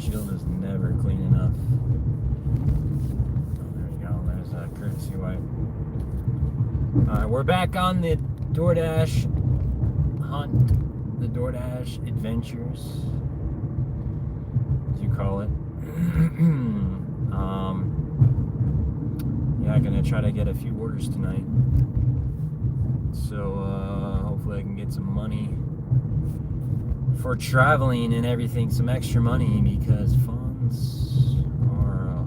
windshield is never clean enough. Oh, there you go. There's a courtesy wipe. Alright, we're back on the Doordash hunt, the Doordash adventures, as you call it. Yeah, I'm gonna try to get a few orders tonight. So hopefully I can get some money for traveling and everything, some extra money, because funds are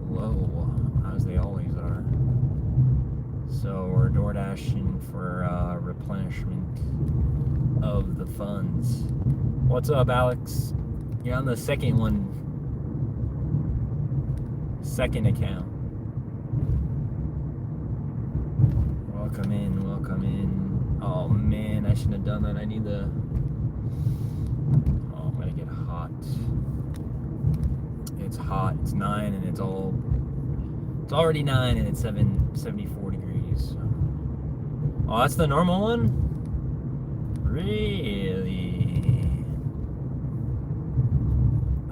low, as they always are. So we're door dashing for replenishment of the funds. What's up, Alex? You're on the second account. Welcome in, welcome in. Oh man, I shouldn't have done that. I need the... Oh, I'm gonna get hot. It's hot. It's 9 and it's already 9 and it's 74 degrees. Oh, that's the normal one? Really?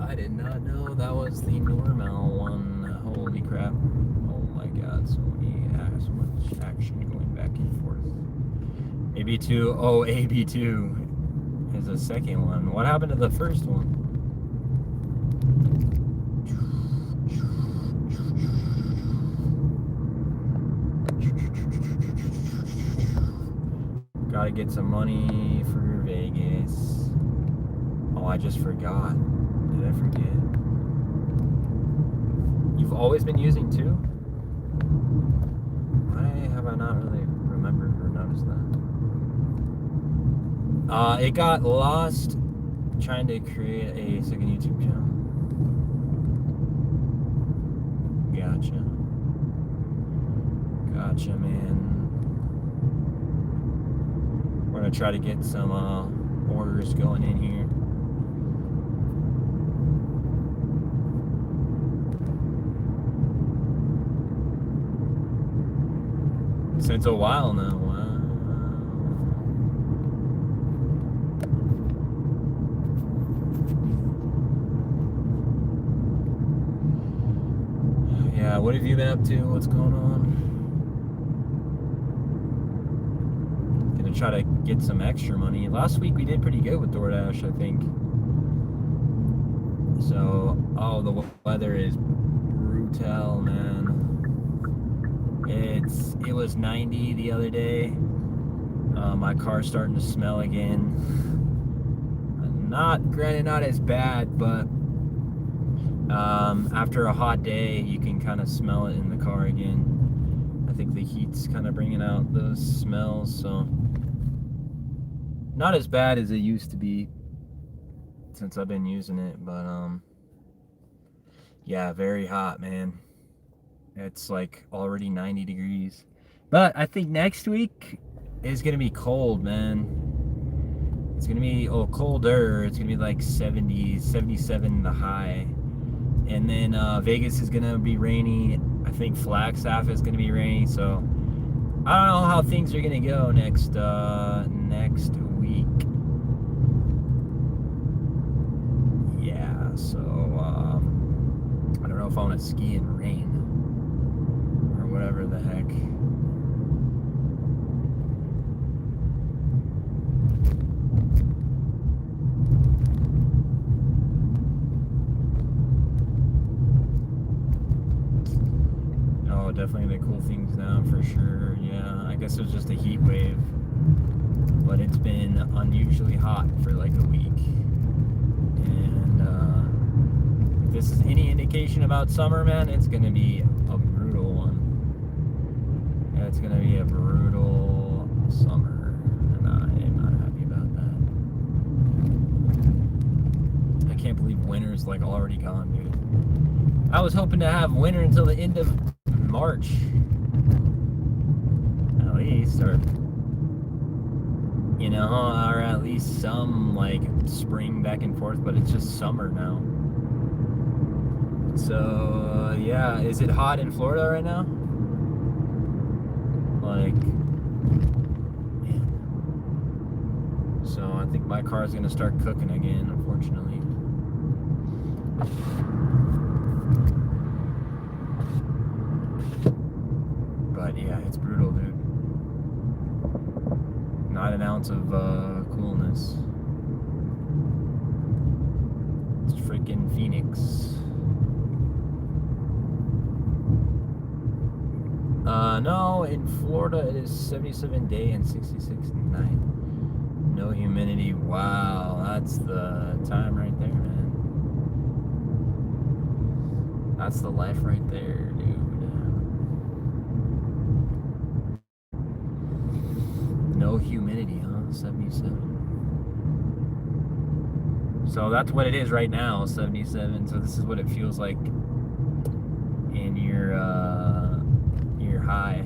I did not know that was the normal one. Holy crap. Oh my god, so much action going back and forth. AB2, oh, AB2 is the second one. What happened to the first one? Gotta get some money for Vegas. Oh, I just forgot. Did I forget? You've always been using 2? Why have I not really remembered or noticed that? It got lost trying to create a second YouTube channel. Gotcha, man. We're gonna try to get some orders going in here. Since a while now. Wow. Yeah, what have you been up to? What's going on? Gonna try to get some extra money. Last week we did pretty good with DoorDash, I think. So, oh, the weather is brutal, man. It was 90 the other day. My car's starting to smell again. Granted, not as bad, but after a hot day, you can kind of smell it in the car again. I think the heat's kind of bringing out those smells, so not as bad as it used to be since I've been using it, but yeah, very hot, man. It's like already 90 degrees. But I think next week is gonna be cold, man. It's gonna be colder. It's gonna be like 70, 77 the high. And then Vegas is gonna be rainy. I think Flagstaff is gonna be rainy. So I don't know how things are gonna go next week. Yeah, so I don't know if I want to ski in rain. Whatever the heck. Oh, definitely the cool things down for sure. Yeah, I guess it was just a heat wave, but it's been unusually hot for like a week. And if this is any indication about summer, man, it's gonna be a brutal one. It's gonna be a brutal summer, and I am not happy about that. I can't believe winter's like already gone, dude. I was hoping to have winter until the end of March, at least, or or at least some like spring back and forth, but it's just summer now. So yeah, is it hot in Florida right now? Like, man. So I think my car's gonna start cooking again, unfortunately. But yeah, it's brutal, dude. Not an ounce of coolness. It's freaking Phoenix. No, in Florida it is 77 day and 66 night. No humidity. Wow, that's the time right there, man. That's the life right there, dude. No humidity, huh? 77. So that's what it is right now, 77. So this is what it feels like in your high.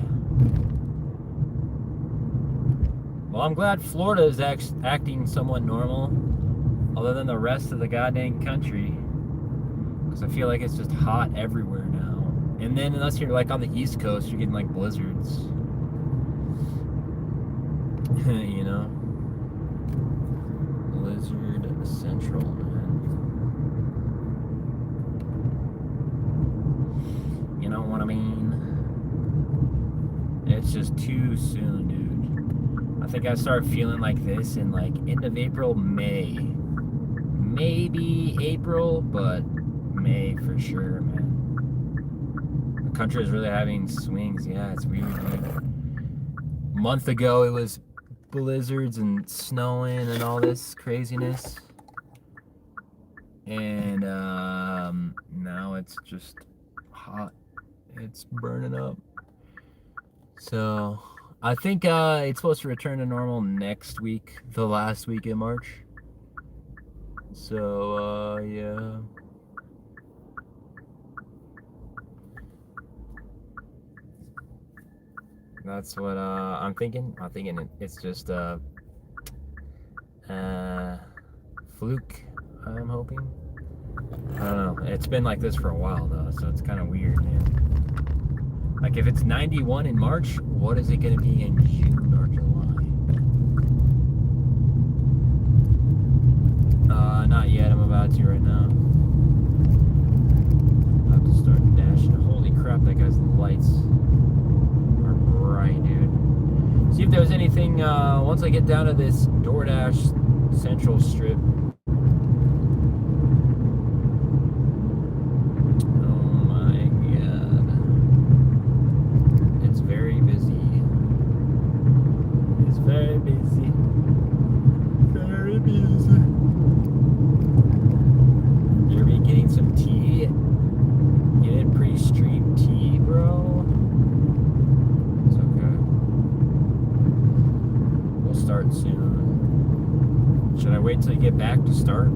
Well, I'm glad Florida is acting somewhat normal, other than the rest of the goddamn country, because I feel like it's just hot everywhere now. And then unless you're like on the East Coast, you're getting like blizzards. You know, blizzard central, man. You know what I mean? It's just too soon, dude. I think I start feeling like this in like end of April, May. Maybe April, but May for sure, man. The country is really having swings. Yeah, it's weird, dude. A month ago, it was blizzards and snowing and all this craziness. And now it's just hot. It's burning up. So I think it's supposed to return to normal next week, the last week in March. So yeah. That's what I'm thinking. I'm thinking it's just fluke, I'm hoping. I don't know. It's been like this for a while though, so it's kind of weird, man. Like if it's 91 in March, what is it going to be in June or July? Not yet. I'm about to right now. About to start dashing. Holy crap, that guy's lights are bright, dude. See if there was anything, once I get down to this Doordash Central Strip. Very busy. Very busy. You're be getting some tea. Get in pre-stream tea, bro. It's okay. We'll start soon. Should I wait till you get back to start?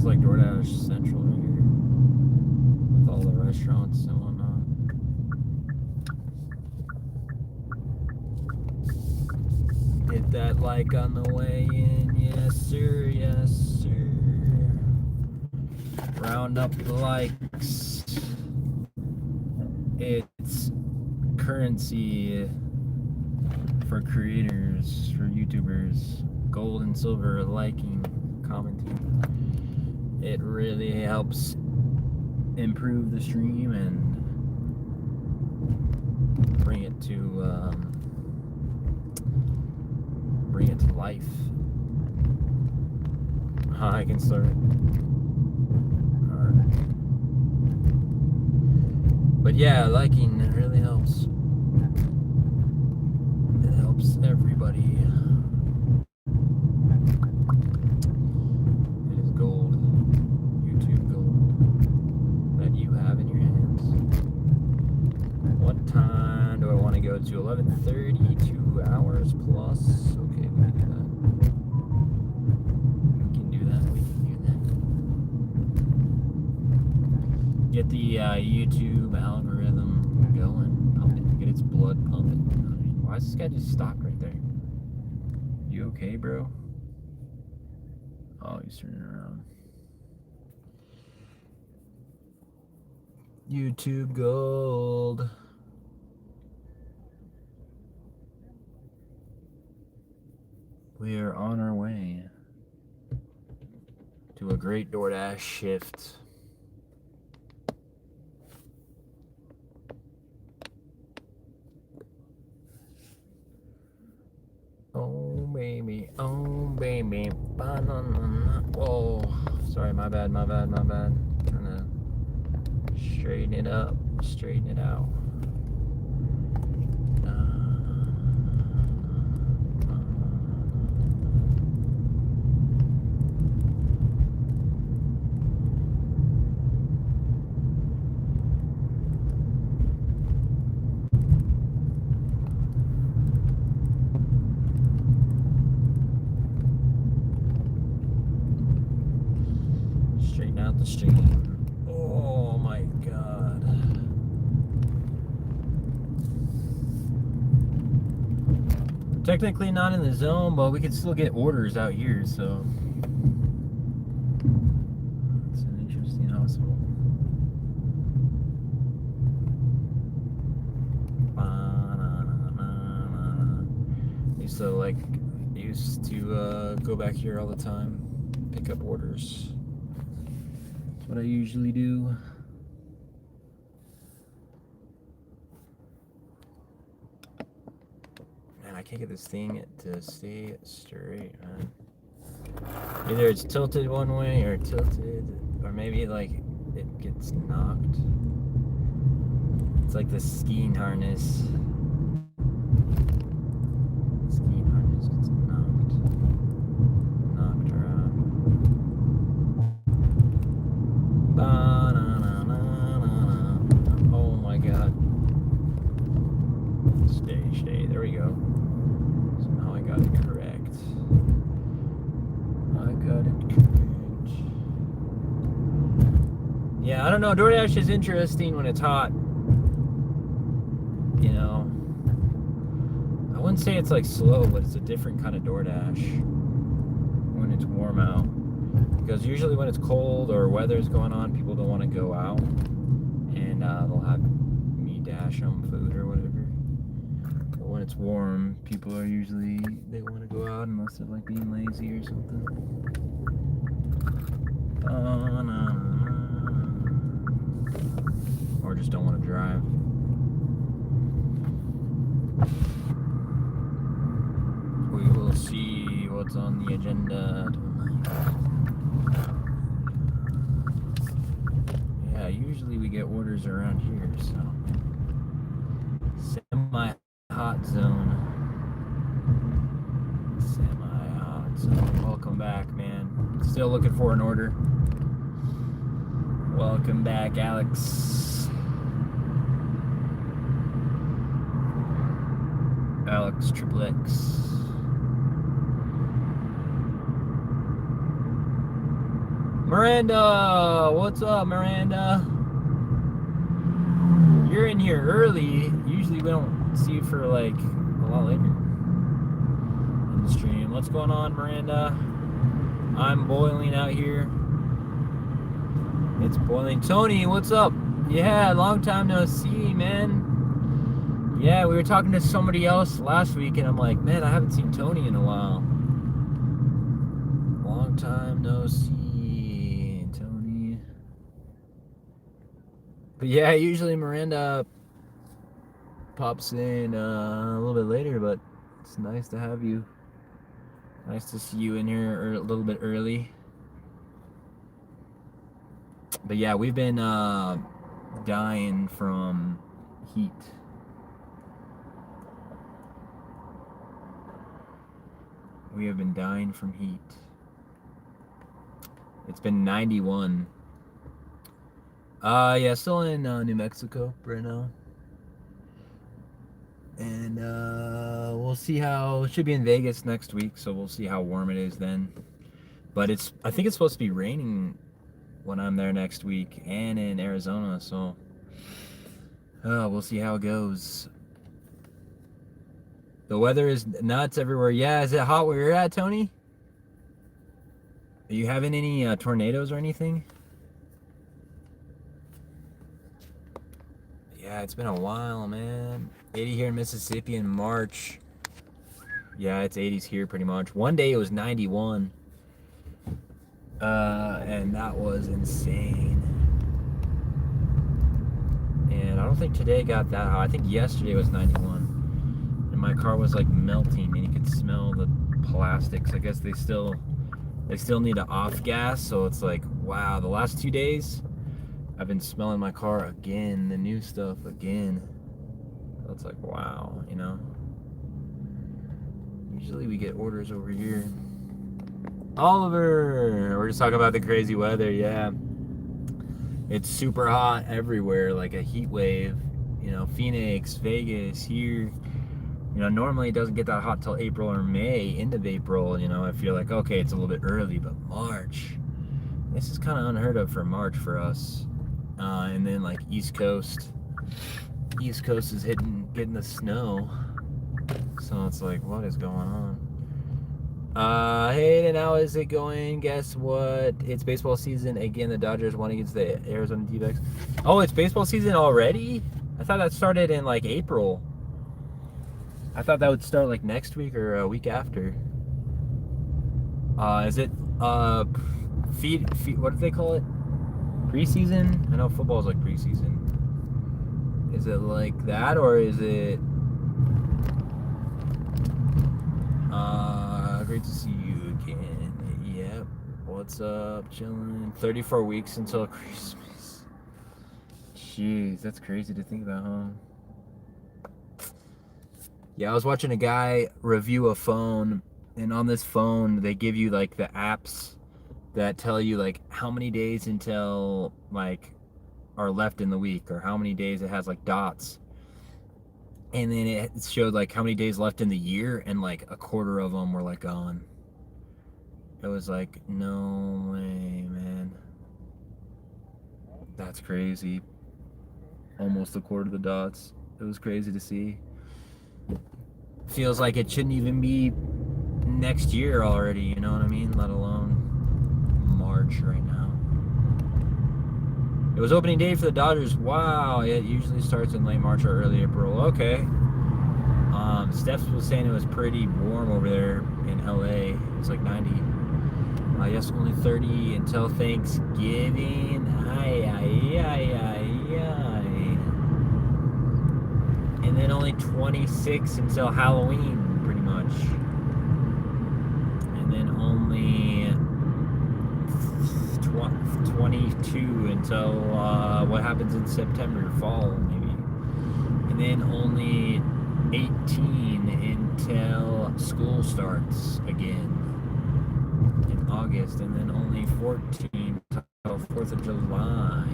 Like Doordash Central right here with all the restaurants and whatnot. Hit that like on the way in, yes sir, yes sir. Round up the likes. It's currency for creators, for YouTubers. Gold and silver liking, commenting. It really helps improve the stream and bring it to life. I can start it. Alright. But yeah, liking really helps. It helps everybody. Go to 11:30, 2 hours plus. Okay, we can do that. We can do that. We can do that. Get the YouTube algorithm going, pump it, get its blood pumping. Why is this guy just stopped right there? You okay, bro? Oh, he's turning around. YouTube Gold. We are on our way to a great Doordash shift. Oh baby, banana. Whoa, sorry, my bad. Trying to straighten it up, straighten it out. Straighten out the stream. Oh my god. Technically not in the zone, but we can still get orders out here, so it's an interesting hospital. Used to go back here all the time, pick up orders. That's what I usually do. Man, I can't get this thing to stay straight, man. Either it's tilted one way or maybe like it gets knocked. It's like the skiing harness. Skiing harness gets knocked around. Oh my god. Stay. There we go. Somehow I got it correct. Yeah, I don't know. DoorDash is interesting when it's hot. You know, I wouldn't say it's like slow, but it's a different kind of DoorDash when it's warm out. Because usually when it's cold or weather's going on, people don't want to go out, and they'll have me dash them food or whatever. But when it's warm, people are usually, they want to go out unless they're like being lazy or something. Or just don't want to drive. We will see what's on the agenda tonight. Yeah, usually we get orders around here, so semi-hot zone. Welcome back, man. Still looking for an order. Welcome back, Alex. Alex Triple X. Miranda, what's up, Miranda? You're in here early. Usually we don't see you for like a lot later in the stream. What's going on, Miranda? I'm boiling out here. It's boiling. Tony, what's up? Yeah, long time no see, man. Yeah, we were talking to somebody else last week, and I'm like, man, I haven't seen Tony in a while. Long time no see, Tony. But yeah, usually Miranda pops in a little bit later, but it's nice to have you. Nice to see you in here a little bit early. But yeah, we've been dying from heat. We have been dying from heat. It's been 91. Yeah, still in New Mexico right now. And we'll see how, it should be in Vegas next week, so we'll see how warm it is then. But I think it's supposed to be raining when I'm there next week, and in Arizona, so we'll see how it goes. The weather is nuts everywhere. Yeah, is it hot where you're at, Tony? Are you having any tornadoes or anything? Yeah, it's been a while, man. 80 here in Mississippi in March. Yeah, it's 80s here pretty much. One day it was 91. And that was insane. And I don't think today got that high. I think yesterday was 91. And my car was like melting, and you could smell the plastics. I guess they still need to off gas, so it's like, wow, the last 2 days I've been smelling my car again, the new stuff again. So it's like, wow, you know. Usually we get orders over here. Oliver, we're just talking about the crazy weather. Yeah, it's super hot everywhere, like a heat wave. You know, Phoenix, Vegas, here. You know, normally it doesn't get that hot till April or May, end of April. You know, if you're like, okay, it's a little bit early, but March, this is kind of unheard of for March for us. And then like East Coast is getting the snow. So it's like, what is going on? Hey, and how is it going? Guess what? It's baseball season again. The Dodgers won against the Arizona D-backs. Oh, it's baseball season already? I thought that started in like April. I thought that would start like next week or a week after. Is it feed what do they call it? Preseason? I know football's like preseason. Is it like that, or is it great to see you again. Yep. What's up? Chilling. 34 weeks until Christmas. Jeez, that's crazy to think about, huh? Yeah, I was watching a guy review a phone, and on this phone they give you like the apps that tell you like how many days until like are left in the week, or how many days it has like dots. And then it showed like how many days left in the year, and like a quarter of them were like gone. It was like, no way, man. That's crazy. Almost a quarter of the dots. It was crazy to see. Feels like it shouldn't even be next year already, you know what I mean? Let alone March right now. It was opening day for the Dodgers. Wow, it usually starts in late March or early April. Okay. Steph was saying it was pretty warm over there in LA. It's like 90. Yes, only 30 until Thanksgiving. And then only 26 until Halloween, pretty much. And then only 22 until what happens in September, fall maybe. And then only 18 until school starts again in August. And then only 14 until 4th of July,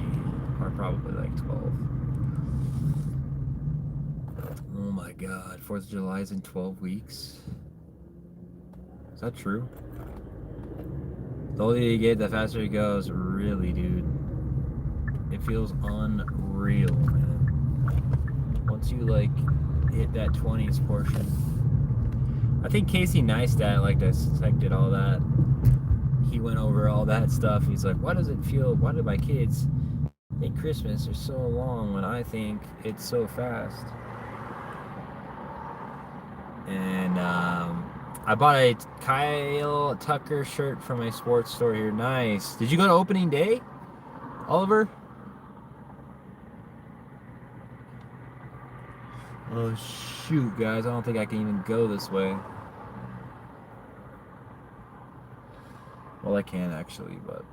or probably like 12. Oh my god, 4th of July is in 12 weeks? Is that true? The older you get, the faster it goes. Really, dude. It feels unreal, man. Once you, like, hit that 20s portion. I think Casey Neistat, like, dissected all that. He went over all that stuff. He's like, why does it feel, why do my kids think Christmas is so long when I think it's so fast? And, I bought a Kyle Tucker shirt from a sports store here. Nice. Did you go to opening day, Oliver? Oh, shoot, guys. I don't think I can even go this way. Well, I can, actually, but,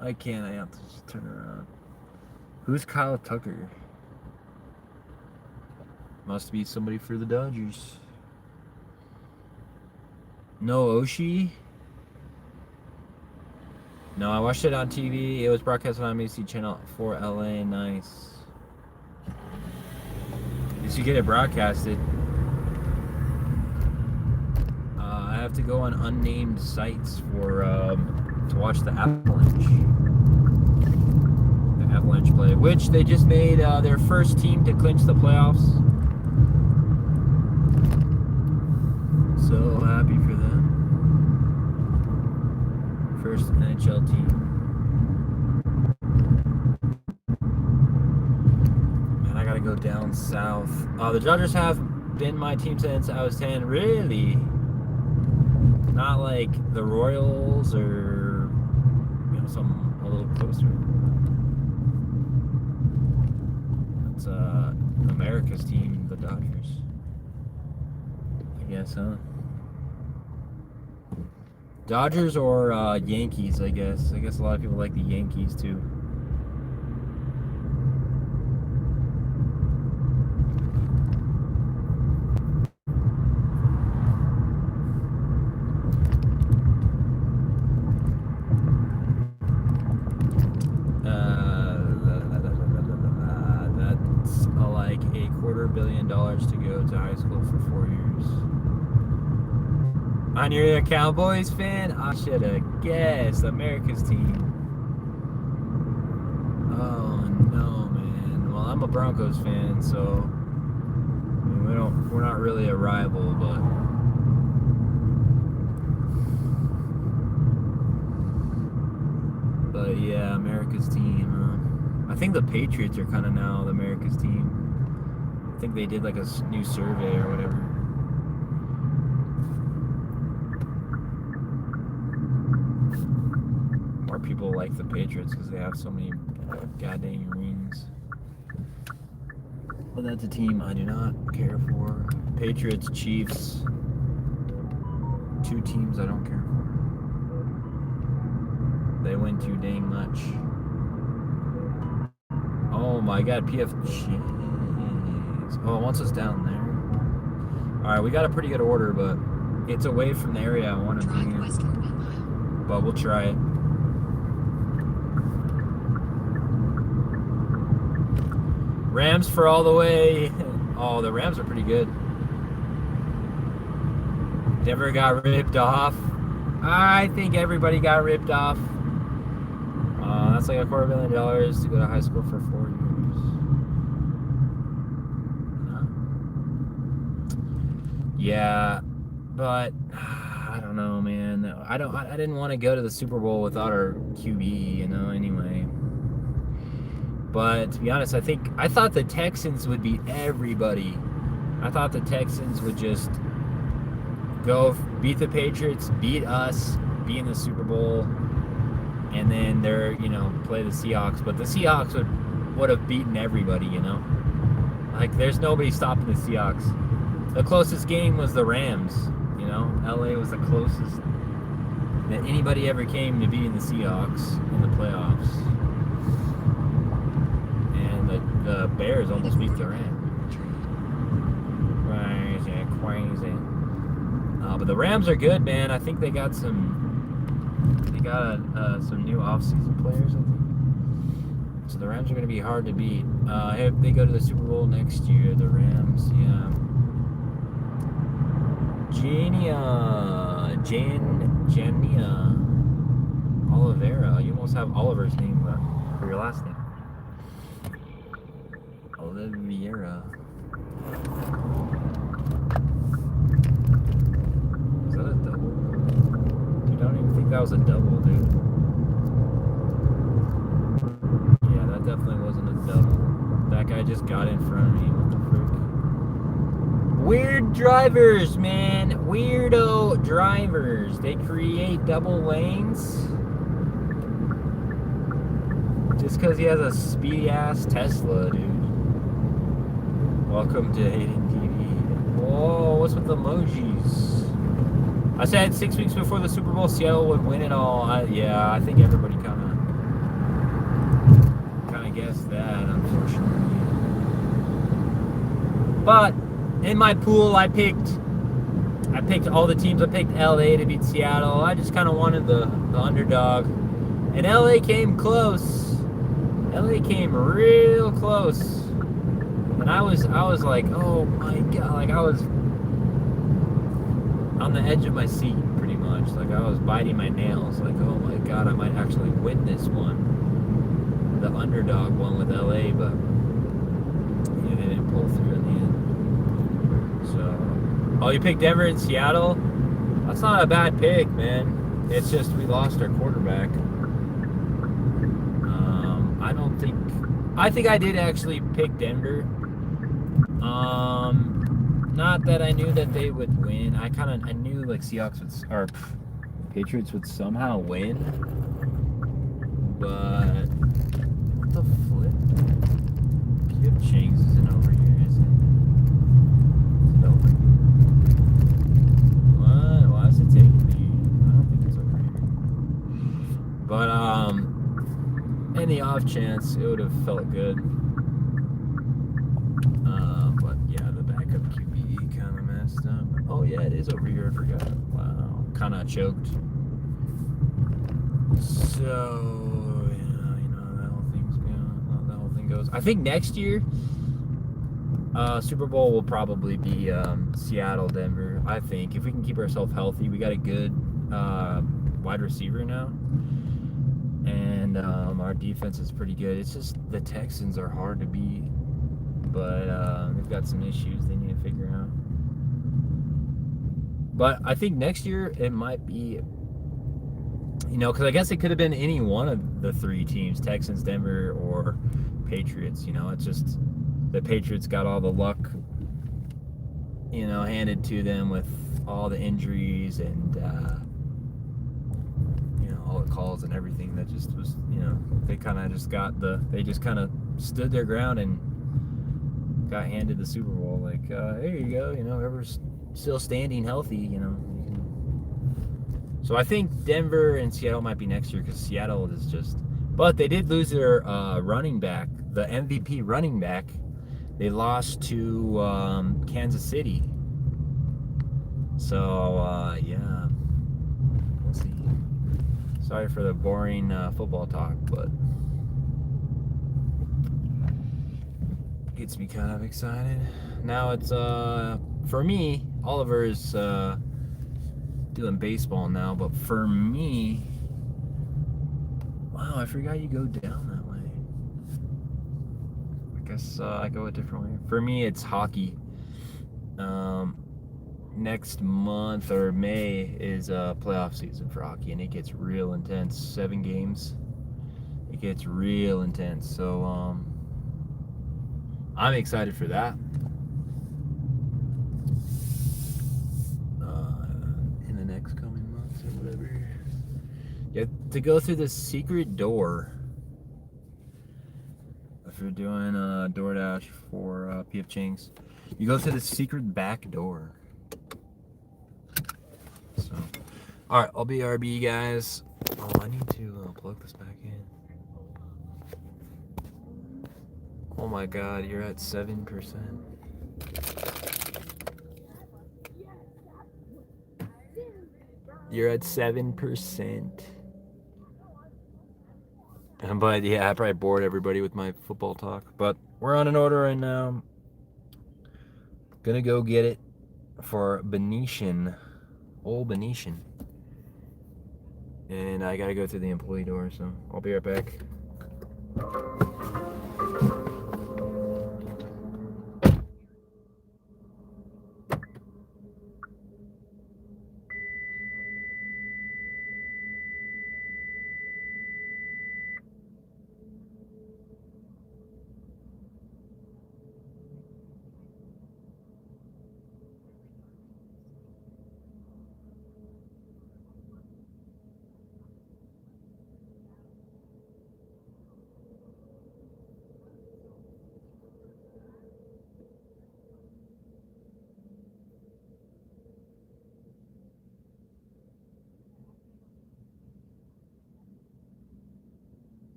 I can't. I have to just turn around. Who's Kyle Tucker? Must be somebody for the Dodgers. No Oshie? No, I watched it on TV. It was broadcast on NBC Channel 4 LA. Nice. Did you get it broadcasted? I have to go on unnamed sites for to watch the Avalanche. The Avalanche play, which they just made their first team to clinch the playoffs. So happy for them. First NHL team. The Dodgers have been my team since I was 10. Really? Not like the Royals or some a little closer. It's America's team, the Dodgers. I guess, huh? Dodgers or Yankees, I guess. I guess a lot of people like the Yankees too. That's like $250 million to go to high school for 4 years. And you're a Cowboys fan? I should have guessed. America's team. Oh no, man. Well, I'm a Broncos fan, so we're not really a rival, but yeah, America's team. I think the Patriots are kind of now the America's team. I think they did like a new survey or whatever. More people like the Patriots because they have so many goddamn rings. But that's a team I do not care for. Patriots, Chiefs. 2 teams I don't care for. They win too dang much. Oh my god, PF. Jeez. Oh, it wants us down there. Alright, we got a pretty good order, but it's away from the area I want to be in. But we'll try it. Rams for all the way. Oh, the Rams are pretty good. Denver got ripped off. I think everybody got ripped off. That's like $250 million to go to high school for 4 years. Yeah, but I don't know, man. I didn't want to go to the Super Bowl without our QB, anyway. But to be honest, I thought the Texans would beat everybody. I thought the Texans would just go beat the Patriots, beat us, be in the Super Bowl, and then they're, play the Seahawks. But the Seahawks would have beaten everybody, Like, there's nobody stopping the Seahawks. The closest game was the Rams, LA was the closest that anybody ever came to beating the Seahawks in the playoffs. And the Bears almost beat the Rams. Crazy. But the Rams are good, man. I think they got some new off-season players, I think. So the Rams are going to be hard to beat. If they go to the Super Bowl next year, the Rams, yeah. Jania Oliveira. You almost have Oliver's name for your last name. Oliveira. Is that a double? Dude, I don't even think that was a double, dude. Yeah, that definitely wasn't a double. That guy just got in front of me. What the frick? Weird drivers, man. Weirdo drivers. They create double lanes just because he has a speedy ass Tesla, dude. Welcome to Hayden TV. Whoa, what's with the emojis? I said 6 weeks before the Super Bowl, Seattle would win it all. Yeah, I think everybody kind of guessed that, unfortunately. But in my pool, I picked all the teams. I picked LA to beat Seattle. I just kind of wanted the underdog, and LA came close. LA came real close. And I was like, oh my god, like I was on the edge of my seat pretty much. Like I was biting my nails, like, oh my god, I might actually win this one. The underdog one with LA, but they didn't pull through in the end. So, oh, you picked Denver and Seattle? That's not a bad pick, man. It's just we lost our quarterback. I think I did actually pick Denver. Not that I knew that they would win. I knew like Seahawks or Patriots would somehow win, but what the flip? Kip Chang's isn't over here, is it? Is it over? What? Why is it taking me? I don't think it's over here. But in the off chance, it would have felt good. But yeah, the backup QB kind of messed up. Oh yeah, it is over here. I forgot. Wow, kind of choked. So yeah, the whole thing goes. I think next year, Super Bowl will probably be Seattle, Denver. I think if we can keep ourselves healthy, we got a good wide receiver now, and our defense is pretty good. It's just the Texans are hard to beat, but they've got some issues they need to figure out. But I think next year it might be, because I guess it could have been any one of the three teams, Texans, Denver, or Patriots. It's just the Patriots got all the luck, handed to them with all the injuries and, all the calls and everything that just was, they kind of stood their ground and got handed the Super Bowl. Like, here you go, whoever's still standing healthy, you can. So I think Denver and Seattle might be next year because Seattle is just. But they did lose their running back, the MVP running back. They lost to Kansas City. So yeah, we'll see. Sorry for the boring football talk, but gets me kind of excited. Now it's for me, Oliver's doing baseball now, but for me, wow, I forgot you go down that way. I guess I go a different way. For me, it's hockey. Next month or May is playoff season for hockey, and it gets real intense. 7 games. It gets real intense. So I'm excited for that. In the next coming months or whatever. You have to go through the secret door. If you're doing Doordash for PF Chang's, you go through the secret back door. So, alright, I'll be RB, guys. Oh, I need to plug this back in. Oh my god, you're at 7%. You're at 7%. But yeah, I probably bored everybody with my football talk. But we're on an order right now. Gonna go get it for Venetian. Old Venetian. And I gotta go through the employee door, so I'll be right back.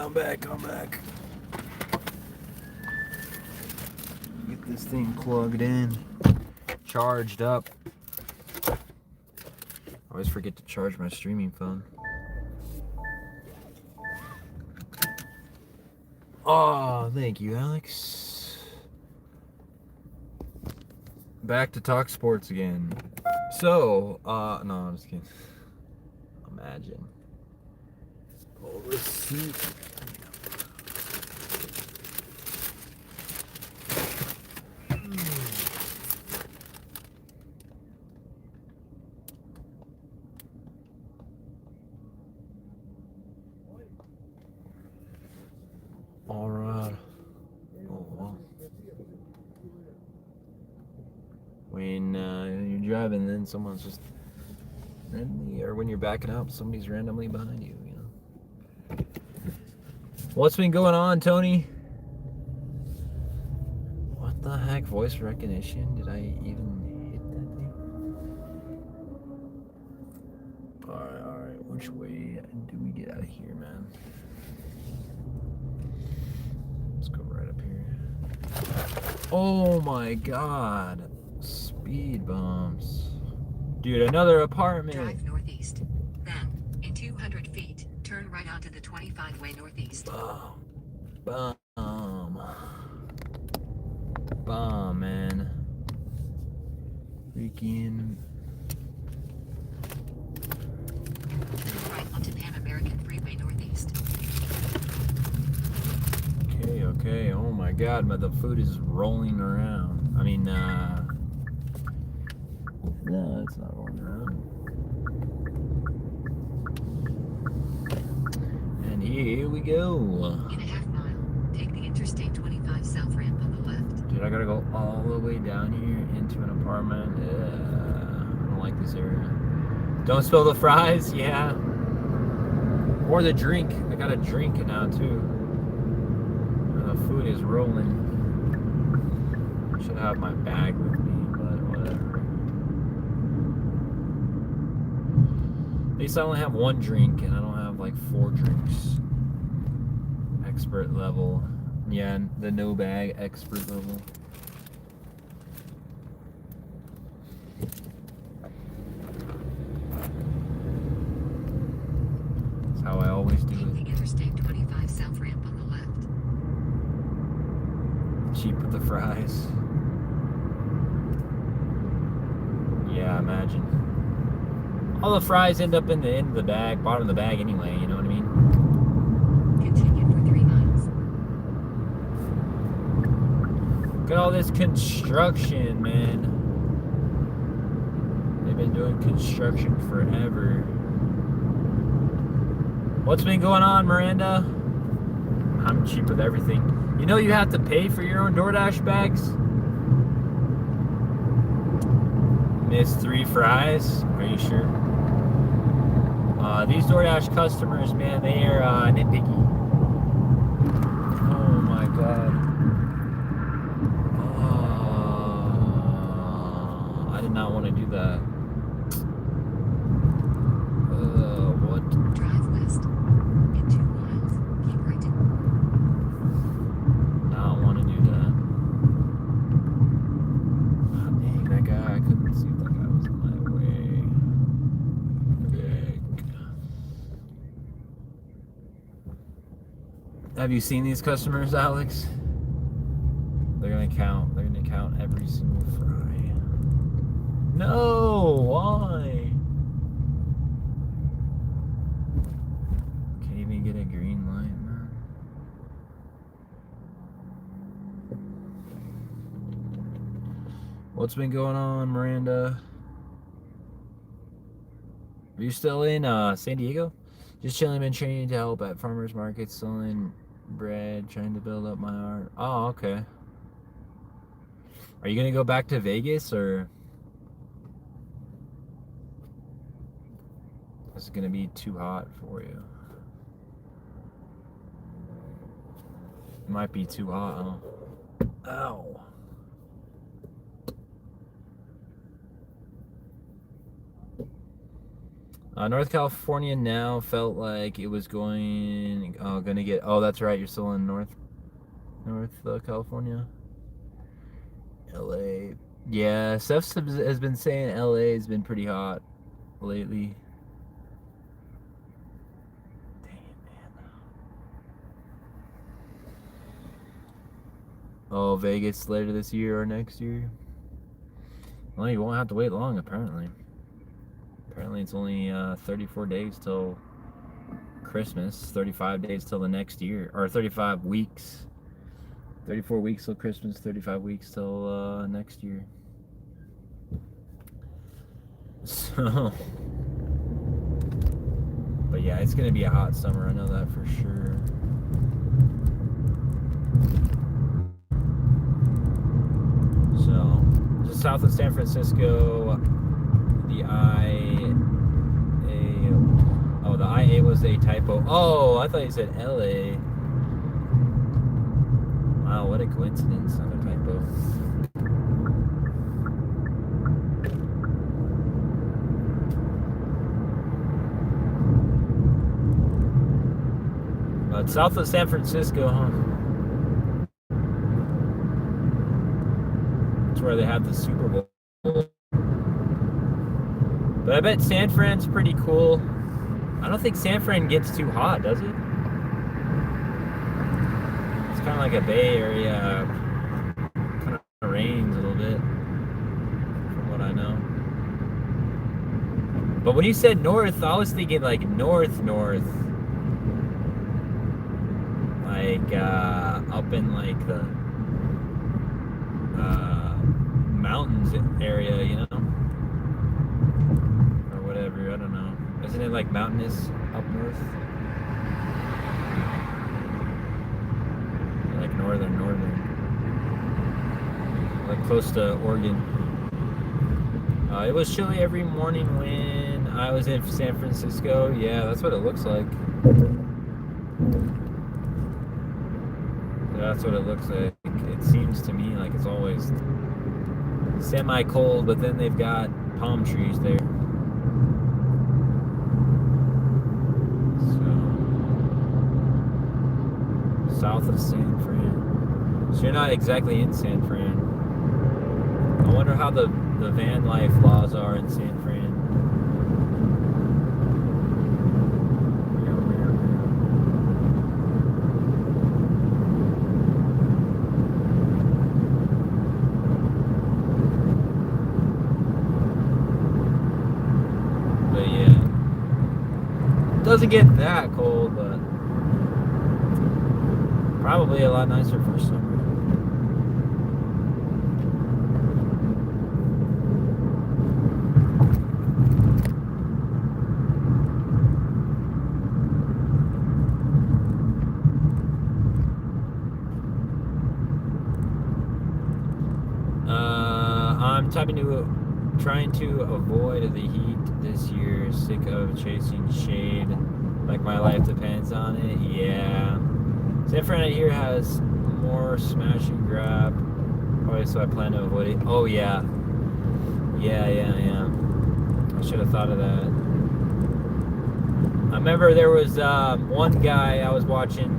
I'm back. Get this thing plugged in, charged up. I always forget to charge my streaming phone. Oh, thank you, Alex. Back to talk sports again. So, no, I'm just kidding. Imagine. Oh, receipt. All right. Oh, wow. When you're driving, then someone's just randomly, or when you're backing up, somebody's randomly behind you, you know. What's been going on, Tony? What the heck? Voice recognition? Did I even hit that thing? Alright. Which way do we get out of here, man? Let's go right up here. Oh my god. Speed bumps. Dude, another apartment. Drive northeast. Then, in 200 feet, turn right onto the 25-way northeast. Bomb. Bomb, man. Freaking. Turn right onto Pan American Freeway northeast. Okay. Oh my god, but the food is rolling around. I mean, no, it's not rolling around. And here we go. In a half mile, take the Interstate 25 south ramp on the left. Dude, I gotta go all the way down here into an apartment. I don't like this area. Don't spill the fries, yeah. Or the drink. I got a drink now too. The food is rolling. Should have my bag with me, but whatever. At least I only have one drink and I don't have like 4 drinks. Expert level. Yeah, the no bag expert level. That's how I always do Take it. the Interstate 25 south ramp on the left. Cheap with the fries. Yeah, imagine. All the fries end up in the end of the bag, bottom of the bag anyway, you know what I mean? Continue for 3 miles. Look at all this construction, man. They've been doing construction forever. What's been going on, Miranda? I'm cheap with everything. You know you have to pay for your own Doordash bags? Missed 3 fries? Are you sure? These Doordash customers, man, they are nitpicky. Oh my god. I did not want to do that. What? Drive west. In 2 miles, keep right. Not want to do that. Oh, dang, that guy, I couldn't see if that guy was in my way. Have you seen these customers, Alex? They're gonna count every single fry. No, why? Can't even get a green light, man. What's been going on, Miranda? Are you still in San Diego? Just chilling, been training to help at farmers markets, selling bread, trying to build up my art. Oh, okay. Are you gonna go back to Vegas, or is it gonna be too hot for you? It might be too hot, huh? Ow. North California now felt like it was gonna get. Oh, that's right. You're still in North California. LA. Yeah, Steph has been saying LA has been pretty hot lately. Dang it, man. Oh, Vegas later this year or next year? Well, you won't have to wait long, apparently. Apparently, it's only 34 days till Christmas, 35 days till the next year, or 35 weeks. 34 weeks till Christmas, 35 weeks till next year. So, but yeah, it's gonna be a hot summer. I know that for sure. So, just south of San Francisco, the the IA was a typo. Oh, I thought you said LA. Wow, what a coincidence. Not a typo. But south of San Francisco, huh? That's where they have the Super Bowl. But I bet San Fran's pretty cool. I don't think San Fran gets too hot, does it? It's kind of like a Bay Area. Kind of rains a little bit, from what I know. But when you said north, I was thinking like north. Like up in like the mountains area, you know? Or whatever, I don't know. Isn't it like mountainous up north? Like northern. Like close to Oregon. It was chilly every morning when I was in San Francisco. Yeah, that's what it looks like. That's what it looks like. It seems to me like it's always semi-cold, but then they've got palm trees there. So, south of San Fran. So you're not exactly in San Fran. I wonder how the van life laws are in San Fran. Doesn't get that cold, but probably a lot nicer for summer. I'm trying to avoid the heat this year. Sick of chasing shade, like my life depends on it. Yeah, San Fran here has more smash and grab, probably, so I plan to avoid it. Oh yeah. I should have thought of that. I remember there was one guy I was watching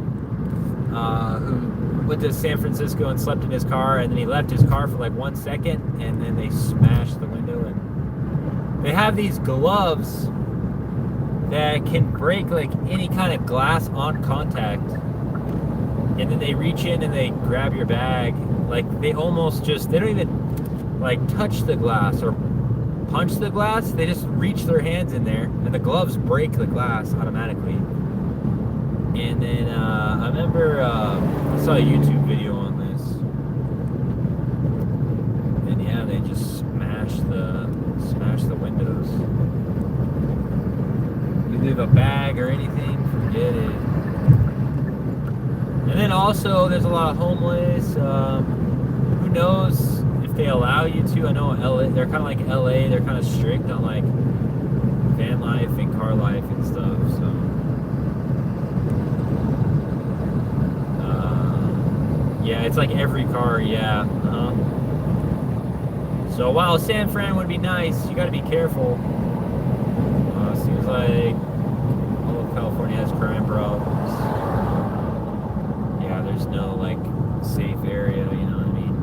who went to San Francisco and slept in his car, and then he left his car for like 1 second, and then they smashed the window. And they have these gloves that can break like any kind of glass on contact, and then they reach in and they grab your bag. Like they don't even like touch the glass or punch the glass. They just reach their hands in there, and the gloves break the glass automatically. And then I remember I saw a YouTube video on this, and yeah, they just smash the windows. You leave a bag or anything, forget it. And then also, there's a lot of homeless. Who knows if they allow you to? I know LA, they're kind of like LA. They're kind of strict on like van life and car life and stuff. So. Yeah, it's like every car, yeah. So while San Fran would be nice, you gotta be careful. See seems like all of California has crime problems. Yeah, there's no like safe area, you know what I mean?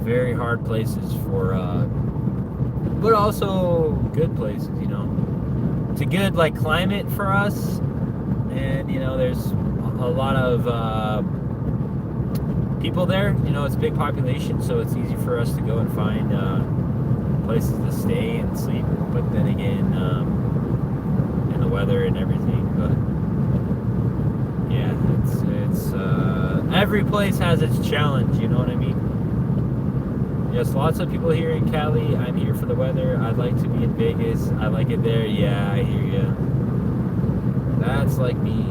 Very hard places for, but also good places, you know. It's a good like climate for us, and you know, there's a lot of people there. You know, it's a big population, so it's easy for us to go and find places to stay and sleep. But then again, and the weather and everything. But yeah, it's every place has its challenge. You know what I mean? Yes, lots of people here in Cali. I'm here for the weather. I'd like to be in Vegas. I like it there. Yeah, I hear you. That's like me.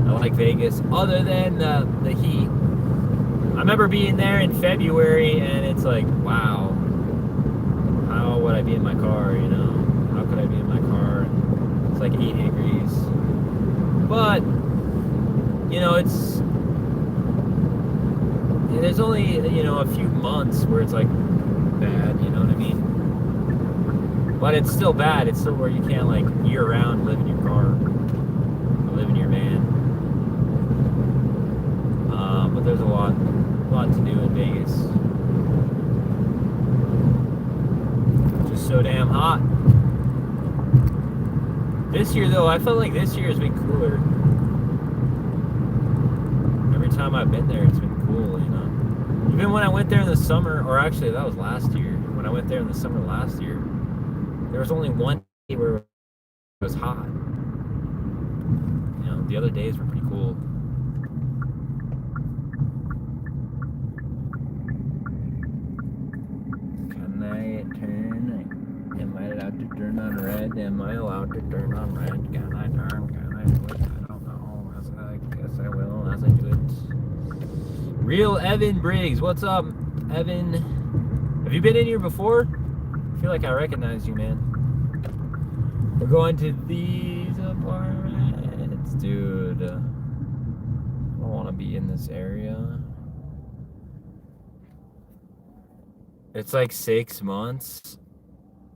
I like Vegas. Other than the heat, I remember being there in February, and it's like, wow, how would I be in my car? You know, how could I be in my car? It's like 80 degrees. But you know, there's only, you know, a few months where it's like bad, you know what I mean? But it's still bad. It's still where you can't like year round live in your car or live in your van. But there's a lot to do in Vegas. Just so damn hot. This year though, I felt like this year has been cooler. Every time I've been there, it's been cool, you know. Even when I went there in the summer, or actually that was last year. When I went there in the summer last year, there was only one day where it was hot. You know, the other days were pretty cool. Can I turn? Am I allowed to turn on red? Am I allowed to turn on red? Can I turn? Can I do it? I don't know. I guess I will as I do it. Real Evan Briggs, what's up, Evan? Have you been in here before? I feel like I recognize you, man. We're going to these apartments, dude. I don't want to be in this area. It's like 6 months.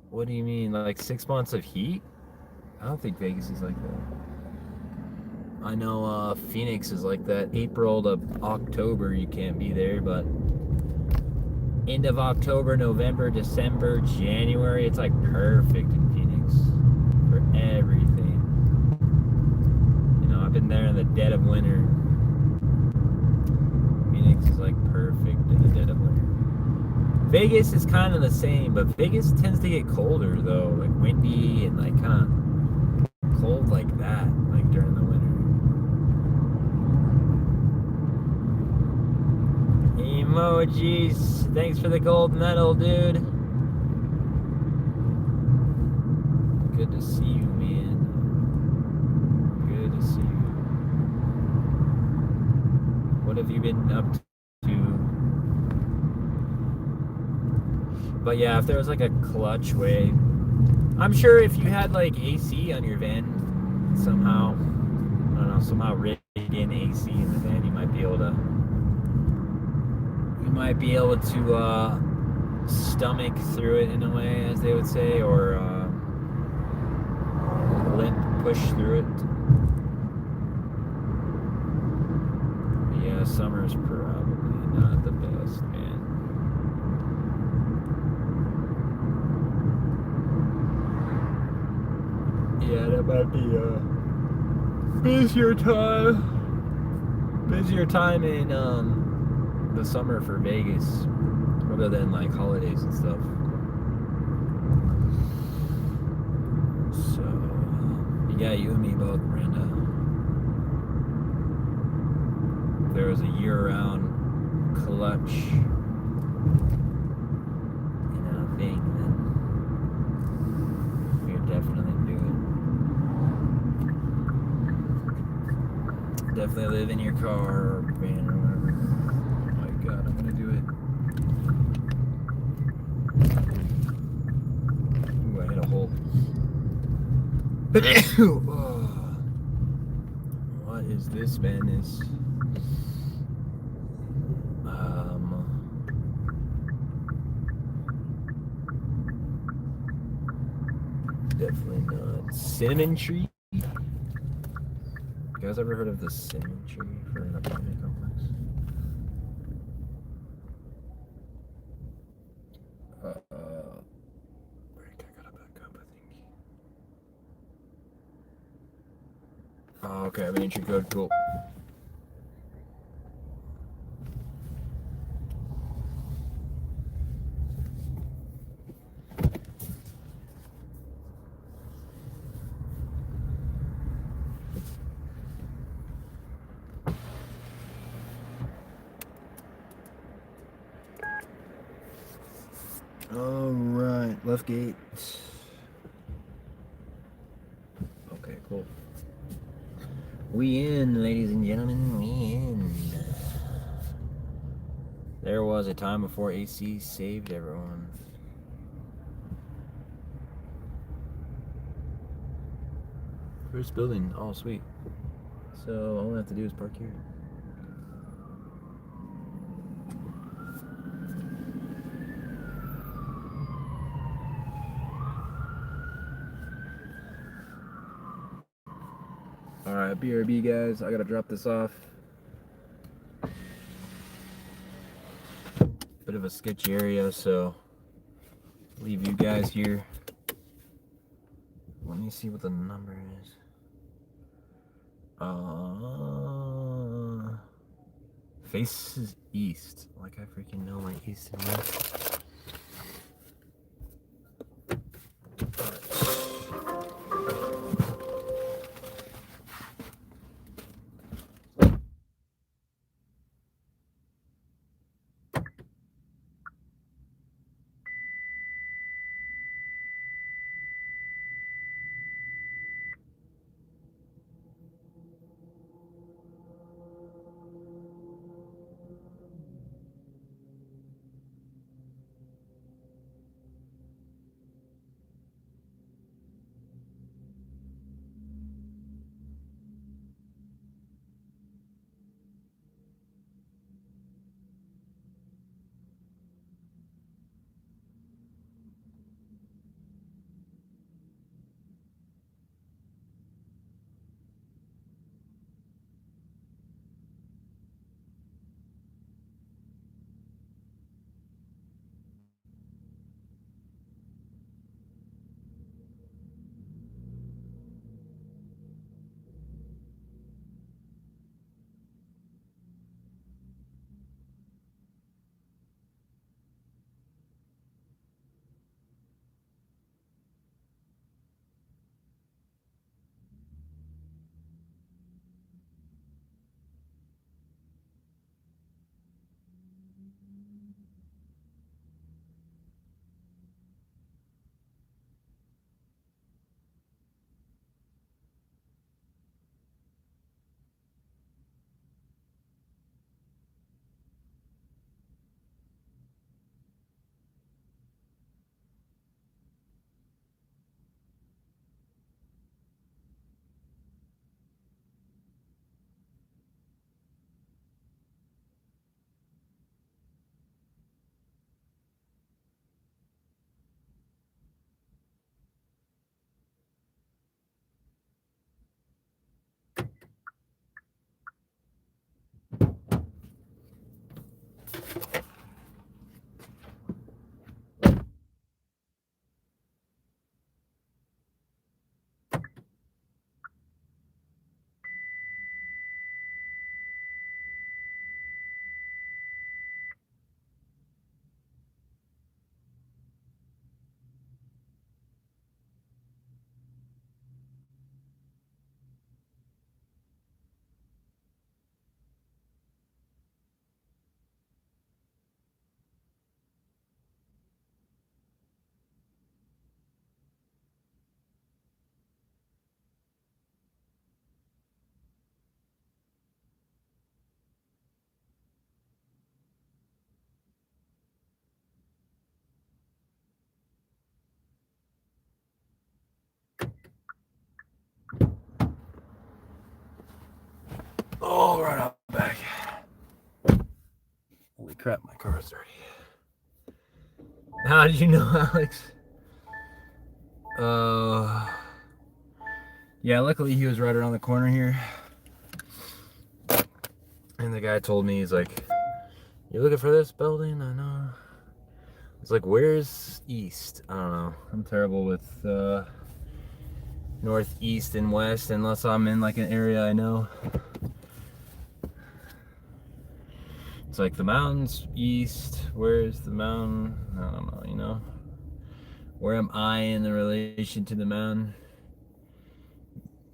What do you mean, like 6 months of heat? I don't think Vegas is like that. I know Phoenix is like that. April to October you can't be there, but end of October, November, December, January, it's like perfect in Phoenix for everything. You know, I've been there in the dead of winter. Phoenix is like perfect in the dead of winter. Vegas is kind of the same, but Vegas tends to get colder though, like windy and like kind of cold like that, like during the winter. Emojis. Thanks for the gold medal, dude. Good to see you, man. Good to see you. What have you been up to? But yeah, if there was like a clutch way, I'm sure if you had like AC on your van somehow, I don't know, somehow rig in AC in the van, you might be able to stomach through it in a way, as they would say, or limp push through it. But yeah, summer's probably not the best, man. Yeah, that might be a busier time in the summer for Vegas, other than like holidays and stuff. So yeah, you and me both, Miranda. If there was a year-round clutch, you know, thing, then we would definitely do it. Definitely live in your car or van or whatever. Oh my god, I'm gonna do it. Ooh, I hit a hole. What is this, man? cinnamon tree. You guys ever heard of the cinnamon tree for an apartment complex? Break, I gotta back up, I think. Oh, okay, I have an entry code, cool. Alright, left gate. Okay, cool. We in, ladies and gentlemen, we in. There was a time before AC saved everyone. First building, oh sweet. So all I have to do is park here. Alright, BRB guys, I gotta drop this off. Bit of a sketchy area, so leave you guys here. Let me see what the number is. Faces east. Like I freaking know my east and west. All right, I'm back. Holy crap, my car is dirty. How did you know, Alex? Yeah, luckily he was right around the corner here. And the guy told me, he's like, "You looking for this building?" I know. It's like, where's east? I don't know. I'm terrible with northeast and west unless I'm in like an area I know. It's like the mountains east. Where's the mountain? I don't know, you know. Where am I in the relation to the mountain?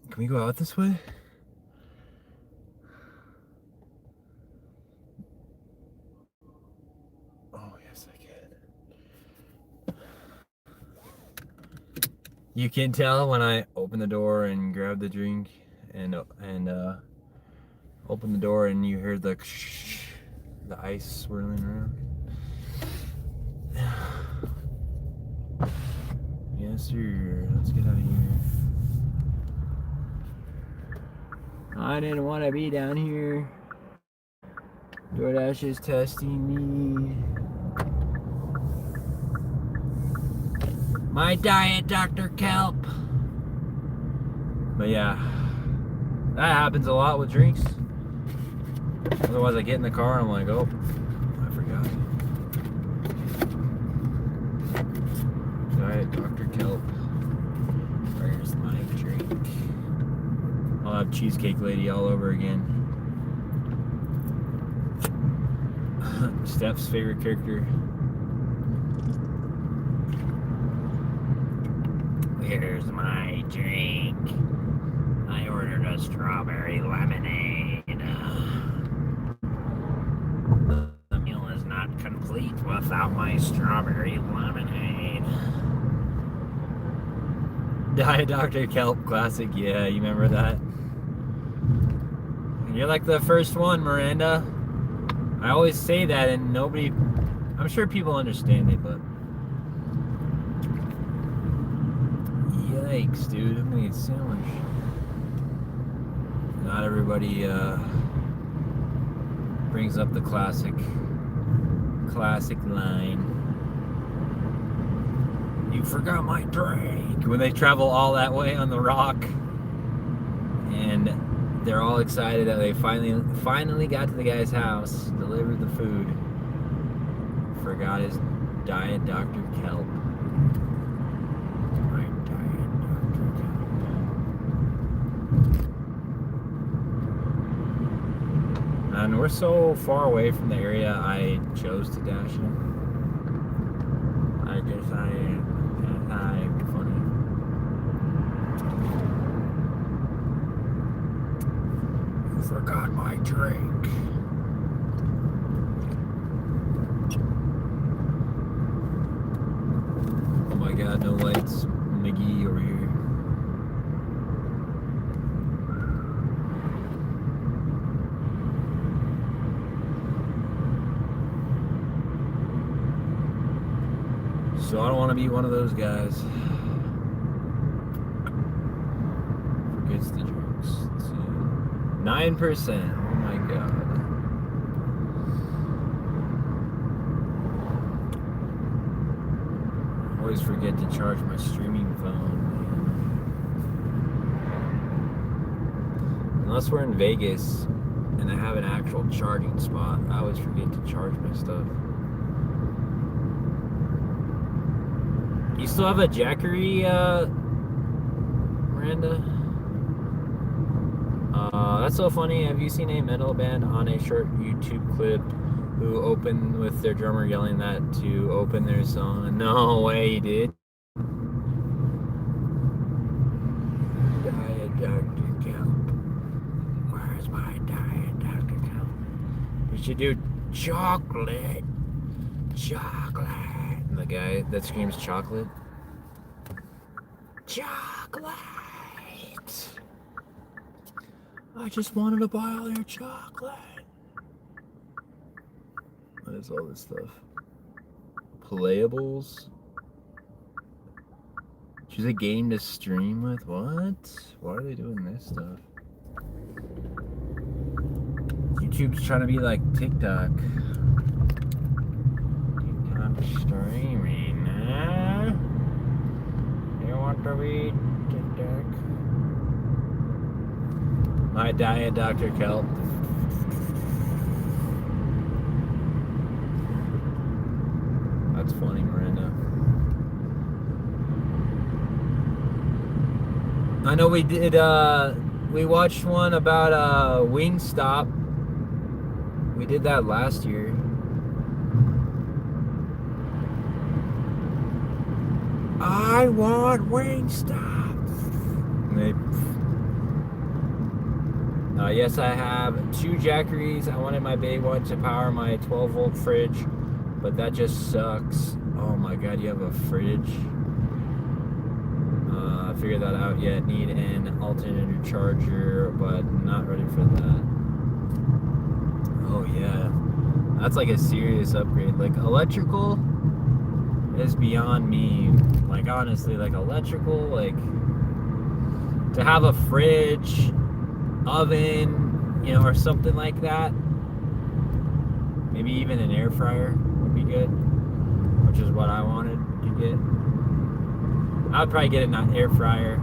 Can we go out this way? Oh, yes, I can. You can tell when I open the door and grab the drink and open the door and you hear the ice swirling around. Yes, sir. Let's get out of here. I didn't want to be down here. Doordash is testing me. My diet, Dr. Kelp. But yeah, that happens a lot with drinks. Otherwise, I get in the car and I'm like, oh, I forgot. Diet, Dr. Kelp. Where's my drink? I'll have Cheesecake Lady all over again. Steph's favorite character. Where's my drink? I ordered a strawberry lemonade. The meal is not complete without my strawberry lemonade. Diet Dr. Kelp classic, yeah, you remember that? You're like the first one, Miranda. I always say that and nobody, I'm sure people understand it, but yikes, dude, I'm gonna get sandwich. Not everybody brings up the classic line. You forgot my drink. When they travel all that way on the rock and they're all excited that they finally got to the guy's house, delivered the food. Forgot his Diet Dr. Kelp. My Diet Dr. Kelp. And we're so far away from the area I chose to dash in. I guess I'm funny. Forgot my drink. Oh my god, no lights. McGee over here. So I don't want to be one of those guys. Forgets the drinks. Let's see. 9%. Oh my god. I always forget to charge my streaming phone. Unless we're in Vegas and I have an actual charging spot, I always forget to charge my stuff. You still have a Jackery, Miranda? That's so funny. Have you seen a metal band on a short YouTube clip who opened with their drummer yelling that to open their song? No way, you did. Diet Dr. Kelp. Where's my Diet Dr. Kelp? We should do chocolate. Chocolate. And the guy that screams chocolate. Chocolate. I just wanted to buy all your chocolate. What is all this stuff? Playables? Choose a game to stream with? What? Why are they doing this stuff? YouTube's trying to be like TikTok. TikTok streaming, huh? You want to be TikTok? My diet Dr. Kelp. That's funny, Miranda. I know we did, we watched one about Wingstop. We did that last year. I want Wingstop. Yes, I have 2 Jackeries. I wanted my big one to power my 12-volt fridge, but that just sucks. Oh my god, you have a fridge? I figured that out yet. Need an alternator charger, but not ready for that. Oh yeah, that's like a serious upgrade. Like electrical is beyond me. Like honestly, like electrical, like to have a fridge, oven, you know, or something like that. Maybe even an air fryer would be good, which is what I wanted to get. I would probably get an air fryer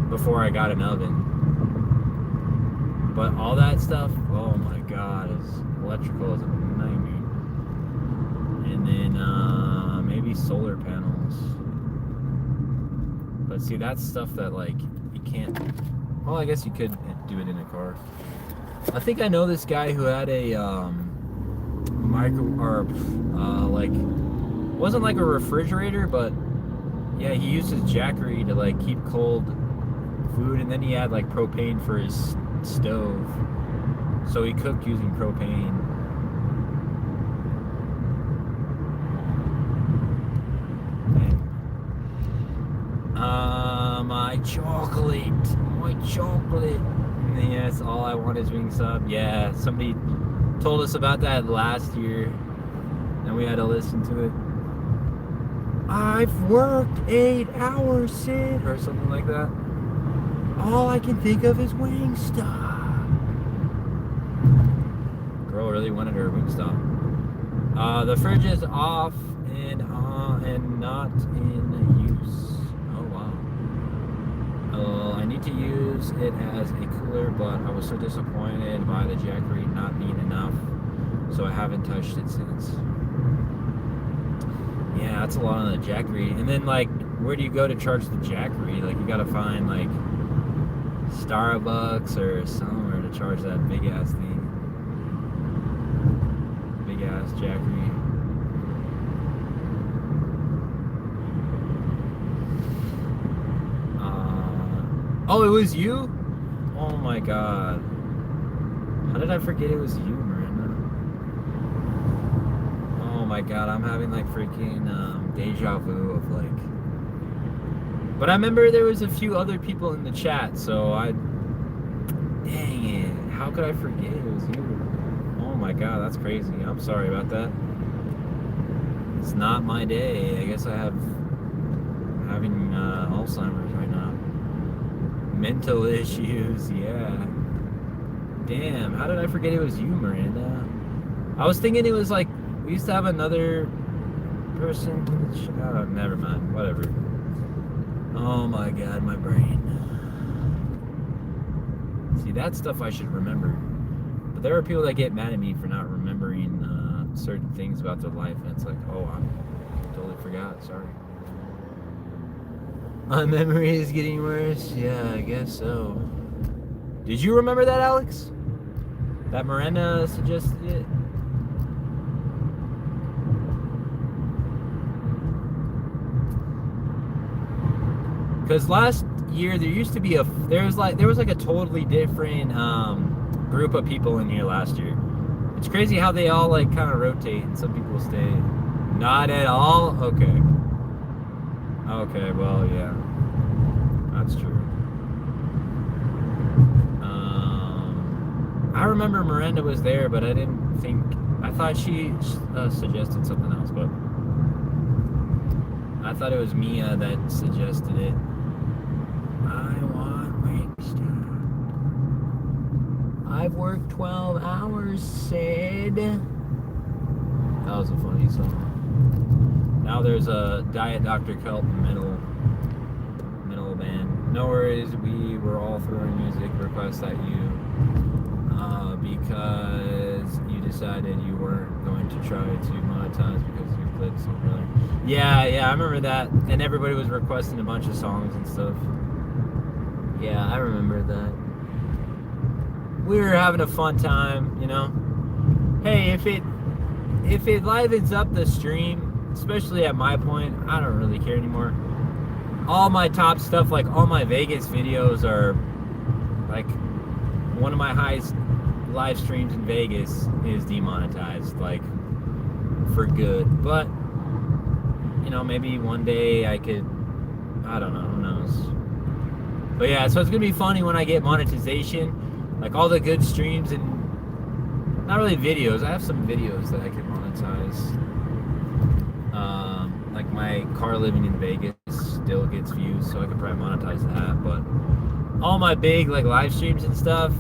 before I got an oven. But all that stuff, oh my god, electrical is a nightmare. And then maybe solar panels. But see, that's stuff that like you can't. Well, I guess you could do it in a car. I think I know this guy who had a like wasn't like a refrigerator, but yeah, he used his Jackery to like keep cold food, and then he had like propane for his stove, so he cooked using propane. My chocolate. Yes, all I want is Wingstop. Yeah, somebody told us about that last year, and we had to listen to it. I've worked 8 hours, Sid, or something like that. All I can think of is Wingstop. Girl really wanted her Wingstop. The fridge is off and not in use. Oh wow. I need to use it as a cooler, but I was so disappointed by the Jackery not being enough, so I haven't touched it since. Yeah, that's a lot on the Jackery. And then like, where do you go to charge the Jackery? Like, you gotta find like Starbucks or somewhere to charge that big ass thing. Big ass Jackery. Oh, it was you? Oh my god. How did I forget it was you, Miranda? Oh my god, I'm having like freaking deja vu of like. But I remember there was a few other people in the chat, so dang it. How could I forget it was you? Oh my god, that's crazy. I'm sorry about that. It's not my day. I guess I'm having Alzheimer's right now. Mental issues, yeah. Damn, how did I forget it was you, Miranda? I was thinking it was like, we used to have another person. Oh, never mind, whatever. Oh my god, my brain. See, that stuff I should remember. But there are people that get mad at me for not remembering certain things about their life, and it's like, oh, I totally forgot, sorry. My memory is getting worse. Yeah, I guess so. Did you remember that, Alex? That Miranda suggested it? Because last year there used to be there was like a totally different group of people in here last year. It's crazy how they all like kind of rotate and some people stay. Not at all? Okay. Okay, well, yeah. That's true. I remember Miranda was there, but I didn't think... I thought she suggested something else, but... I thought it was Mia that suggested it. I want Wingstop. I've worked 12 hours, Sid. That was a funny song. Now there's a Diet Dr. Kelp middle band. No worries. We were all throwing music requests at you because you decided you weren't going to try to monetize because you played the song earlier. Yeah, I remember that. And everybody was requesting a bunch of songs and stuff. Yeah, I remember that. We were having a fun time, you know. Hey, if it livens up the stream, especially at my point, I don't really care anymore. All my top stuff, like all my Vegas videos are like one of my highest live streams in Vegas is demonetized, like for good. But you know, maybe one day I could, I don't know, who knows. But yeah, so it's gonna be funny when I get monetization, like all the good streams and not really videos. I have some videos that I can monetize. Like my car living in Vegas still gets views, so I could probably monetize that. But all my big like live streams and stuff,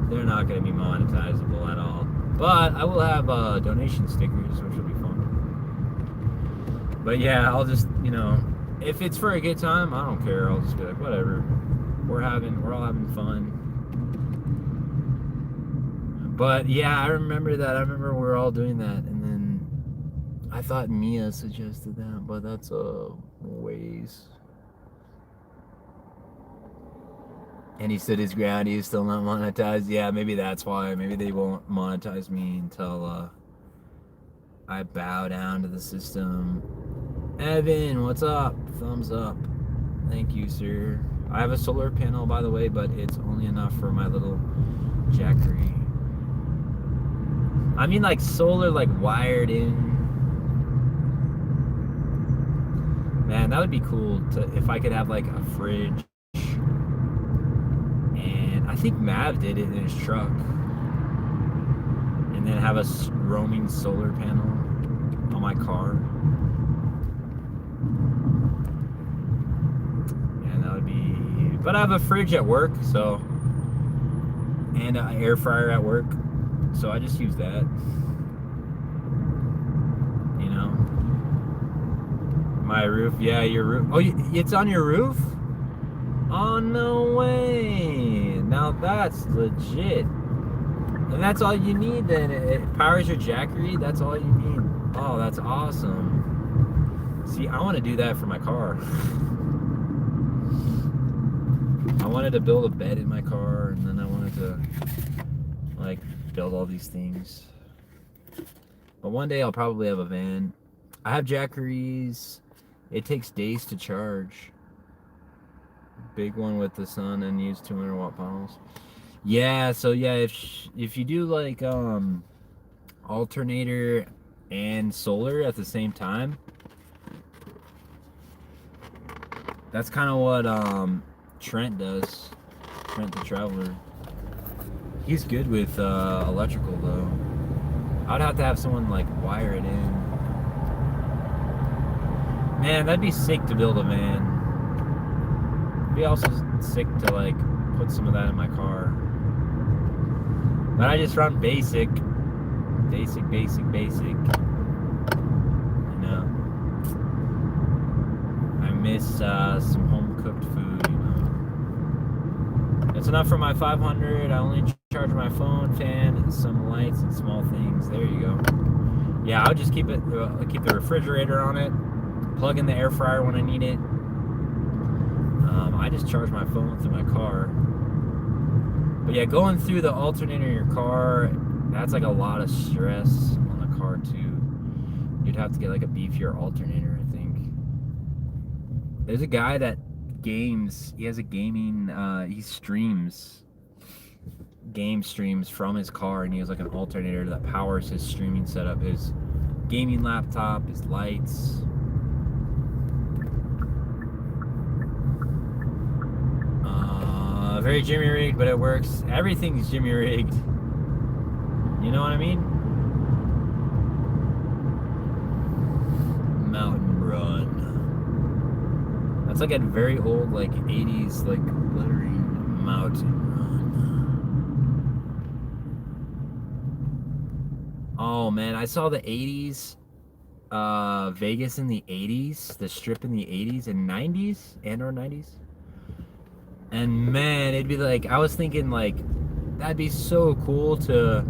they're not going to be monetizable at all. But I will have donation stickers, which will be fun. But yeah, I'll just, you know, if it's for a good time, I don't care. I'll just be like, whatever. We're all having fun. But yeah, I remember that. I remember we were all doing that, and then I thought Mia suggested that, but that's a ways. And he stood his ground. He's still not monetized. Yeah, maybe that's why. Maybe they won't monetize me until I bow down to the system. Evan, what's up? Thumbs up. Thank you, sir. I have a solar panel, by the way, but it's only enough for my little Jackery. I mean, like solar, like wired in. Man, that would be cool if I could have like a fridge. And I think Mav did it in his truck. And then have a roaming solar panel on my car. And that would be. But I have a fridge at work, so. And an air fryer at work. So I just use that. You know? My roof, yeah, your roof. Oh, it's on your roof? Oh, no way. Now that's legit. And that's all you need then. It powers your Jackery. That's all you need. Oh, that's awesome. See, I want to do that for my car. I wanted to build a bed in my car, and then I wanted to, like, build all these things. But one day I'll probably have a van. I have Jackeries. It takes days to charge. Big one with the sun and use 200 watt panels. Yeah, so yeah, if you do like alternator and solar at the same time, that's kind of what Trent does. Trent the Traveler. He's good with electrical though. I'd have to have someone like wire it in. Man, that'd be sick to build a van. It'd be also sick to like put some of that in my car. But I just run basic. Basic. You know. I miss some home cooked food, you know. It's enough for my 500. I only charge my phone, fan, and some lights and small things. There you go. Yeah, I'll just keep the refrigerator on it. Plug in the air fryer when I need it. I just charge my phone through my car. But yeah, going through the alternator in your car, that's like a lot of stress on the car too. You'd have to get like a beefier alternator, I think. There's a guy that games. He has a gaming. He streams game streams from his car, and he has like an alternator that powers his streaming setup, his gaming laptop, his lights. Very Jimmy rigged, but it works. Everything's Jimmy rigged. You know what I mean? Mountain Run. That's like a very old, like 80s, like glittering Mountain Run. Oh man, I saw the 80s, Vegas in the 80s, the strip in the 80s and 90s, and or 90s. And man, it'd be like, I was thinking like that'd be so cool to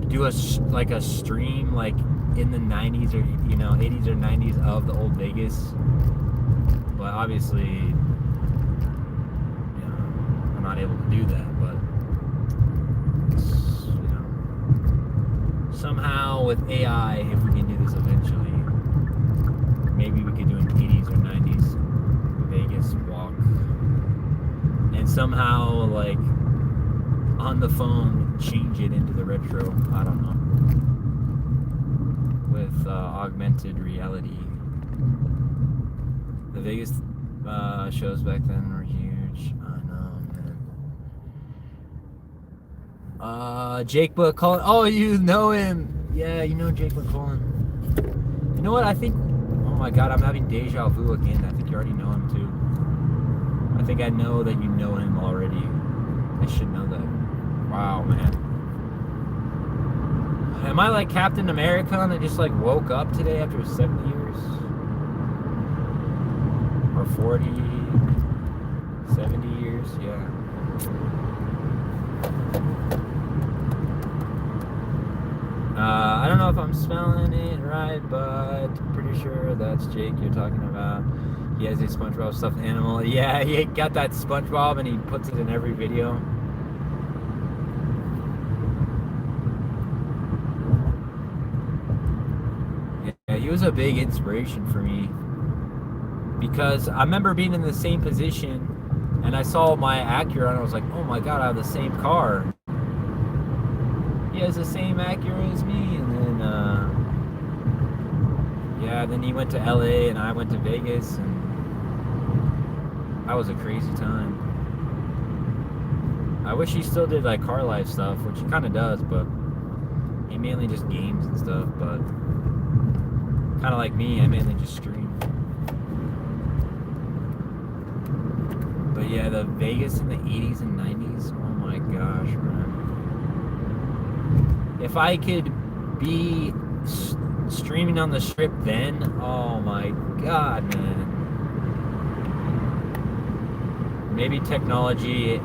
do like a stream like in the 90s or 80s or 90s of the old Vegas. But obviously, I'm not able to do that. But somehow with AI, if we can do this eventually, maybe we could do an 80s or 90s Vegas walk, and somehow like on the phone change it into the retro. I don't know, with augmented reality. The Vegas shows back then were huge. I know, man. Jake McCullen. Oh, you know him. Yeah, you know Jake McCullen. You know what? I think. Oh my God, I'm having deja vu again. I think you already know him too. I think I know that you know him already. I should know that. Wow, man. Am I like Captain America and I just like woke up today after 70 years? Or 40, 70 years? Yeah. I don't know if I'm spelling it right, but pretty sure that's Jake you're talking about. He has a SpongeBob stuffed animal. Yeah, he got that SpongeBob and he puts it in every video. Yeah, he was a big inspiration for me because I remember being in the same position and I saw my Acura and I was like, oh my God, I have the same car. He has the same Acura as me. And then then he went to LA and I went to Vegas, and that was a crazy time. I wish he still did like car life stuff, which he kind of does, but he mainly just games and stuff. But kind of like me, I mainly just stream. But yeah, the Vegas in the 80s and 90s, oh my gosh, man. If I could be streaming on the strip then, oh my God, man. Maybe technology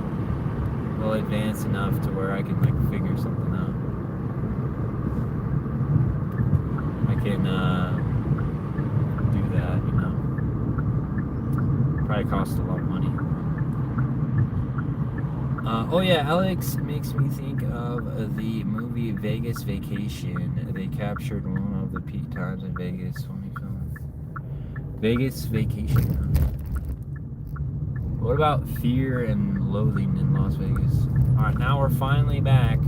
will advance enough to where I can like figure something out. I can do that, Probably cost a lot of money. Oh yeah, Alex makes me think of the movie Vegas Vacation. They captured one of the peak times in Vegas when we filmed Vegas Vacation. What about Fear and Loathing in Las Vegas? Alright, now we're finally back.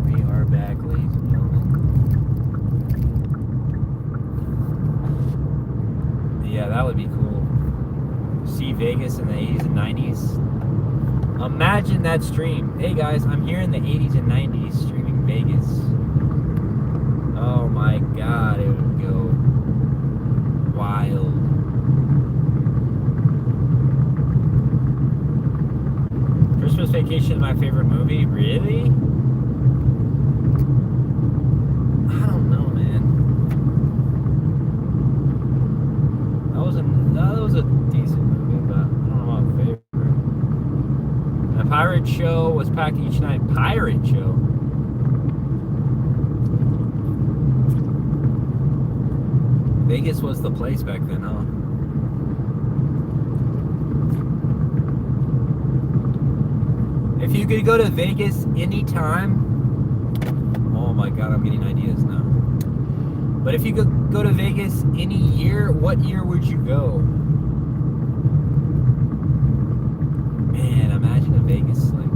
We are back, ladies and gentlemen. Yeah, that would be cool. See Vegas in the 80s and 90s. Imagine that stream. Hey guys, I'm here in the 80s and 90s streaming Vegas. Oh my God, it would go wild. Christmas Vacation is my favorite movie. Really? I don't know, man. That was a decent movie, but I don't know about favorite. The Pirate Show was packed each night. Pirate Show? Vegas was the place back then, huh? If you could go to Vegas anytime, oh my God, I'm getting ideas now. But if you could go to Vegas any year, what year would you go? Man, imagine a Vegas like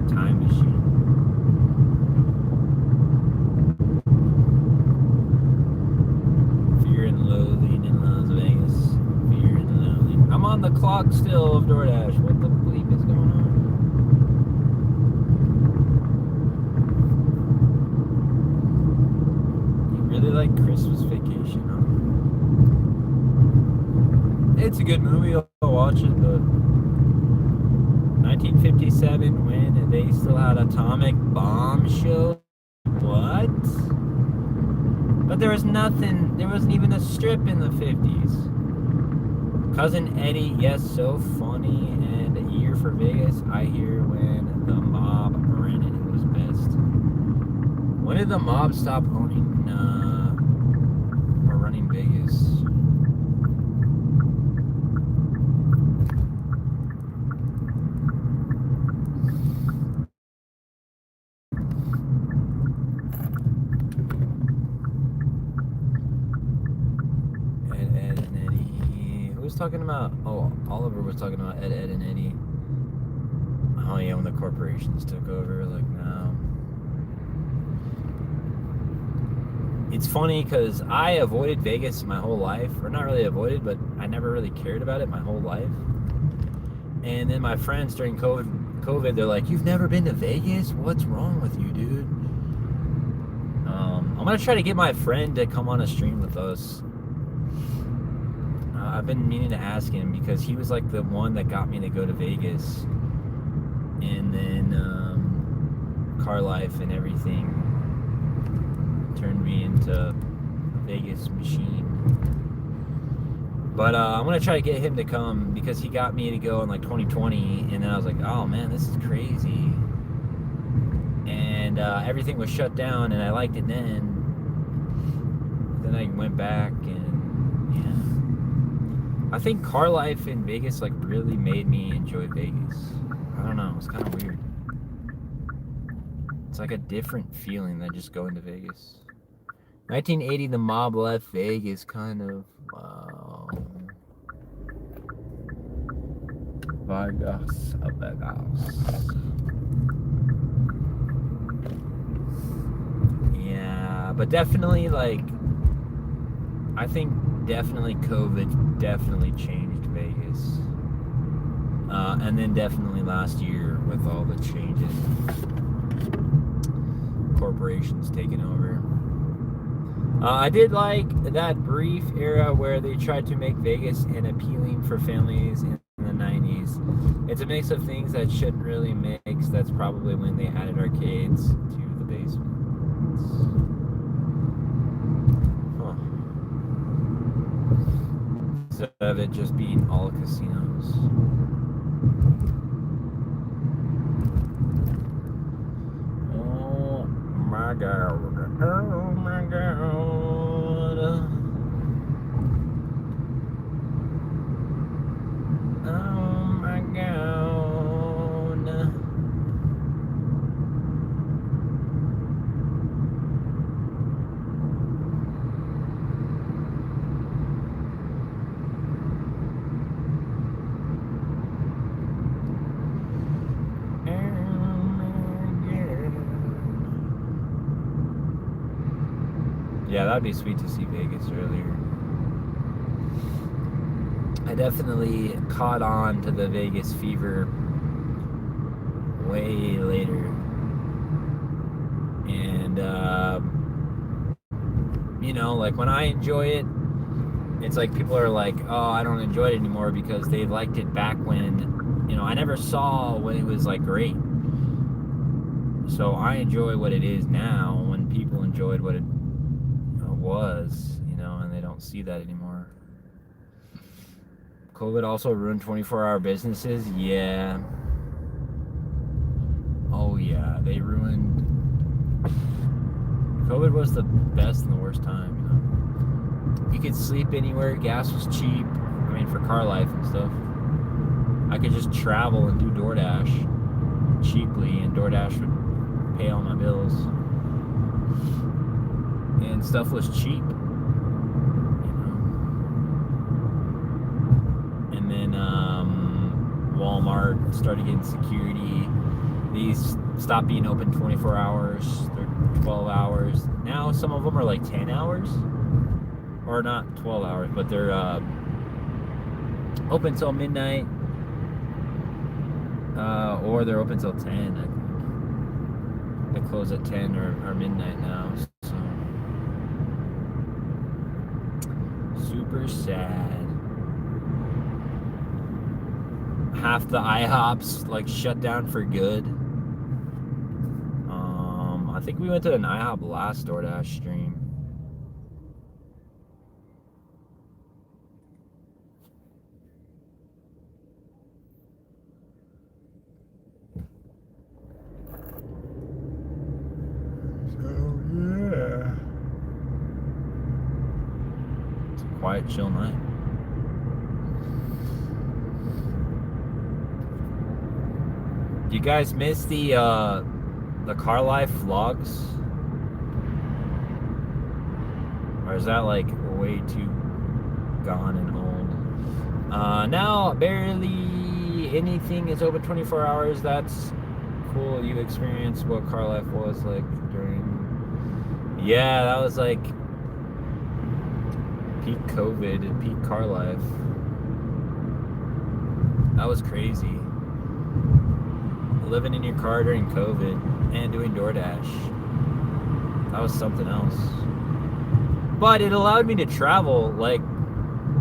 time machine. Fear and Loathing in Las Vegas. Fear and Loathing. I'm on the clock still of Doordash. What the bleep is going on? You really like Christmas Vacation, huh? It's a good movie. I'll watch it, but 1957 when they still had atomic bomb show. What? But there was nothing. There wasn't even a strip in the 50s. Cousin Eddie, yes, so funny. And a year for Vegas, I hear when the mob ran it, it was best. When did the mob stop owning or running Vegas? Ed, and Eddie. Who was talking about? Oh, Oliver was talking about Ed, and Eddie. Oh yeah, when the corporations took over, like now. It's funny because I avoided Vegas my whole life, or not really avoided, but I never really cared about it my whole life. And then my friends during COVID, they're like, "You've never been to Vegas? What's wrong with you, dude?" I'm gonna try to get my friend to come on a stream with us. I've been meaning to ask him because he was like the one that got me to go to Vegas, and then car life and everything turned me into a Vegas machine. But I'm gonna try to get him to come because he got me to go in like 2020, and then I was like, oh man, this is crazy. And everything was shut down, and I liked it then. Then I went back, and yeah, I think car life in Vegas like really made me enjoy Vegas. I don't know, it's kind of weird. It's like a different feeling than just going to Vegas. 1980, the mob left Vegas, kind of. Wow. Vegas. Yeah, but definitely, like, I think definitely COVID definitely changed Vegas. And then definitely last year with all the changes, corporations taking over. I did like that brief era where they tried to make Vegas an appealing for families in the 90s. It's a mix of things that shouldn't really mix. That's probably when they added arcades to the basements. Huh. Instead of it just being all casinos. Oh my god. Oh my god. Oh my god. Yeah, that'd be sweet to see Vegas earlier. I definitely caught on to the Vegas fever way later. And, you know, like when I enjoy it, it's like people are like, oh, I don't enjoy it anymore because they liked it back when, you know, I never saw when it was like great. So I enjoy what it is now when people enjoyed what it was, you know, and they don't see that anymore. COVID also ruined 24-hour businesses. Yeah. Oh yeah, they ruined. COVID was the best and the worst time, you know. You could sleep anywhere, gas was cheap. I mean, for car life and stuff. I could just travel and do Doordash cheaply, and Doordash would pay all my bills. And stuff was cheap. Walmart started getting security. These stopped being open 24 hours. They're 12 hours. Now some of them are like 10 hours. Or not 12 hours, but they're open till midnight. Or they're open till 10, I think. They close at 10 or midnight now. So. Super sad. Half the IHOPs like shut down for good. I think we went to an IHOP last Doordash stream. 。quiet, chill night. Do you guys miss the car life vlogs? Or is that like way too gone and old? Now barely anything is open 24 hours. That's cool. You experienced what car life was like during. Yeah, that was like peak COVID and peak car life. That was crazy. Living in your car during COVID and doing Doordash. That was something else. But it allowed me to travel. Like,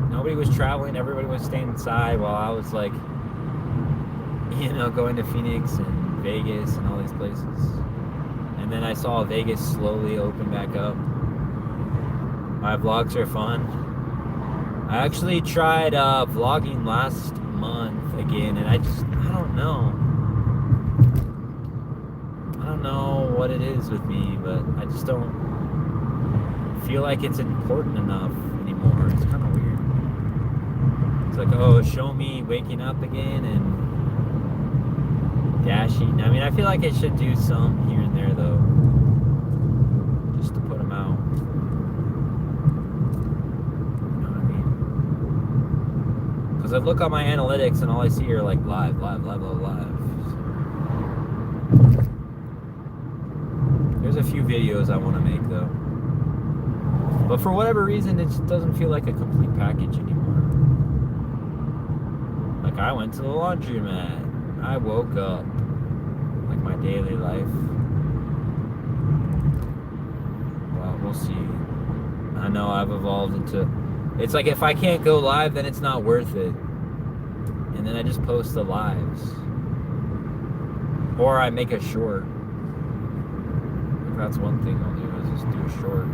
nobody was traveling, everybody was staying inside while I was like, you know, going to Phoenix and Vegas and all these places. And then I saw Vegas slowly open back up. My vlogs are fun. I actually tried vlogging last month again, and I don't know. I don't know what it is with me, but I just don't feel like it's important enough anymore. It's kind of weird. It's like, oh, show me waking up again and dashing. I mean, I feel like I should do some here and there, though, just to put them out. You know what I mean? Because I look on my analytics and all I see are like live. There's a few videos I want to make, though. But for whatever reason, it just doesn't feel like a complete package anymore. Like, I went to the laundromat. I woke up. Like, my daily life. Well, we'll see. I know I've evolved into... It's like, if I can't go live, then it's not worth it. And then I just post the lives. Or I make a short. Like, that's one thing I'll do, is just do a short.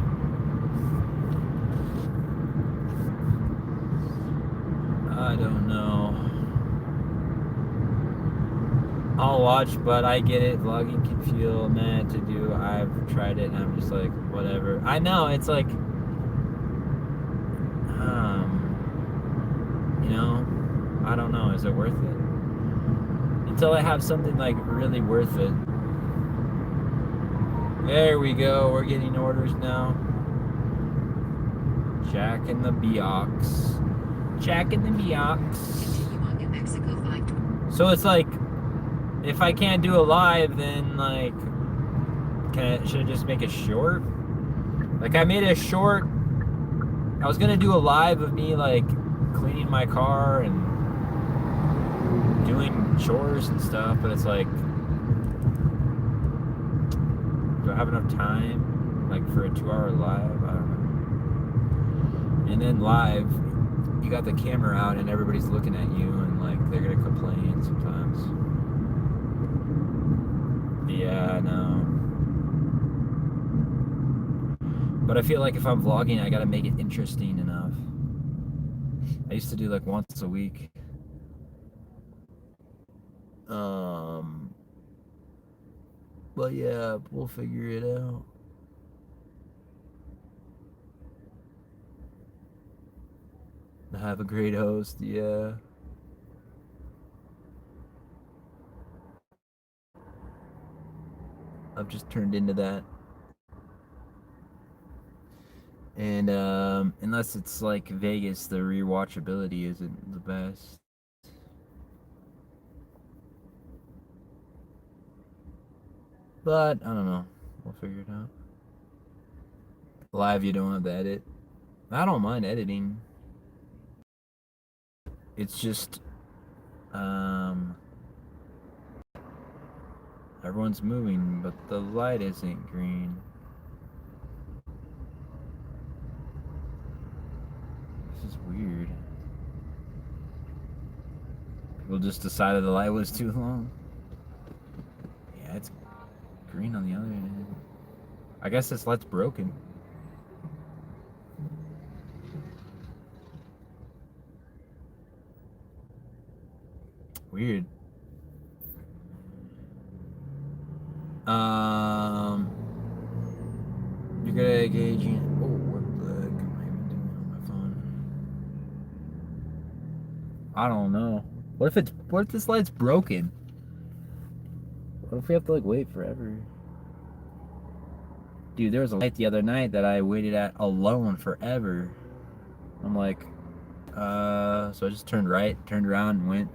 I don't know. I'll watch, but I get it. Vlogging can feel mad to do. I've tried it and I'm just like, whatever. I know, it's like, you know, I don't know. Is it worth it? Until I have something like really worth it. There we go. We're getting orders now. Jack and the Beox. Jack and the Beox. So it's like, if I can't do a live, then like, should I just make a short? Like, I made a short. I was gonna do a live of me like cleaning my car and doing chores and stuff, but it's like, do I have enough time like for a 2-hour live? I don't know. And then live, you got the camera out and everybody's looking at you and like they're gonna complain sometimes. Yeah, I know. But I feel like if I'm vlogging, I gotta make it interesting enough. I used to do like once a week. But yeah, we'll figure it out. Have a great host, yeah. I've just turned into that. And unless it's like Vegas, the rewatchability isn't the best. But I don't know. We'll figure it out. Live, you don't have to edit. I don't mind editing. It's just everyone's moving, but the light isn't green. This is weird. People just decided the light was too long. Yeah, it's green on the other end. I guess this light's broken. Weird. You're good at gauging. Oh, what the heck am I even doing on my phone? I don't know. What if this light's broken? What if we have to like wait forever? Dude, there was a light the other night that I waited at alone forever. I'm like, so I just turned right, turned around, and went.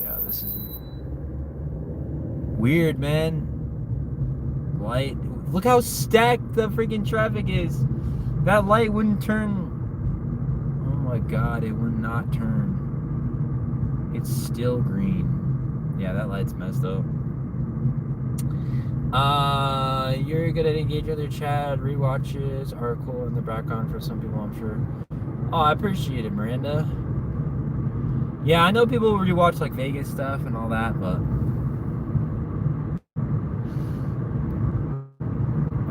Yeah, this is weird, man. Light. Look how stacked the freaking traffic is. That light wouldn't turn. Oh my god, it would not turn. It's still green. Yeah, that light's messed up. You're good at engaging with your chat. Rewatches are cool in the background for some people, I'm sure. Oh, I appreciate it, Miranda. Yeah, I know people rewatch like Vegas stuff and all that, but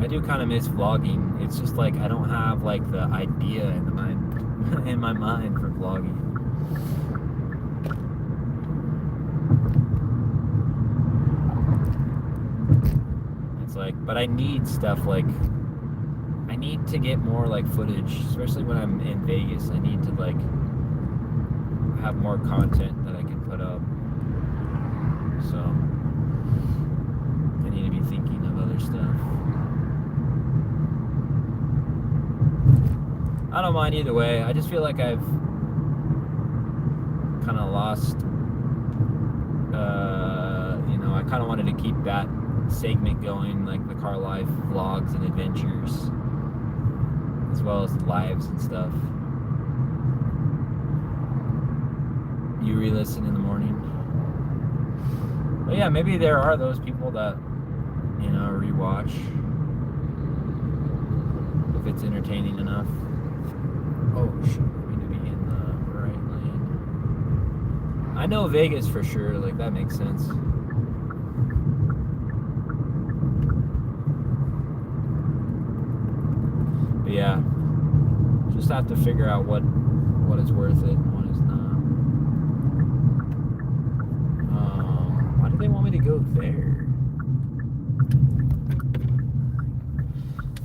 I do kind of miss vlogging. It's just like I don't have like the idea in the mind in my mind for vlogging. It's like, but I need stuff like I need to get more like footage, especially when I'm in Vegas. I need to like have more content that I can put up. So I need to be thinking of other stuff. I don't mind either way. I just feel like I've kind of lost, I kind of wanted to keep that segment going, like the car life vlogs and adventures, as well as lives and stuff. You re-listen in the morning. But yeah, maybe there are those people that, rewatch if it's entertaining enough. Oh shit, we need to be in the right lane. I know Vegas for sure, like that makes sense. But yeah, just have to figure out what is worth it and what is not. Why do they want me to go there?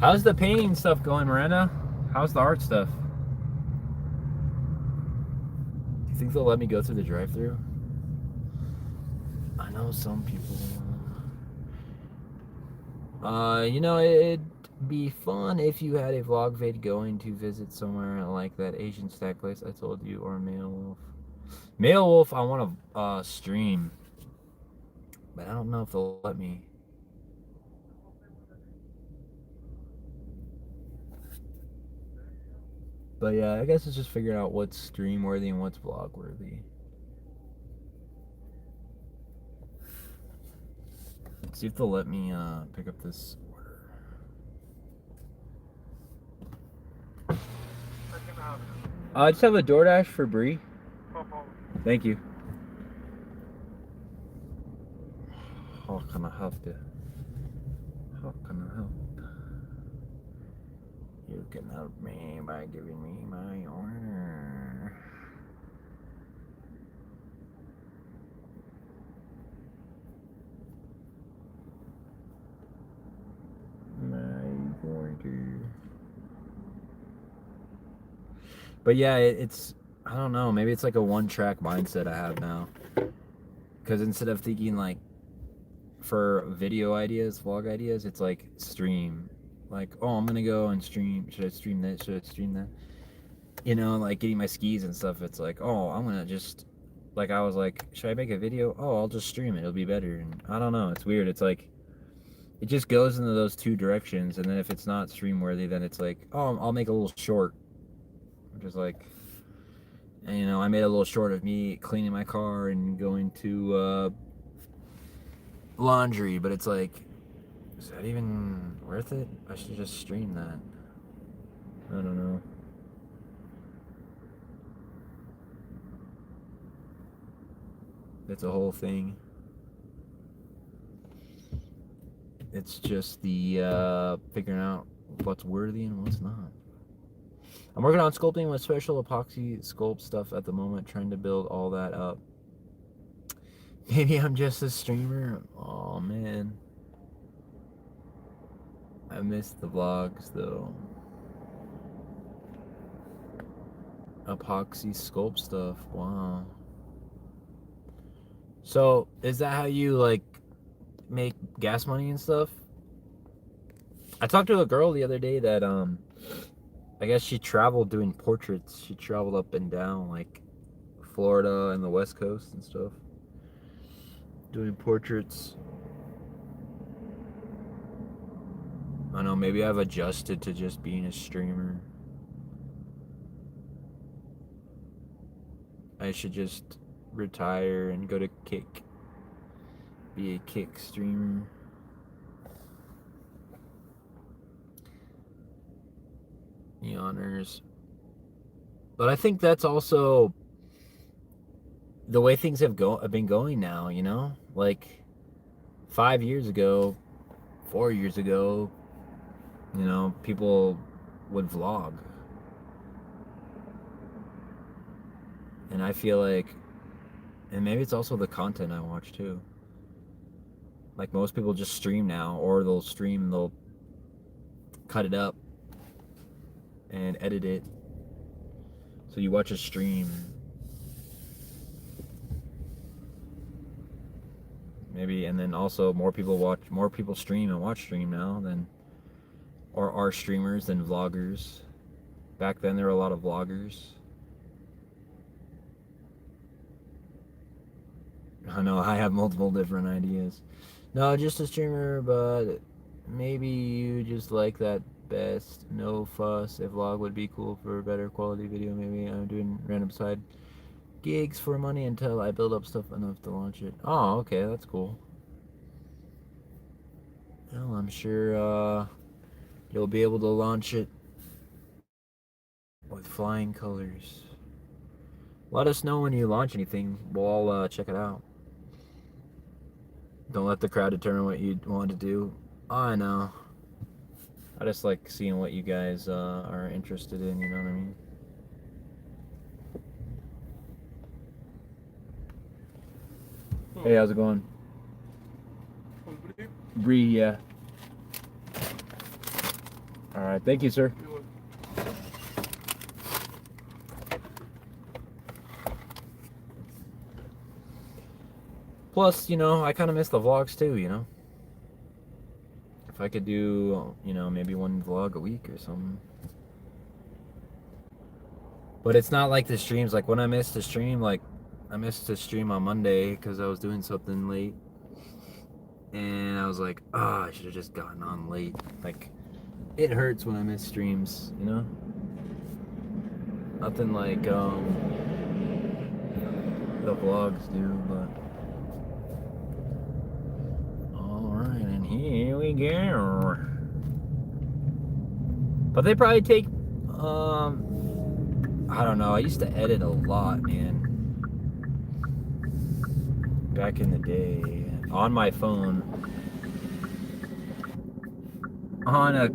How's the painting stuff going, Miranda? How's the art stuff? Do you think they'll let me go through the drive-thru? I know some people. It'd be fun if you had a vlog vid going to visit somewhere like that Asian stack place I told you, or Male Wolf. Male Wolf, I want to stream, but I don't know if they'll let me. But yeah, I guess it's just figuring out what's stream worthy and what's vlog worthy. See if they'll let me pick up this order. I just have a Doordash for Bree. Thank you. How can I help you? How can I help? You can help me by giving me my order. My order. But yeah, it's, I don't know, maybe it's like a one-track mindset I have now. Because instead of thinking like for video ideas, vlog ideas, it's like stream. Like, oh, I'm gonna go and stream. Should I stream this? Should I stream that? Like getting my skis and stuff. It's like, oh, I'm gonna just, like, I was like, should I make a video? Oh, I'll just stream it. It'll be better. And I don't know. It's weird. It's like, it just goes into those two directions. And then if it's not stream worthy, then it's like, oh, I'll make a little short. Which is like, and, I made a little short of me cleaning my car and going to laundry. But it's like, is that even worth it? I should just stream that. I don't know. It's a whole thing. It's just the figuring out what's worthy and what's not. I'm working on sculpting with special epoxy sculpt stuff at the moment, trying to build all that up. Maybe I'm just a streamer. Oh man. I miss the vlogs though. Epoxy sculpt stuff. Wow. So is that how you like make gas money and stuff? I talked to a girl the other day that I guess she traveled doing portraits. She traveled up and down like Florida and the West Coast and stuff, doing portraits. I know, maybe I've adjusted to just being a streamer. I should just retire and go to Kick. Be a Kick streamer. The honors. But I think that's also the way things have been going now, you know? Like 5 years ago, 4 years ago, you know, people would vlog. And I feel like, and maybe it's also the content I watch too. Like most people just stream now, or they'll cut it up and edit it. So you watch a stream. Maybe, and then also more people stream and watch stream now than, or are streamers than vloggers. Back then there were a lot of vloggers. I know I have multiple different ideas. No, just a streamer, but maybe you just like that best. No fuss. A vlog would be cool for a better quality video. Maybe I'm doing random side gigs for money until I build up stuff enough to launch it. Oh, okay, that's cool. Well, I'm sure you'll be able to launch it with flying colors. Let us know when you launch anything. We'll all check it out. Don't let the crowd determine what you want to do. Oh, I know. I just like seeing what you guys are interested in, you know what I mean? Hey, how's it going? Bree, yeah. Alright, thank you, sir. Plus, you know, I kind of miss the vlogs too, you know? If I could do, you know, maybe one vlog a week or something. But it's not like the streams, like when I missed the stream, like I missed the stream on Monday because I was doing something late. And I was like, oh, I should have just gotten on late. Like, it hurts when I miss streams, you know? Nothing like the vlogs do, but... Alright, and here we go. But they probably take, I don't know, I used to edit a lot, man. Back in the day. On my phone. On a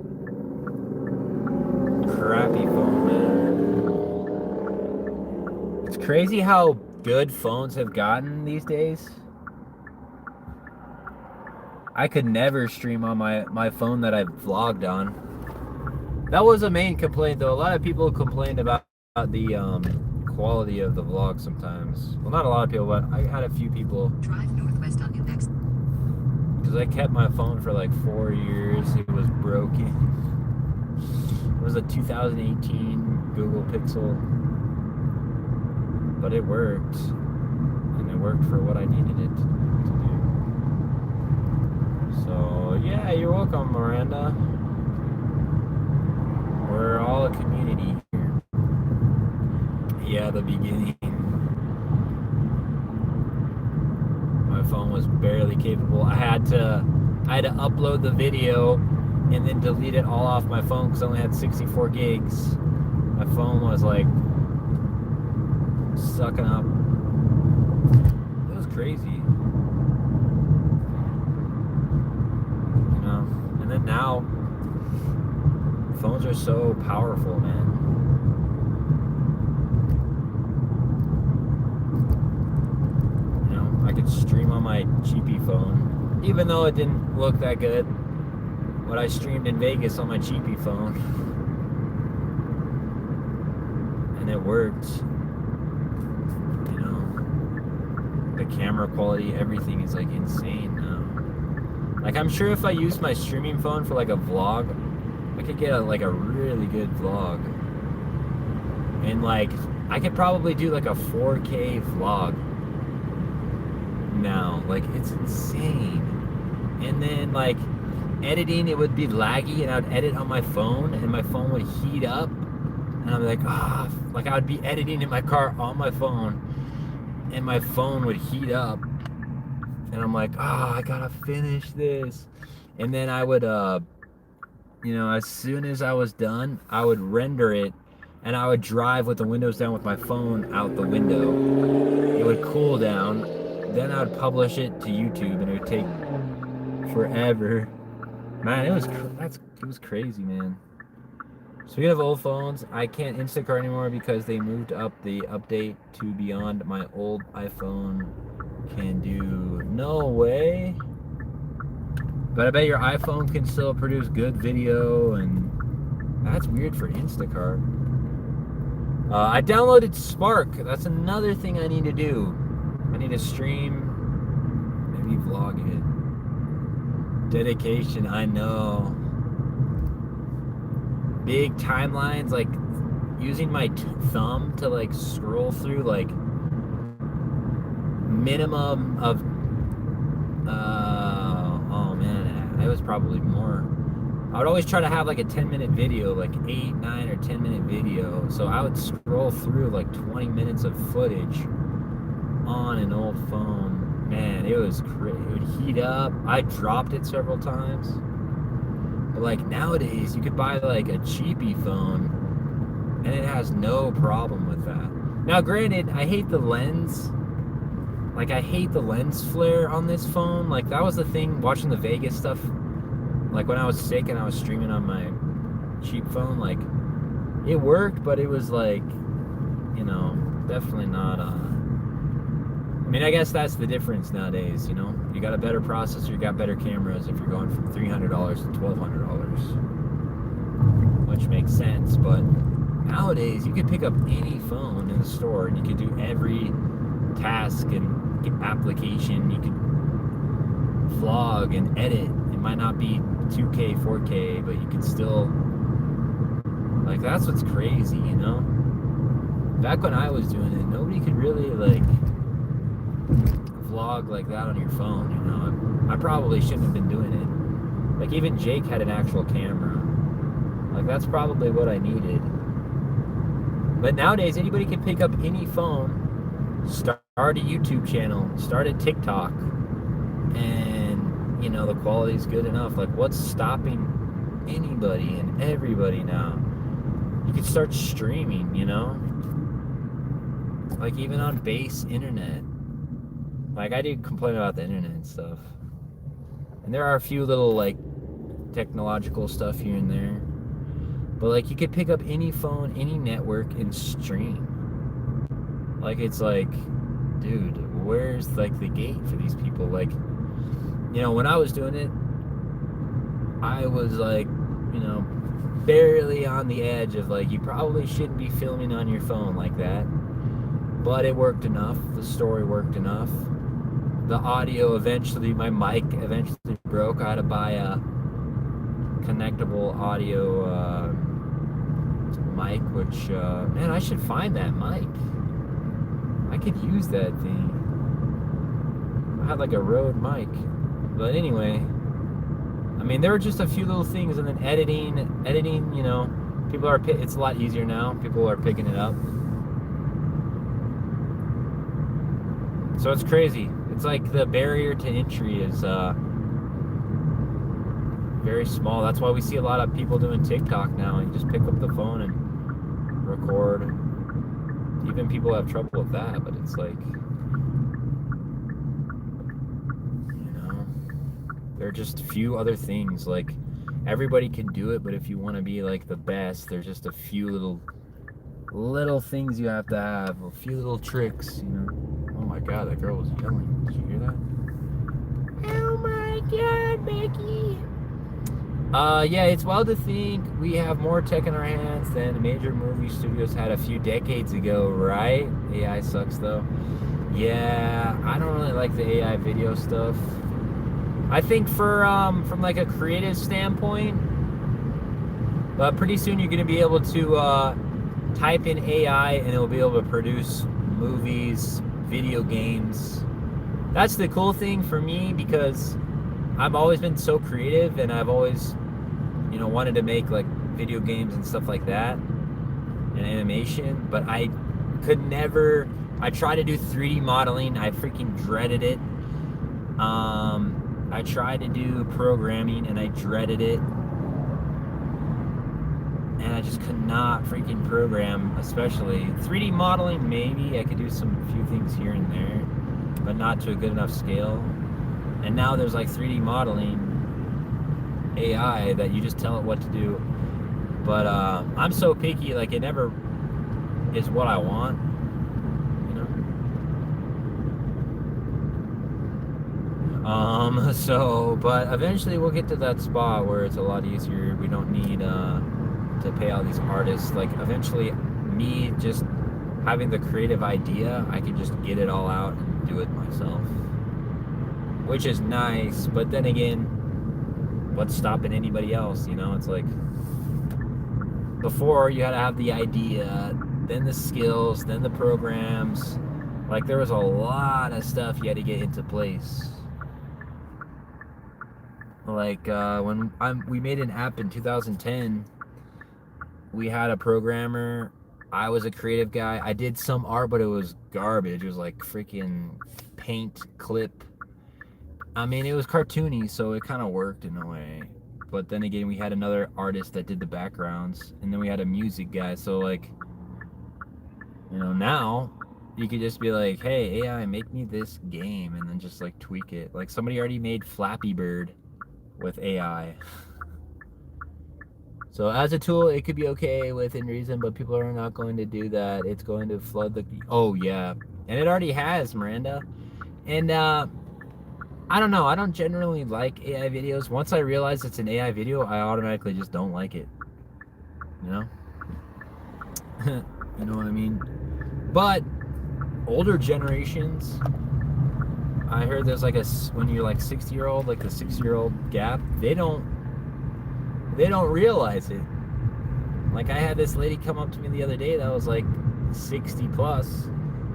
crappy phone, man. It's crazy how good phones have gotten these days. I could never stream on my phone that I vlogged on. That was a main complaint, though. A lot of people complained about the quality of the vlog sometimes. Well, not a lot of people, but I had a few people. Drive northwest on New Mexico. Because I kept my phone for like 4 years. It was broken. It was a 2018 Google Pixel. But it worked. And it worked for what I needed it to do. So, yeah, you're welcome, Miranda. We're all a community here. Yeah, the beginning. My phone was barely capable. I had to upload the video and then delete it all off my phone because I only had 64 gigs. My phone was like sucking up. It was crazy. You know? And then now, phones are so powerful, man. I could stream on my cheapy phone, even though it didn't look that good. what I streamed in Vegas on my cheapy phone. And it worked. You know, the camera quality, everything is like insane now. Like, I'm sure if I used my streaming phone for like a vlog, I could get like a really good vlog. And like, I could probably do like a 4K vlog now. Like, it's insane. And then like editing, it would be laggy, and I would edit on my phone, and my phone would heat up, and I'm like, like I would be editing in my car on my phone, and my phone would heat up, and I'm like, I gotta finish this. And then I would, as soon as I was done, I would render it, and I would drive with the windows down with my phone out the window. It would cool down. Then I would publish it to YouTube, and it would take forever. Man, it was crazy, man. Speaking of old phones, I can't Instacart anymore because they moved up the update to beyond my old iPhone can do. No way. But I bet your iPhone can still produce good video, and that's weird for Instacart. I downloaded Spark. That's another thing I need to do. I need to stream, maybe vlog it. Dedication, I know. Big timelines, like using my thumb to like scroll through like minimum of oh man, it was probably more. I would always try to have like a 10-minute video, like 8, 9, or 10-minute video. So I would scroll through like 20 minutes of footage on an old phone. Man, it was crazy. It would heat up. I dropped it several times. But like nowadays, you could buy like a cheapy phone, and it has no problem with that. Now, granted, I hate the lens. Like, I hate the lens flare on this phone. Like, that was the thing watching the Vegas stuff. Like, when I was sick and I was streaming on my cheap phone, like, it worked, but it was like, definitely not, I mean, I guess that's the difference nowadays, You got a better processor, you got better cameras if you're going from $300 to $1,200. Which makes sense, but nowadays, you could pick up any phone in the store and you could do every task and application. You could vlog and edit. It might not be 2K, 4K, but you can still, like, that's what's crazy, Back when I was doing it, nobody could really, like, vlog like that on your phone, I probably shouldn't have been doing it. Like, even Jake had an actual camera. Like, that's probably what I needed. But nowadays, anybody can pick up any phone, start a YouTube channel, start a TikTok, and the quality's good enough. Like, what's stopping anybody and everybody now? You could start streaming, like, even on base internet. Like, I do complain about the internet and stuff, and there are a few little like technological stuff here and there, but like, you could pick up any phone, any network, and stream. Like, it's like, dude, where's like the gate for these people? Like, when I was doing it, I was like, barely on the edge of like, you probably shouldn't be filming on your phone like that. But it worked enough. The story worked enough. The audio eventually, my mic eventually broke. I had to buy a connectable audio mic, which, man, I should find that mic. I could use that thing. I had like a Rode mic. But anyway, I mean, there were just a few little things, and then editing, people are, it's a lot easier now. People are picking it up. So it's crazy. It's like the barrier to entry is very small. That's why we see a lot of people doing TikTok now. You just pick up the phone and record. Even people have trouble with that, but it's like, there are just a few other things. Like, everybody can do it, but if you want to be like the best, there's just a few little things you have to have, a few little tricks, Oh my god, that girl was yelling. Did you hear that? Oh my god, Becky. Yeah, it's wild to think we have more tech in our hands than major movie studios had a few decades ago, right? AI sucks though. Yeah, I don't really like the AI video stuff. I think from like a creative standpoint, but pretty soon you're gonna be able to type in AI and it'll be able to produce movies, video games. That's the cool thing for me because I've always been so creative and I've always, wanted to make like video games and stuff like that and animation, but I could never. I tried to do 3D modeling. I freaking dreaded it. I tried to do programming and I dreaded it. And I just could not freaking program, especially 3D modeling. Maybe I could do some few things here and there, but not to a good enough scale. And now there's like 3D modeling AI that you just tell it what to do. But I'm so picky, like it never is what I want, you know. But eventually we'll get to that spot where it's a lot easier. We don't need to pay all these artists. Like eventually, me just having the creative idea, I can just get it all out and do it myself, which is nice. But then again, what's stopping anybody else? It's like before you had to have the idea, then the skills, then the programs. Like there was a lot of stuff you had to get into place. Like when we made an app in 2010, we had a programmer. I was a creative guy. I did some art, but it was garbage. It was like freaking paint clip. I mean, it was cartoony, so it kind of worked in a way. But then again, we had another artist that did the backgrounds, and then we had a music guy. So like, now you could just be like, hey, AI, make me this game, and then just like tweak it. Like somebody already made Flappy Bird with AI. So as a tool, it could be okay within reason, but people are not going to do that. It's going to flood the... Oh, yeah. And it already has, Miranda. And I don't know. I don't generally like AI videos. Once I realize it's an AI video, I automatically just don't like it. You know? You know what I mean? But older generations, I heard there's like when you're like 60-year-old, like the 60-year-old gap, they don't realize it. Like I had this lady come up to me the other day that was like 60 plus,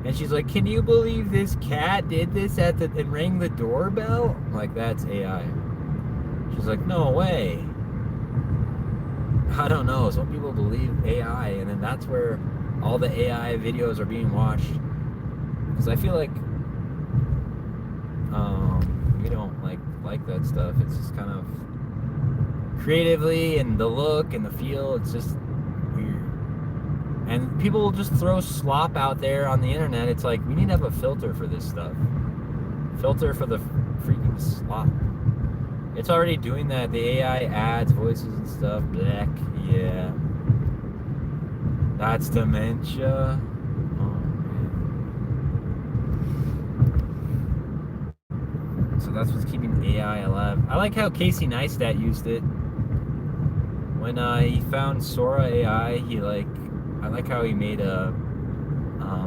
and she's like, "Can you believe this cat did this and rang the doorbell?" I'm like, that's AI. She's like, "No way." I don't know. Some people believe AI, and then that's where all the AI videos are being watched. Because I feel like we don't like that stuff. It's just kind of creatively, and the look and the feel, it's just weird. And people will just throw slop out there on the internet. It's like, we need to have a filter for this stuff. Filter for the freaking slop. It's already doing that. The AI ads, voices and stuff. Black, yeah. That's dementia. Oh, man. So that's what's keeping AI alive. I like how Casey Neistat used it. When he found Sora AI, I like how he made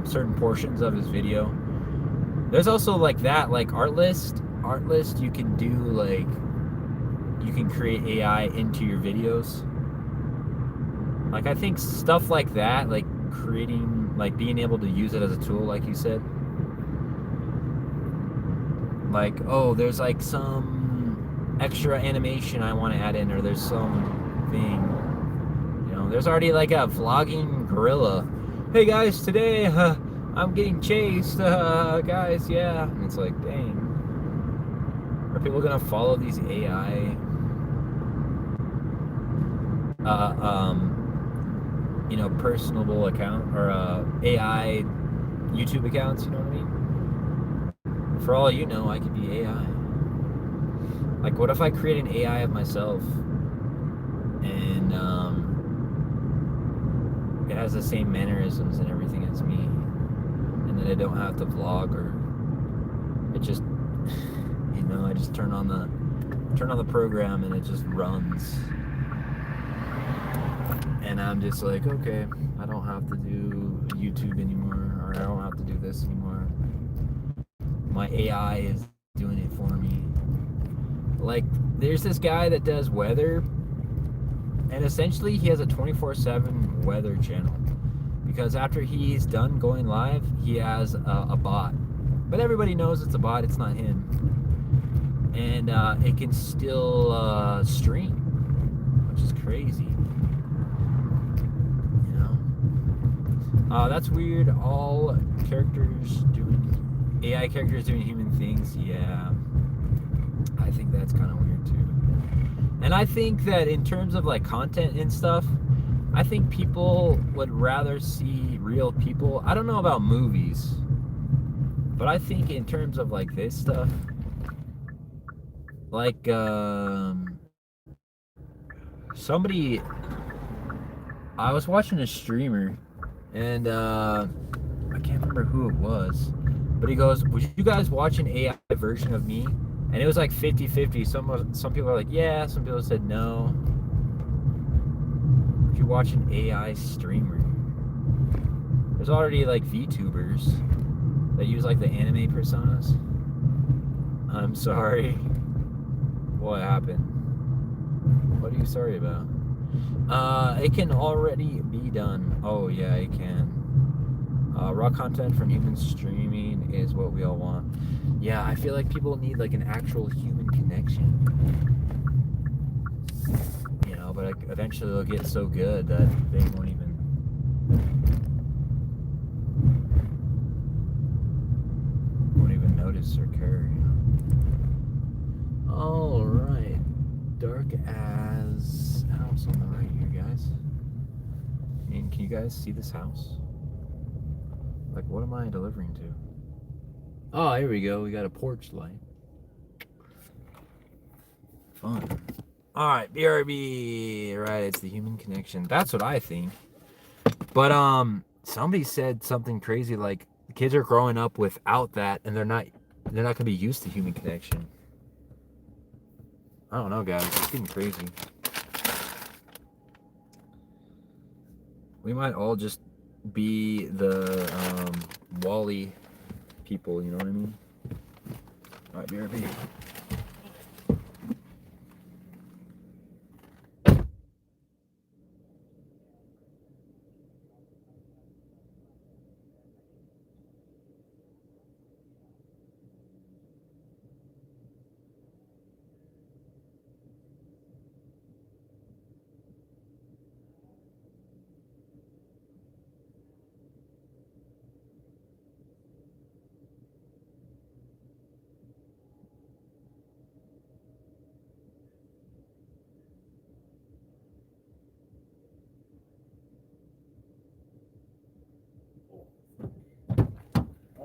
certain portions of his video. There's also like that, like Artlist, you can do like, you can create AI into your videos. Like I think stuff like that, like creating, like being able to use it as a tool, like you said. Like, oh, there's like some extra animation I want to add in, or there's some thing, there's already like a vlogging gorilla. Hey guys, today I'm getting chased, guys, yeah. And it's like, dang, are people gonna follow these AI personable account or AI YouTube accounts? You know what I mean? For all you know, I could be AI. Like, what if I create an AI of myself and it has the same mannerisms and everything as me, and then I don't have to vlog, or it just I just turn on the turn on the program, and it just runs. And I'm just like, okay, I don't have to do YouTube anymore, or I don't have to do this anymore. My AI is doing it for me. Like, there's this guy that does weather, and essentially he has a 24/7 weather channel. Because after he's done going live, he has a bot. But everybody knows it's a bot, it's not him. And it can still stream, which is crazy. You know? That's weird. All characters doing, AI characters doing human things, yeah. I think that's kind of weird too. And I think that in terms of like content and stuff, I think people would rather see real people. I don't know about movies, but I think in terms of like this stuff, like somebody, I was watching a streamer, and I can't remember who it was, but he goes, would you guys watch an AI version of me? And it was like 50-50. Some people are like, yeah, some people said no. Would you watch an AI streamer? There's already like VTubers that use like the anime personas. I'm sorry. What happened? What are you sorry about? It can already be done. Oh yeah, it can. Raw content from human streaming is what we all want. Yeah, I feel like people need like an actual human connection. You know, but eventually they'll get so good that they won't even notice or care. You know? All right, dark as house on the right here, guys. And can you guys see this house? Like, what am I delivering to? Oh, here we go. We got a porch light. Fun. All right, BRB. Right, it's the human connection. That's what I think. But somebody said something crazy like the kids are growing up without that, and they're not gonna be used to human connection. I don't know, guys. It's getting crazy. We might all just be the Wall-E people, you know what I mean? All right, BRB.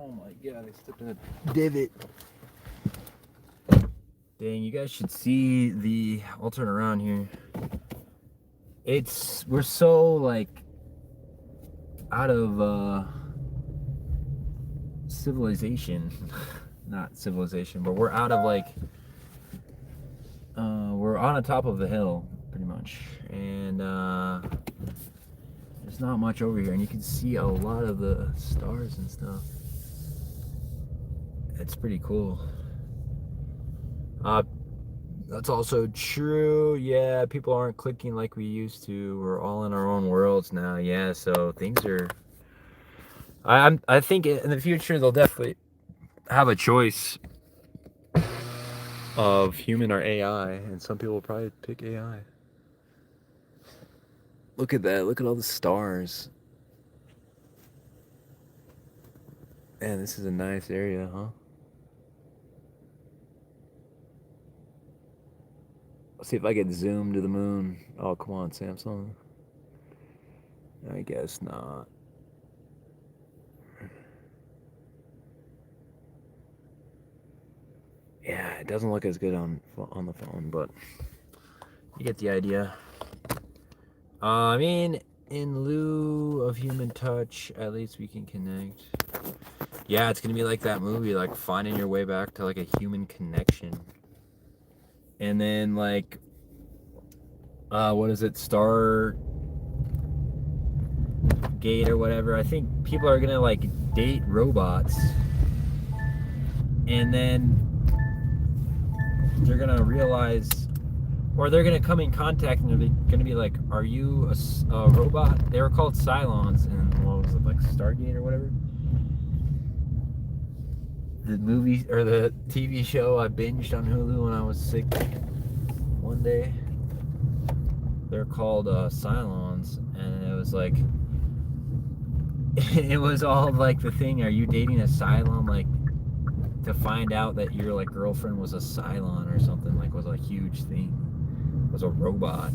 Oh my god, I stepped in a divot. Dang, you guys should see the, I'll turn around here. We're so like out of civilization. Not civilization, but we're out of like, we're on the top of the hill pretty much. And there's not much over here, and you can see a lot of the stars and stuff. It's pretty cool. That's also true. Yeah, people aren't clicking like we used to. We're all in our own worlds now. Yeah, so things are. I think in the future they'll definitely have a choice of human or AI, and some people will probably pick AI. Look at that. Look at all the stars. Man, this is a nice area, huh? Let's see if I can zoom to the moon. Oh, come on, Samsung. I guess not. Yeah, it doesn't look as good on the phone, but you get the idea. I mean, in lieu of human touch, at least we can connect. Yeah, it's gonna be like that movie, like finding your way back to like a human connection. and then like what is it, Stargate or whatever. I think people are gonna like date robots, and then they're gonna realize, or they're gonna come in contact and they're gonna be like, "Are you a robot?" They were called Cylons, and what was it, like Stargate or whatever? The movie or the TV show I binged on Hulu when I was sick one day. They're called Cylons, and it was like, it was all like the thing. Are you dating a Cylon? Like, to find out that your like girlfriend was a Cylon or something, like, was a huge thing. Was a robot.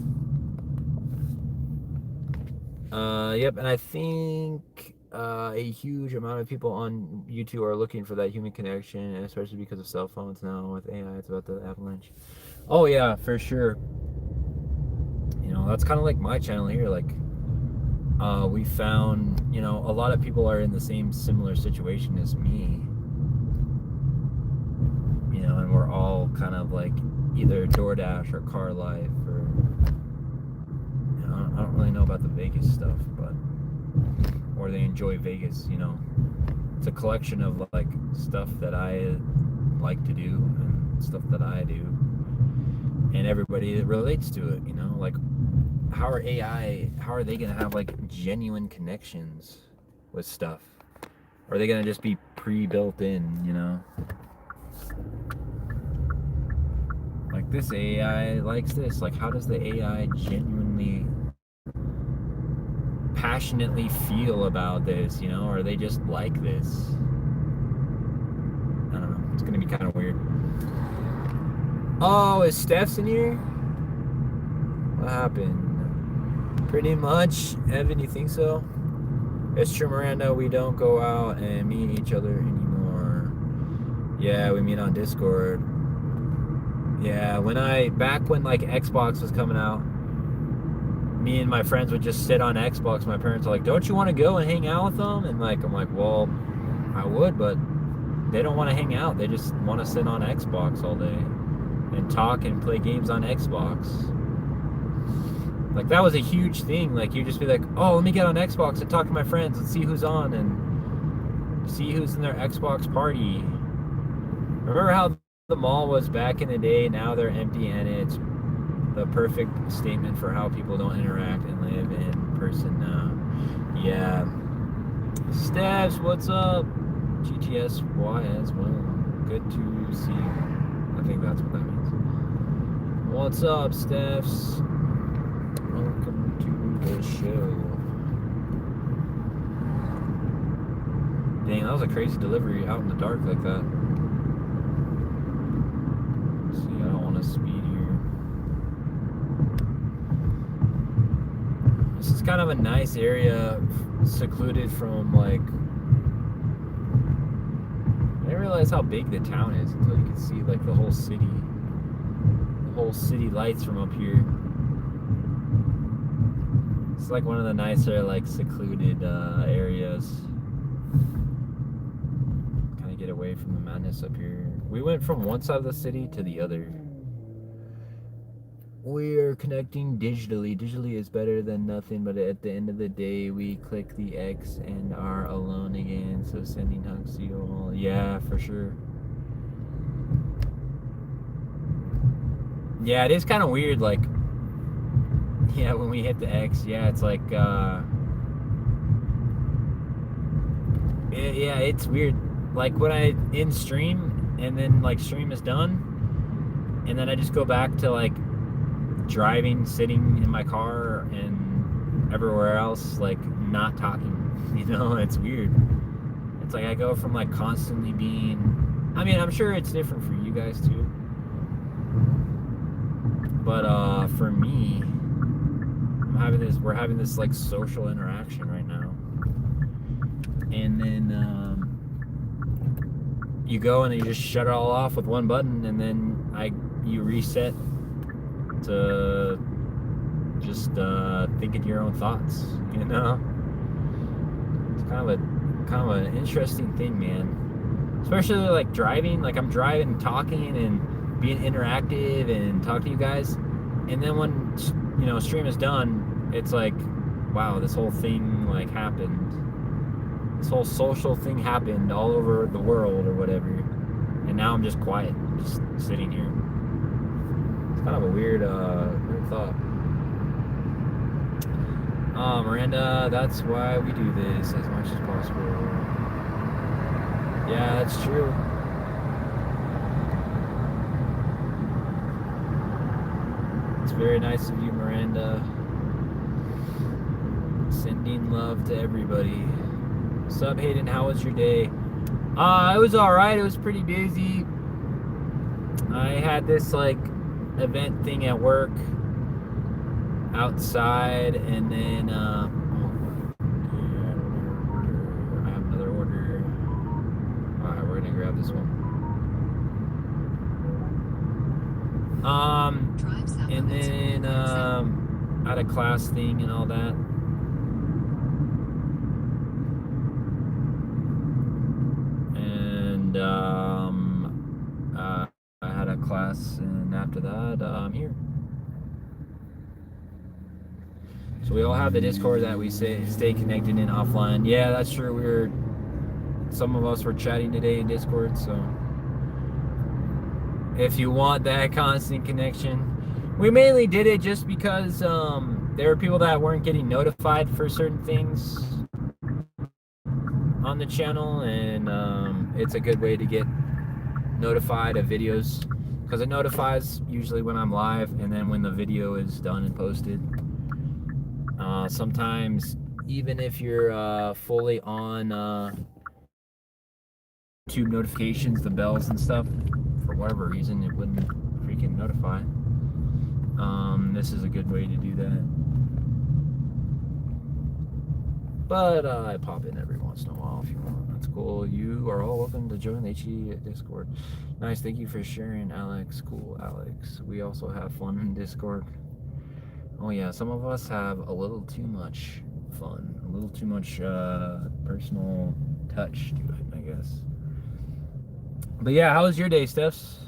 Yep, and I think a huge amount of people on YouTube are looking for that human connection, and especially because of cell phones now with AI. It's about the avalanche. Oh yeah, for sure. You know, that's kind of like my channel here. Like, we found, you know, a lot of people are in the same similar situation as me. You know, and we're all kind of like either Doordash or car life, or you know, I don't really know about the Vegas stuff, but or they enjoy Vegas. You know, it's a collection of like stuff that I like to do and stuff that I do, and everybody that relates to it. You know, like, how are they gonna have like genuine connections with stuff? Or are they gonna just be pre-built in, you know? Like, this AI likes this. Like, how does the AI genuinely, passionately feel about this, you know? Or are they just like this? I don't know. It's gonna be kind of weird. Oh, is Steph's in here? What happened? Pretty much. Evan, you think so? It's true, Miranda. We don't go out and meet each other anymore. Yeah, we meet on Discord. Yeah, back when like Xbox was coming out, me and my friends would just sit on Xbox. My parents were like, "Don't you want to go and hang out with them?" And like, I'm like, "Well, I would, but they don't want to hang out. They just want to sit on Xbox all day and talk and play games on Xbox." Like, that was a huge thing. Like, you just be like, "Oh, let me get on Xbox and talk to my friends and see who's on and see who's in their Xbox party." Remember how the mall was back in the day? Now they're empty, and it's the perfect statement for how people don't interact and live in person now. Yeah. Stabs, what's up? GTSY as well. Good to see you. I think that's what that means. What's up, Stephs? Welcome to the show. Dang, that was a crazy delivery out in the dark like that. Let's see, I don't want to speed here. This is kind of a nice area, secluded from like... I didn't realize how big the town is until you could see like the whole city. The whole city lights from up here. It's like one of the nicer, like, secluded areas. Kind of get away from the madness up here. We went from one side of the city to the other. We are connecting digitally. Digitally is better than nothing, but at the end of the day, we click the X and are alone again. So sending hugs to you all. Yeah, for sure. Yeah, it is kind of weird, like, yeah, when we hit the X, yeah, it's like, yeah, it's weird. Like, when I in stream, and then, like, stream is done, and then I just go back to, like, driving, sitting in my car, and everywhere else, like, not talking, you know? It's weird. It's like I go from, like, constantly being... I mean, I'm sure it's different for you guys, too. But, for me... we're having this like social interaction right now, and then you go and you just shut it all off with one button, and then you reset to just thinking your own thoughts, you know? It's kind of an interesting thing, man. Especially like driving, like I'm driving and talking and being interactive and talk to you guys. And then when, you know, stream is done, it's like, wow, this whole thing like happened. This whole social thing happened all over the world or whatever. And now I'm just quiet, just sitting here. It's kind of a weird thought. Miranda, that's why we do this as much as possible. Yeah, that's true. It's very nice of you, Miranda. Sending love to everybody. Sup, Hayden, how was your day? It was alright. It was pretty busy. I had this like event thing at work outside, and then I have another order. Alright, we're gonna grab this one. And then I had a class thing and all that. And I had a class, and after that, I'm here. So we all have the Discord that we stay connected in offline. Yeah, that's true. Some of us were chatting today in Discord, so if you want that constant connection. We mainly did it just because there were people that weren't getting notified for certain things on the channel, and it's a good way to get notified of videos, because it notifies usually when I'm live and then when the video is done and posted. Sometimes even if you're fully on YouTube notifications, the bells and stuff, for whatever reason it wouldn't freaking notify. This is a good way to do that. But I pop in every once in a while if you want. That's cool. You are all welcome to join the HE Discord. Nice, thank you for sharing, Alex. Cool, Alex. We also have fun in Discord. Oh yeah, some of us have a little too much fun, a little too much personal touch to it, I guess. But yeah, how was your day, Stephs?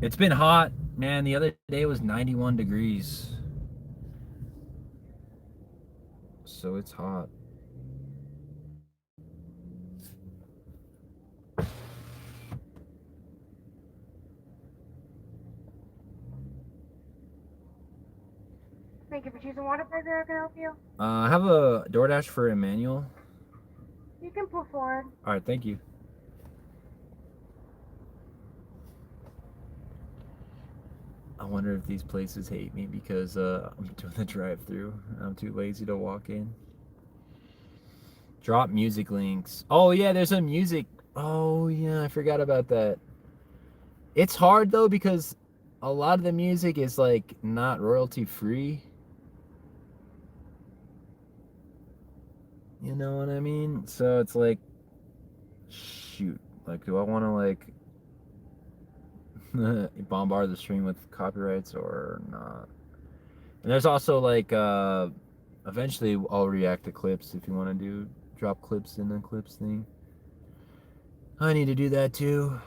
It's been hot, man. The other day was 91 degrees. So it's hot. Thank you for choosing Whataburger. I can help you. I have a Doordash for Emmanuel. You can pull forward. All right, thank you. I wonder if these places hate me because I'm doing the drive-through. I'm too lazy to walk in. Drop music links. Oh yeah, there's a music. Oh yeah, I forgot about that. It's hard though because a lot of the music is like not royalty free. You know what I mean? So it's like, shoot, like, do I want to like bombard the stream with copyrights or not? And there's also like, eventually I'll react to clips if you want to drop clips in the clips thing. I need to do that too.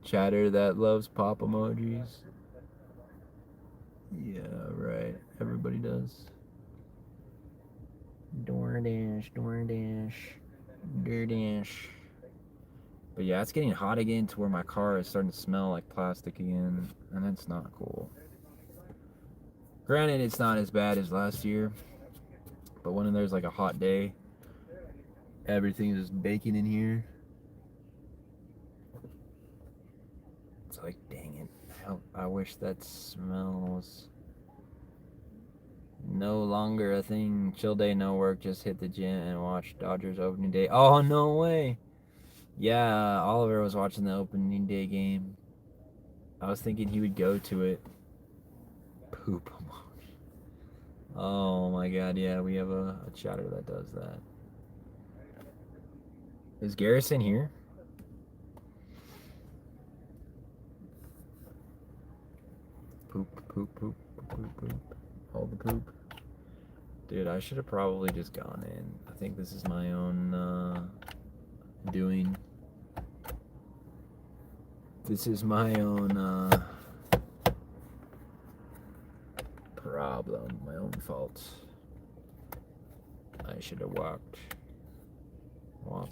Chatter that loves pop emojis. Yeah, right. Everybody does. Doordash. But yeah, it's getting hot again to where my car is starting to smell like plastic again, and that's not cool. Granted, it's not as bad as last year, but when there's like a hot day, everything is just baking in here. It's like, dang it. I wish that smell was no longer a thing. Chill day, no work, just hit the gym and watch Dodgers opening day. Oh, no way. Yeah, Oliver was watching the opening day game. I was thinking he would go to it. Poop. Oh my god, yeah, we have a chatter that does that. Is Garrison here? Poop. All the poop. Dude, I should have probably just gone in. I think this is my own doing. This is my own problem, my own fault. I should have walked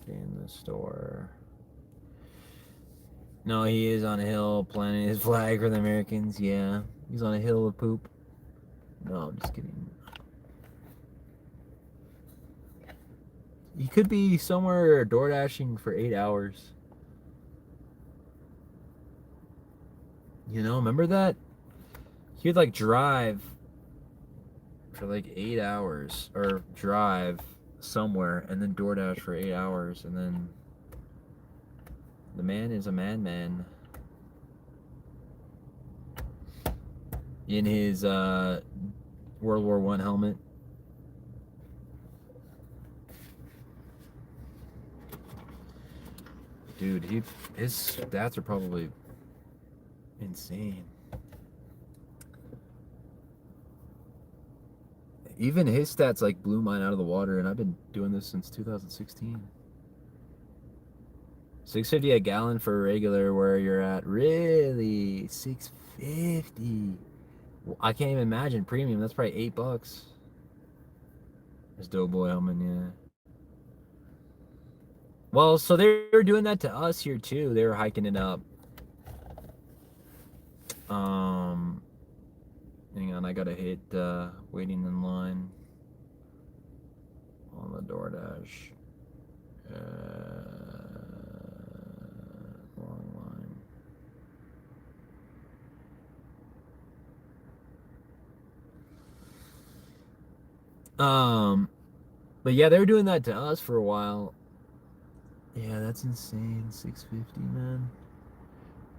in the store. No, he is on a hill planting his flag for the Americans. Yeah, he's on a hill of poop. No, I'm just kidding. He could be somewhere door dashing for 8 hours. You know, remember that? He'd like drive for like 8 hours, or drive somewhere and then DoorDash for 8 hours, and then the man is a madman in his World War I helmet. Dude, his stats are probably insane. Even his stats like blew mine out of the water, and I've been doing this since 2016. 650 a gallon for regular, where you're at. Really? 650. Well, I can't even imagine premium. That's probably $8. This Doughboy helmet, yeah. Well, so they were doing that to us here too. They were hiking it up. Hang on, I gotta hit waiting in line on the DoorDash. Wrong line. But yeah, they were doing that to us for a while. Yeah, that's insane. 650, man.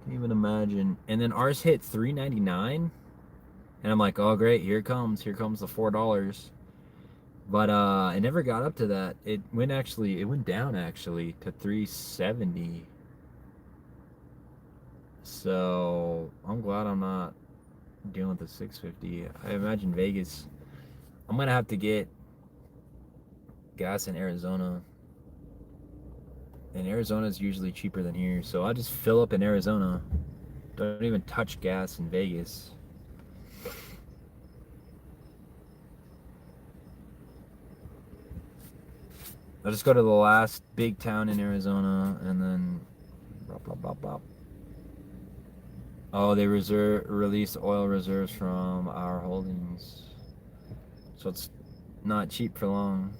Can't even imagine. And then ours hit $3.99. And I'm like, oh great, here it comes the $4. But it never got up to that. It went down actually to $3.70. So I'm glad I'm not dealing with the 650. I imagine Vegas, I'm gonna have to get gas in Arizona. And Arizona is usually cheaper than here, so I'll just fill up in Arizona. Don't even touch gas in Vegas. I'll just go to the last big town in Arizona, and then bop, bop, bop, bop. Oh, they released oil reserves from our holdings, so it's not cheap for long.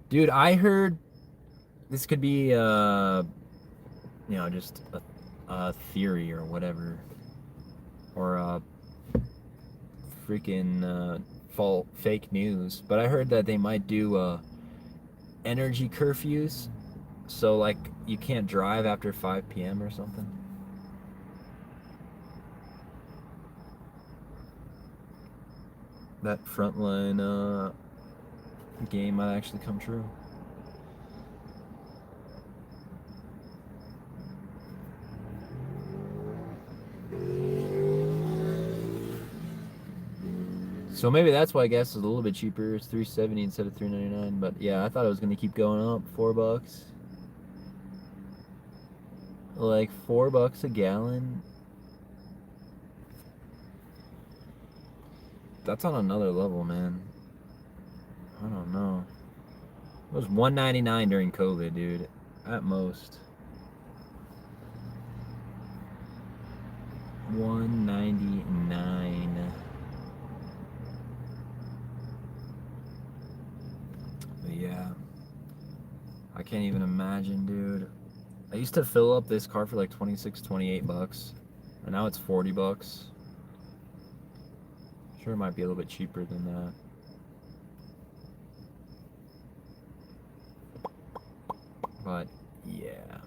Dude, I heard this could be just a theory or whatever, or a freaking fake news, but I heard that they might do energy curfews, so like you can't drive after 5 p.m. or something. That frontline game might actually come true. So maybe that's why gas is a little bit cheaper. It's $3.70 instead of $3.99. But yeah, I thought it was gonna keep going up. $4. Like $4 a gallon. That's on another level, man. I don't know. It was $1.99 during COVID, dude. At most. $1.99. But yeah, I can't even imagine, dude. I used to fill up this car for like 26, 28 bucks, and now it's 40 bucks. Sure, it might be a little bit cheaper than that. But yeah,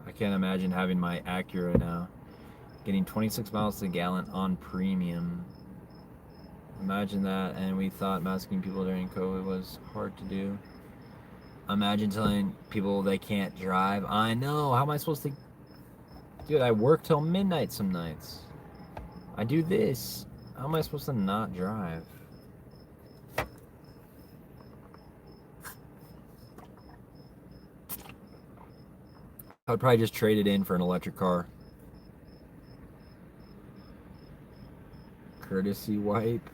I can't imagine having my Acura now, getting 26 miles to the gallon on premium. Imagine that. And we thought masking people during COVID was hard to do. Imagine telling people they can't drive. I know. How am I supposed to? Dude, I work till midnight some nights. I do this. How am I supposed to not drive? I'd probably just trade it in for an electric car. Courtesy wipe.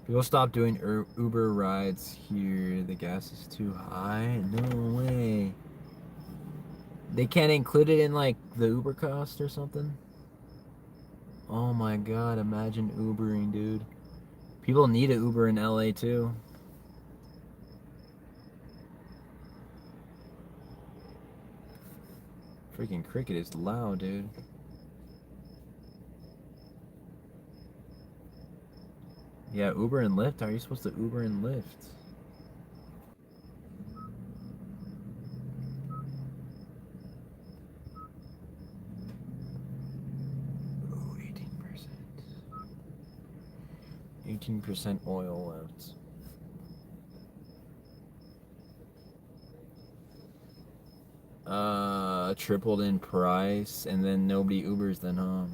People stop doing Uber rides here. The gas is too high. No way. They can't include it in like the Uber cost or something? Oh my god, imagine Ubering, dude. People need an Uber in LA too. Freaking cricket is loud, dude. Yeah, Uber and Lyft? How are you supposed to Uber and Lyft? Oh, 18%. 18% oil left. Tripled in price, and then nobody Ubers then, huh?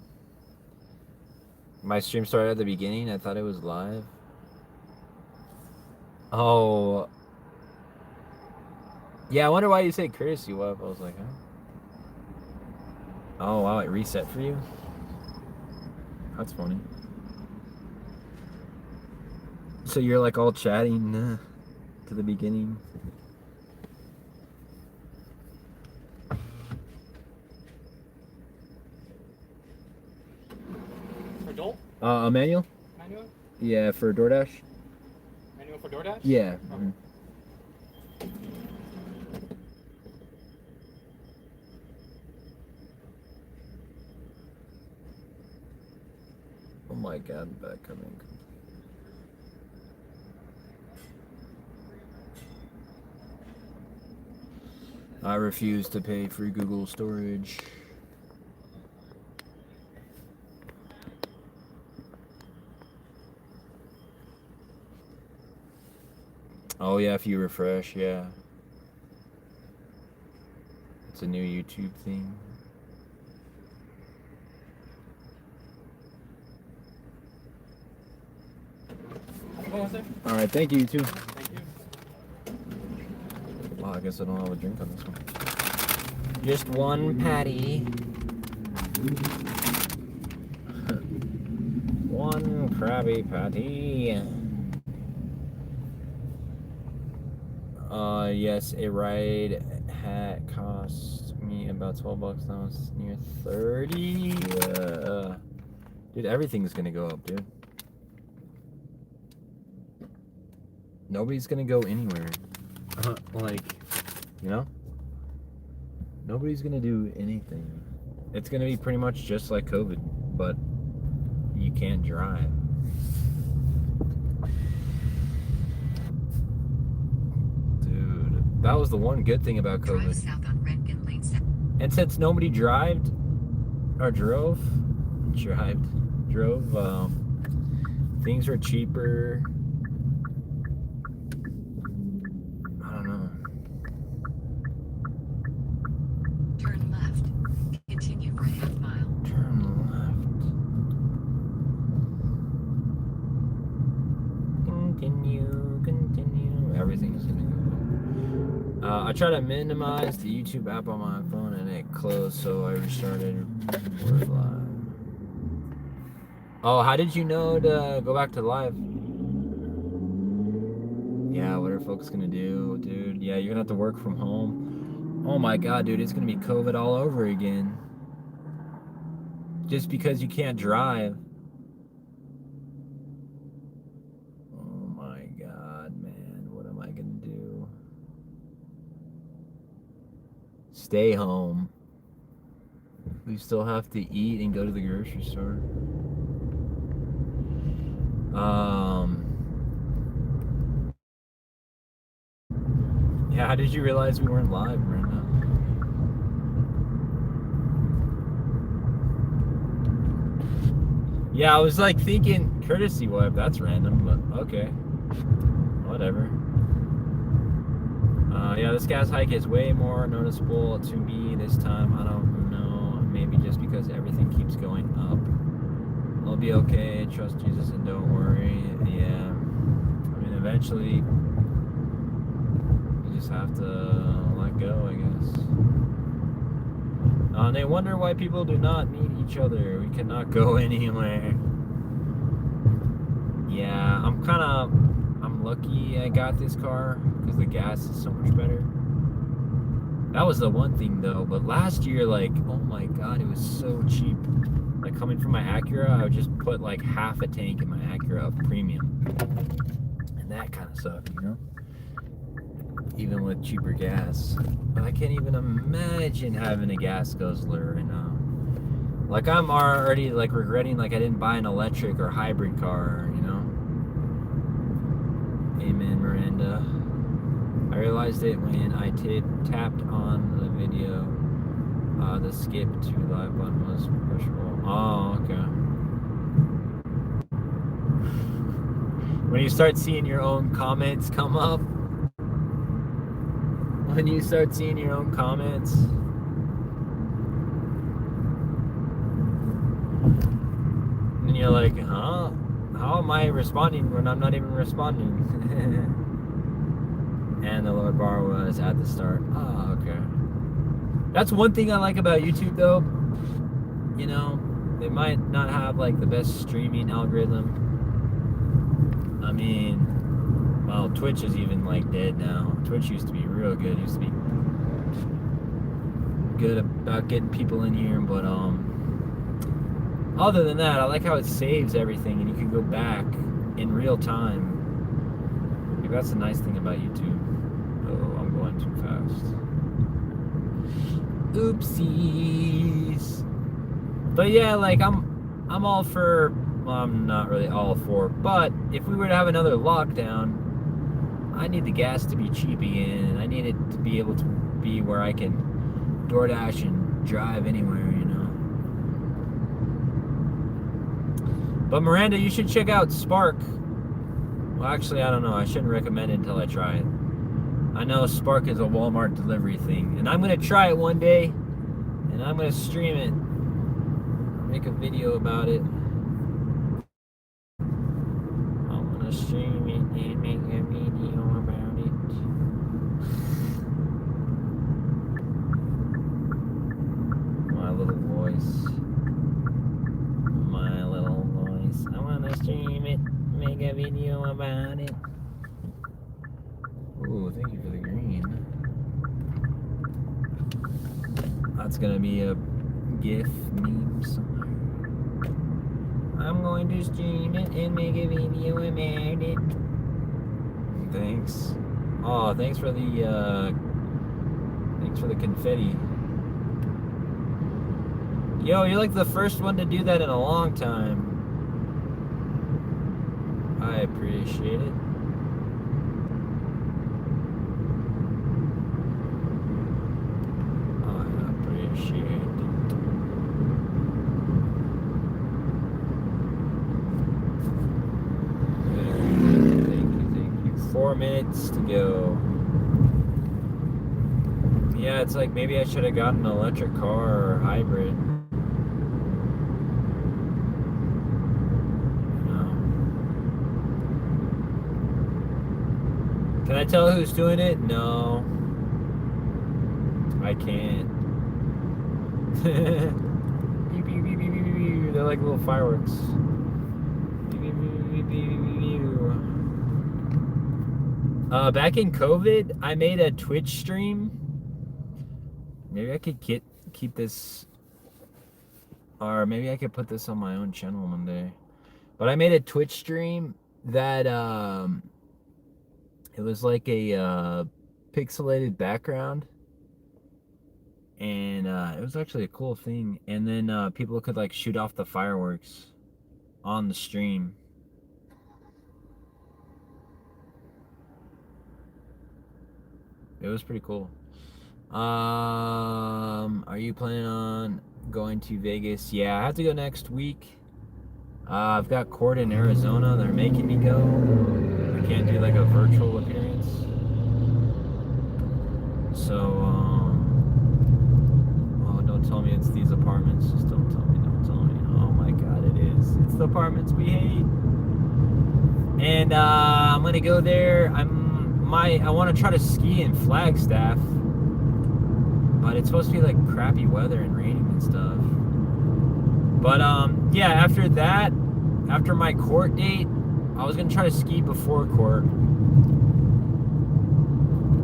My stream started at the beginning. I thought it was live. Oh. Yeah, I wonder why you say courtesy wipe. I was like, huh? Oh, wow, it reset for you? That's funny. So you're like all chatting to the beginning. For Dole? Manual? Manual? Yeah, for Doordash? Manual for Doordash? Yeah. Okay. Mhm. Oh my god, back coming. I refuse to pay for Google storage. Oh yeah, if you refresh, yeah. It's a new YouTube thing. Alright, thank you, you too. Thank you. Oh, I guess I don't have a drink on this one. Just one patty. One Krabby Patty. Yes, a ride hat cost me about $12. Now it's near 30. Dude, everything's gonna go up, dude. Nobody's gonna go anywhere. Like, you know? Nobody's gonna do anything. It's gonna be pretty much just like COVID, but you can't drive. Dude, that was the one good thing about Drive COVID. south on Rankin Lane. And since nobody drove, things were cheaper. I don't know. Turn left. Continue for a half mile. Turn left. Continue. Everything's gonna go. I tried to minimize the YouTube app on my phone and it closed, so I restarted. We're live. Oh, how did you know to go back to live? Yeah, what are folks gonna do, dude? Yeah, you're gonna have to work from home. Oh my god, dude, it's gonna be COVID all over again. Just because you can't drive. Oh my god, man, what am I gonna do? Stay home. We still have to eat and go to the grocery store. Yeah, how did you realize we weren't live right now? Yeah, I was like thinking courtesy wipe, that's random, but okay. Whatever. Yeah, this gas hike is way more noticeable to me this time. I don't know, maybe just because everything keeps going up. I'll be okay, trust Jesus and don't worry. Yeah, I mean, eventually, you just have to let go, I guess. And they wonder why people do not need each other. We cannot go anywhere. Yeah, I'm lucky I got this car because the gas is so much better. That was the one thing though, but last year, like, oh my god, it was so cheap. Like, coming from my Acura, I would just put like half a tank in my Acura Premium. And that kind of sucked, you know? Even with cheaper gas. But I can't even imagine having a gas guzzler right now. Like, I'm already like regretting like I didn't buy an electric or hybrid car, you know? Amen, Miranda. I realized it when I tapped on the video. The skip to live button was pushable. Oh, okay. When you start seeing your own comments come up. When you start seeing your own comments. And you're like, huh? How am I responding when I'm not even responding? And the lower bar was at the start. Oh, okay. That's one thing I like about YouTube, though. You know, they might not have like the best streaming algorithm. I mean, well, Twitch is even like dead now. Twitch used to be real good. Used to be good about getting people in here, but other than that, I like how it saves everything and you can go back in real time. Maybe that's the nice thing about YouTube. Oh, I'm going too fast. Oopsies. But yeah, like I'm all for, well, I'm not really all for, but if we were to have another lockdown, I need the gas to be cheap again. I need it to be able to be where I can Doordash and drive anywhere, you know. But Miranda, you should check out Spark. Well, actually, I don't know. I shouldn't recommend it until I try it. I know Spark is a Walmart delivery thing, and I'm gonna try it one day, and I'm gonna stream it, make a video about it. I'm gonna stream it and make a video about it. My little voice. My little voice. I wanna stream it, make a video about it. Ooh, thank you for the green. That's gonna be a GIF meme somewhere. I'm going to stream it and make a video about it. Thanks. Oh, thanks for the confetti. Yo, you're like the first one to do that in a long time. I appreciate it. Thank you. 4 minutes to go. Yeah, it's like maybe I should have gotten an electric car or hybrid. Can I tell who's doing it? No. I can't. They're like little fireworks. Back in COVID, I made a Twitch stream. Maybe I could keep this, or maybe I could put this on my own channel one day. But I made a Twitch stream that it was like a pixelated background, and it was actually a cool thing. And then people could like shoot off the fireworks on the stream. It was pretty cool. Are you planning on going to Vegas? Yeah, I have to go next week. I've got court in Arizona. They're making me go. I can't do like a virtual appearance. So, oh, don't tell me it's these apartments. Just don't tell me, don't tell me. Oh my god, it is. It's the apartments we hate. And, I'm gonna go there. I want to try to ski in Flagstaff, but it's supposed to be like crappy weather and raining and stuff. But yeah, after that, after my court date, I was gonna try to ski before court.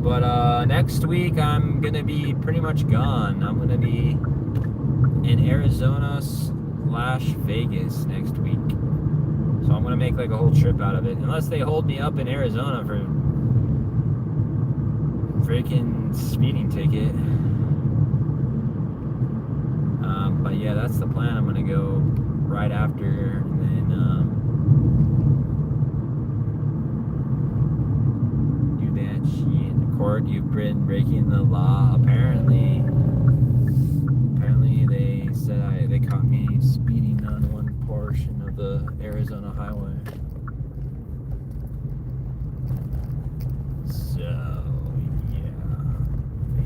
But next week I'm gonna be pretty much gone. I'm gonna be in Arizona / Vegas next week. So I'm gonna make like a whole trip out of it. Unless they hold me up in Arizona for freaking speeding ticket. But yeah, that's the plan. I'm gonna go right after, and then do that shit. In court, you've been breaking the law. Apparently they said they caught me speeding on one portion of the Arizona highway. So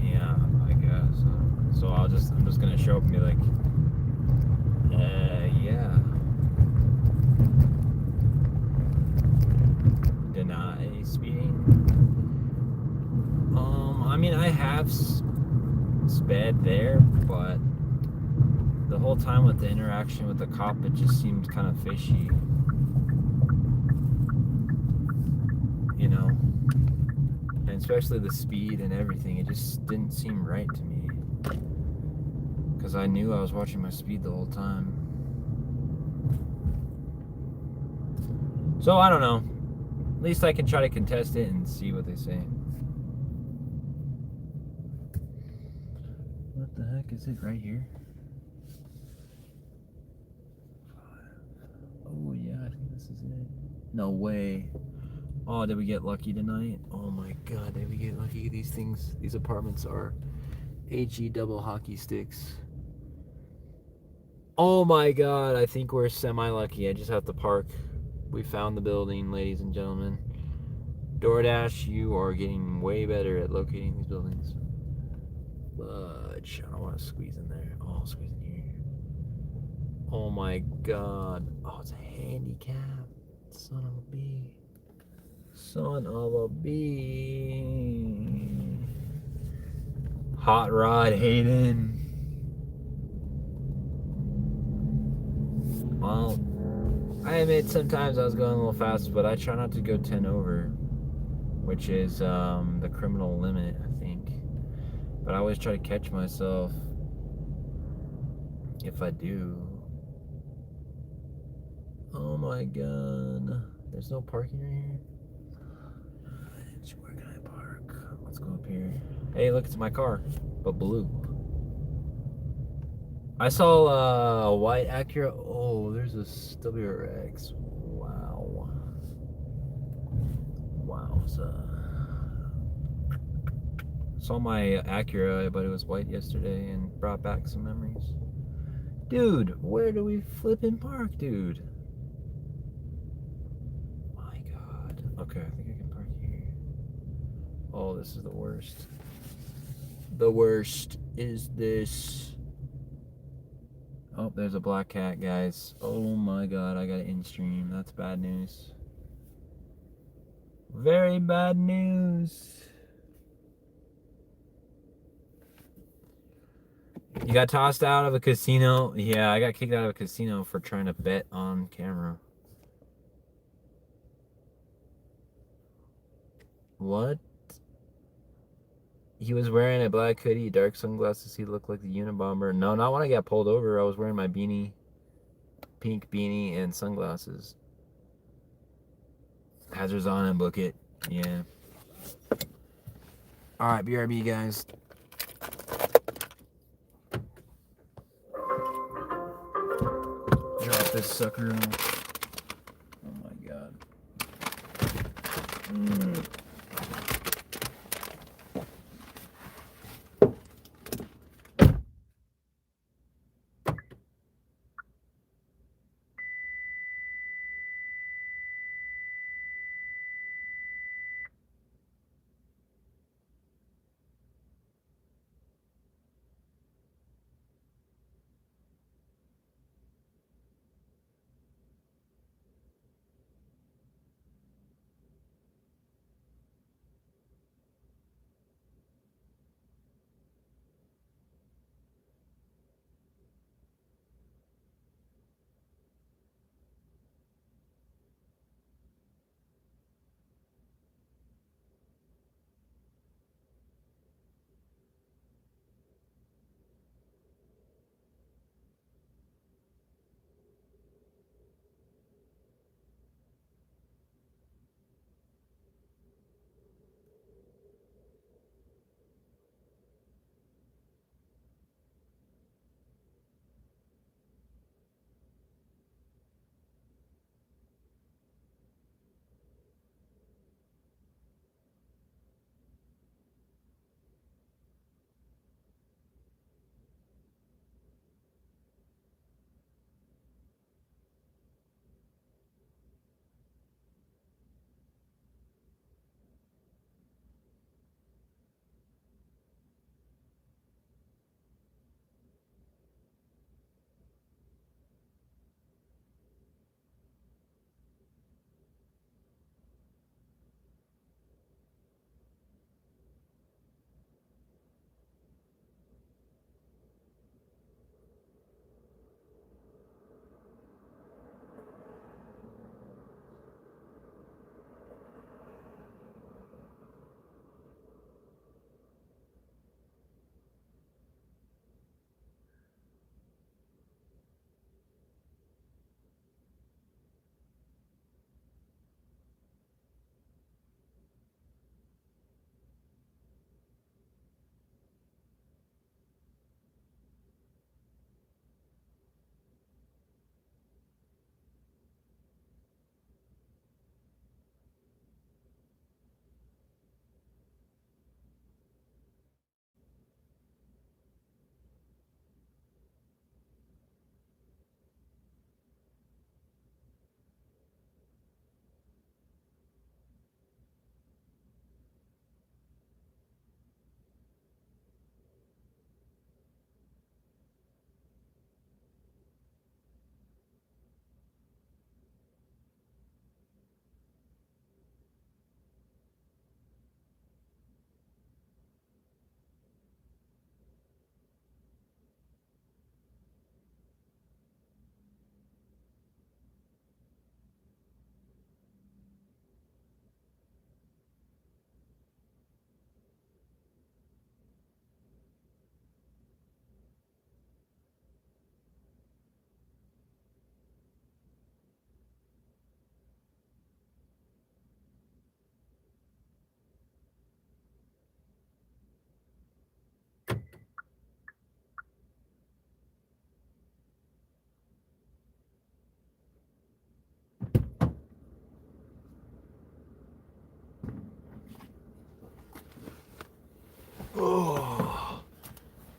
yeah, I guess. So I'm just gonna show up and be like, yeah. Deny speeding. I mean, I have sped there, but the whole time with the interaction with the cop, it just seemed kind of fishy. You know? And especially the speed and everything, it just didn't seem right to me. Because I knew I was watching my speed the whole time. So I don't know. At least I can try to contest it and see what they say. What the heck is it right here? Oh yeah, I think this is it. No way. Oh, did we get lucky tonight? Oh my god, did we get lucky? These apartments are HE double hockey sticks. Oh my god, I think we're semi-lucky. I just have to park. We found the building, ladies and gentlemen. Doordash, you are getting way better at locating these buildings. Budge, I don't want to squeeze in there. Oh, I'll squeeze in here. Oh my god. Oh, it's a handicap. Son of a bee. Son of a bee. Hot Rod Hayden. Well, I admit sometimes I was going a little fast, but I try not to go 10 over, which is the criminal limit, I think. But I always try to catch myself if I do. Oh my god. There's no parking right here? Where can I park? Let's go up here. Hey, look, it's my car, but blue. I saw a white Acura. Oh, there's a WRX. Wow. Wowza. Saw my Acura, but it was white yesterday and brought back some memories. Dude, where do we flippin' park, dude? My god. Okay, I think I can park here. Oh, this is the worst. The worst is this. Oh, there's a black cat, guys. Oh my god, I got it in stream. That's bad news. Very bad news. You got tossed out of a casino? Yeah, I got kicked out of a casino for trying to bet on camera. What? He was wearing a black hoodie, dark sunglasses. He looked like the Unabomber. No, not when I got pulled over. I was wearing my beanie, pink beanie, and sunglasses. Hazards on and book it. Yeah. All right, BRB, guys. Drop this sucker off. Oh my god.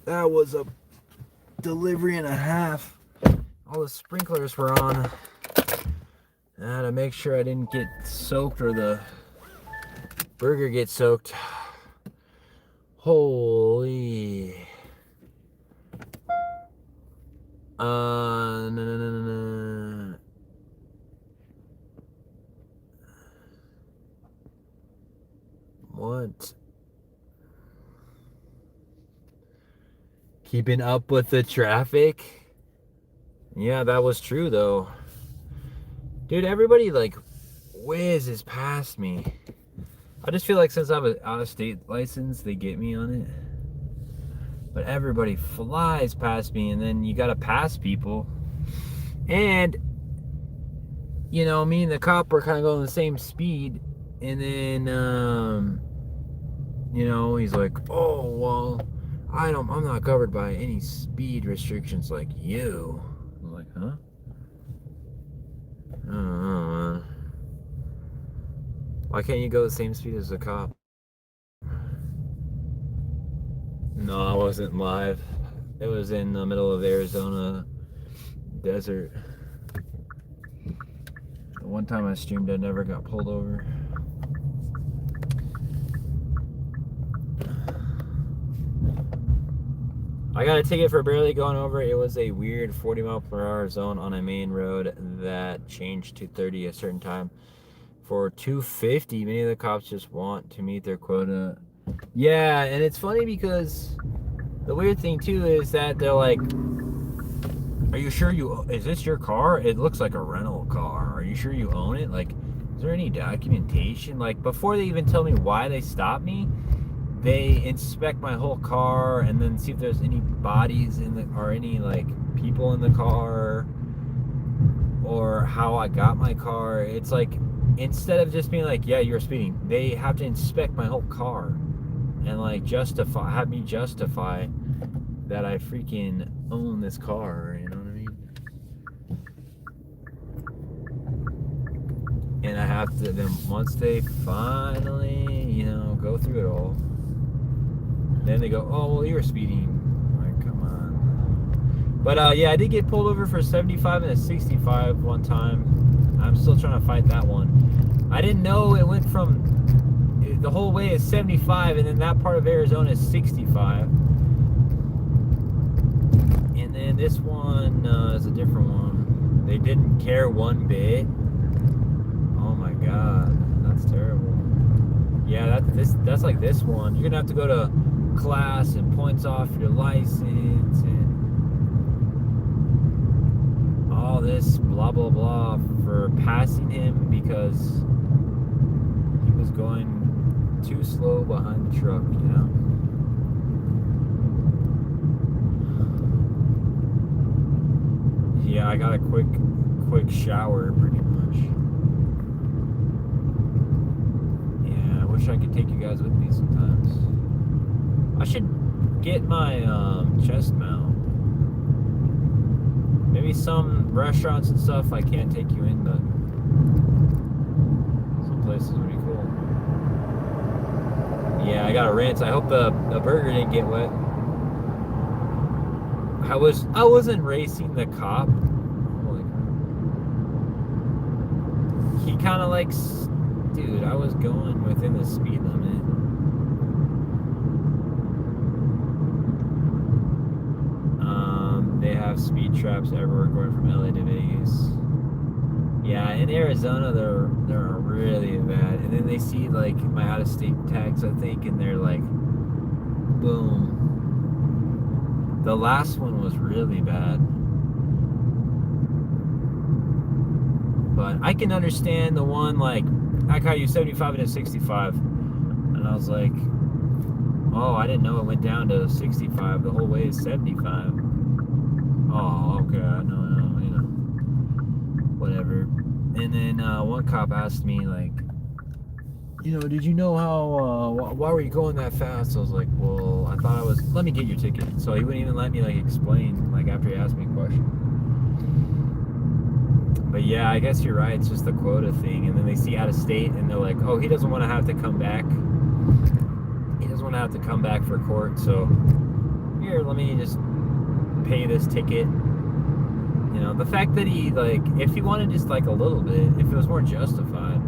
That was a delivery and a half. All the sprinklers were on. I had to make sure I didn't get soaked or the burger get soaked. Holy. No. What? Keeping up with the traffic? Yeah, that was true though. Dude, everybody like whizzes past me. I just feel like since I have an out-of-state license, they get me on it. But everybody flies past me, and then you gotta pass people. And, you know, me and the cop were kind of going the same speed. And then, you know, he's like, oh, well, I'm not covered by any speed restrictions like you. I'm like, huh? I don't know, man. Why can't you go the same speed as the cop? No, I wasn't live. It was in the middle of Arizona desert. The one time I streamed, I never got pulled over. I got a ticket for barely going over. It was a weird 40-mile-per-hour zone on a main road that changed to 30 a certain time. For 250, many of the cops just want to meet their quota. Yeah, and it's funny because the weird thing too is that they're like, are you sure is this your car? It looks like a rental car. Are you sure you own it? Like, is there any documentation? Like, before they even tell me why they stopped me, they inspect my whole car and then see if there's any bodies or any like people in the car or how I got my car. It's like, instead of just being like, yeah, you're speeding, they have to inspect my whole car and like have me justify that I freaking own this car, you know what I mean? And I have to, then once they finally, you know, go through it all, then they go, oh, well, you were speeding. Like, come on. But yeah, I did get pulled over for 75 and a 65 one time. I'm still trying to fight that one. I didn't know it went from, the whole way is 75, and then that part of Arizona is 65. And then this one is a different one. They didn't care one bit. Oh my god, that's terrible. Yeah, that's like this one. You're gonna have to go to class and points off your license and all this blah blah blah for passing him because he was going too slow behind the truck, you know? Yeah, I got a quick shower pretty much. Yeah, I wish I could take you guys with me sometimes. I should get my chest mount. Maybe some restaurants and stuff I can't take you in, but some places would be cool. Yeah, I gotta rinse. I hope the burger didn't get wet. I wasn't racing the cop. Holy crap. He kind of like, dude, I was going within the speed limit. They have speed traps everywhere going from LA to Vegas. Yeah, in Arizona they're really bad. And then they see like my out-of-state tags, I think, and they're like, boom. The last one was really bad. But I can understand the one like, I caught you 75 and a 65. And I was like, oh, I didn't know it went down to 65. The whole way is 75. Oh, okay, no, you know, whatever. And then one cop asked me, like, you know, did you know how, why were you going that fast? I was like, well, I thought let me get your ticket. So he wouldn't even let me, like, explain, like, after he asked me a question. But yeah, I guess you're right, it's just the quota thing. And then they see out of state, and they're like, oh, he doesn't want to have to come back. He doesn't want to have to come back for court, so here, let me me just pay this ticket. You know, the fact that he, like, if he wanted just like a little bit, if it was more justified,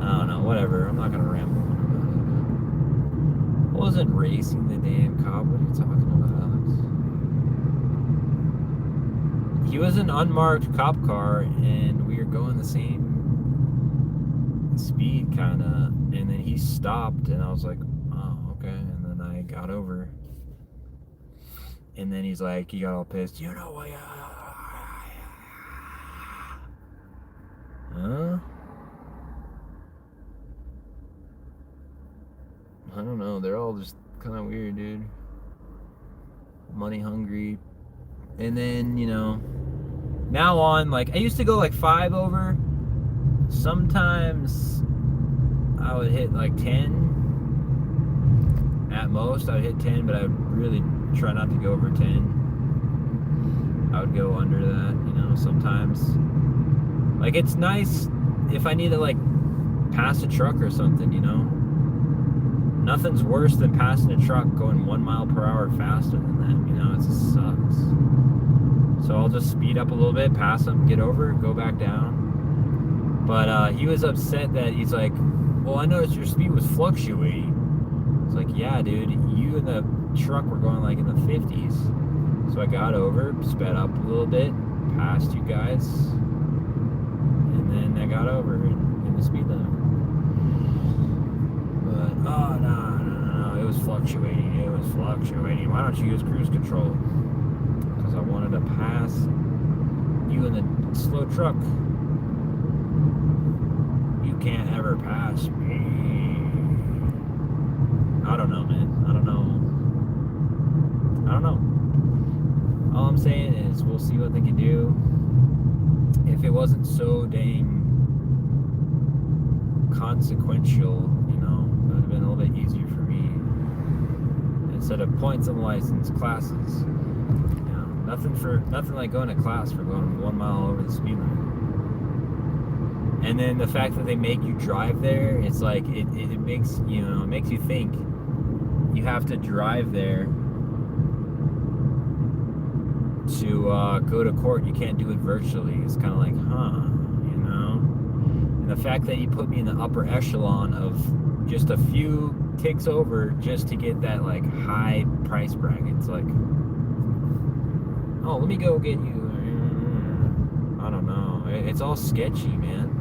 I don't know, whatever. I'm not gonna ramble on about it. I wasn't racing the damn cop. What are you talking about, Alex? He was an unmarked cop car, and we were going the same speed, kind of. And then he stopped, and I was like, oh, okay. And then I got over. And then he's like, he got all pissed. You know what? Huh? I don't know. They're all just kind of weird, dude. Money hungry. And then, you know, now on, like, I used to go like 5 over. Sometimes I would hit like 10. At most, I would hit 10, but I would really try not to go over 10. I would go under that, you know, sometimes. Like, it's nice if I need to, like, pass a truck or something, you know? Nothing's worse than passing a truck going 1 mile per hour faster than them, you know? It just sucks. So I'll just speed up a little bit, pass him, get over, go back down. But he was upset that he's like, well, I noticed your speed was fluctuating. It's like, yeah, dude, you and the truck were going like in the 50s. So I got over, sped up a little bit, passed you guys, and then I got over in the speed limit. But, oh, no, it was fluctuating. It was fluctuating. Why don't you use cruise control? Because I wanted to pass you in the slow truck. You can't ever pass me. I don't know, man. I don't know. All I'm saying is we'll see what they can do. If it wasn't so dang consequential, you know, it would have been a little bit easier for me. Instead of points on license, classes. You know, nothing like going to class for going 1 mile over the speed limit. And then the fact that they make you drive there, it's like it makes, you know, it makes you think you have to drive there to go to court. You can't do it virtually. It's kind of like, huh, you know? And the fact that you put me in the upper echelon of just a few ticks over just to get that, like, high price bracket. It's like, oh, let me go get you. I don't know. It's all sketchy, man.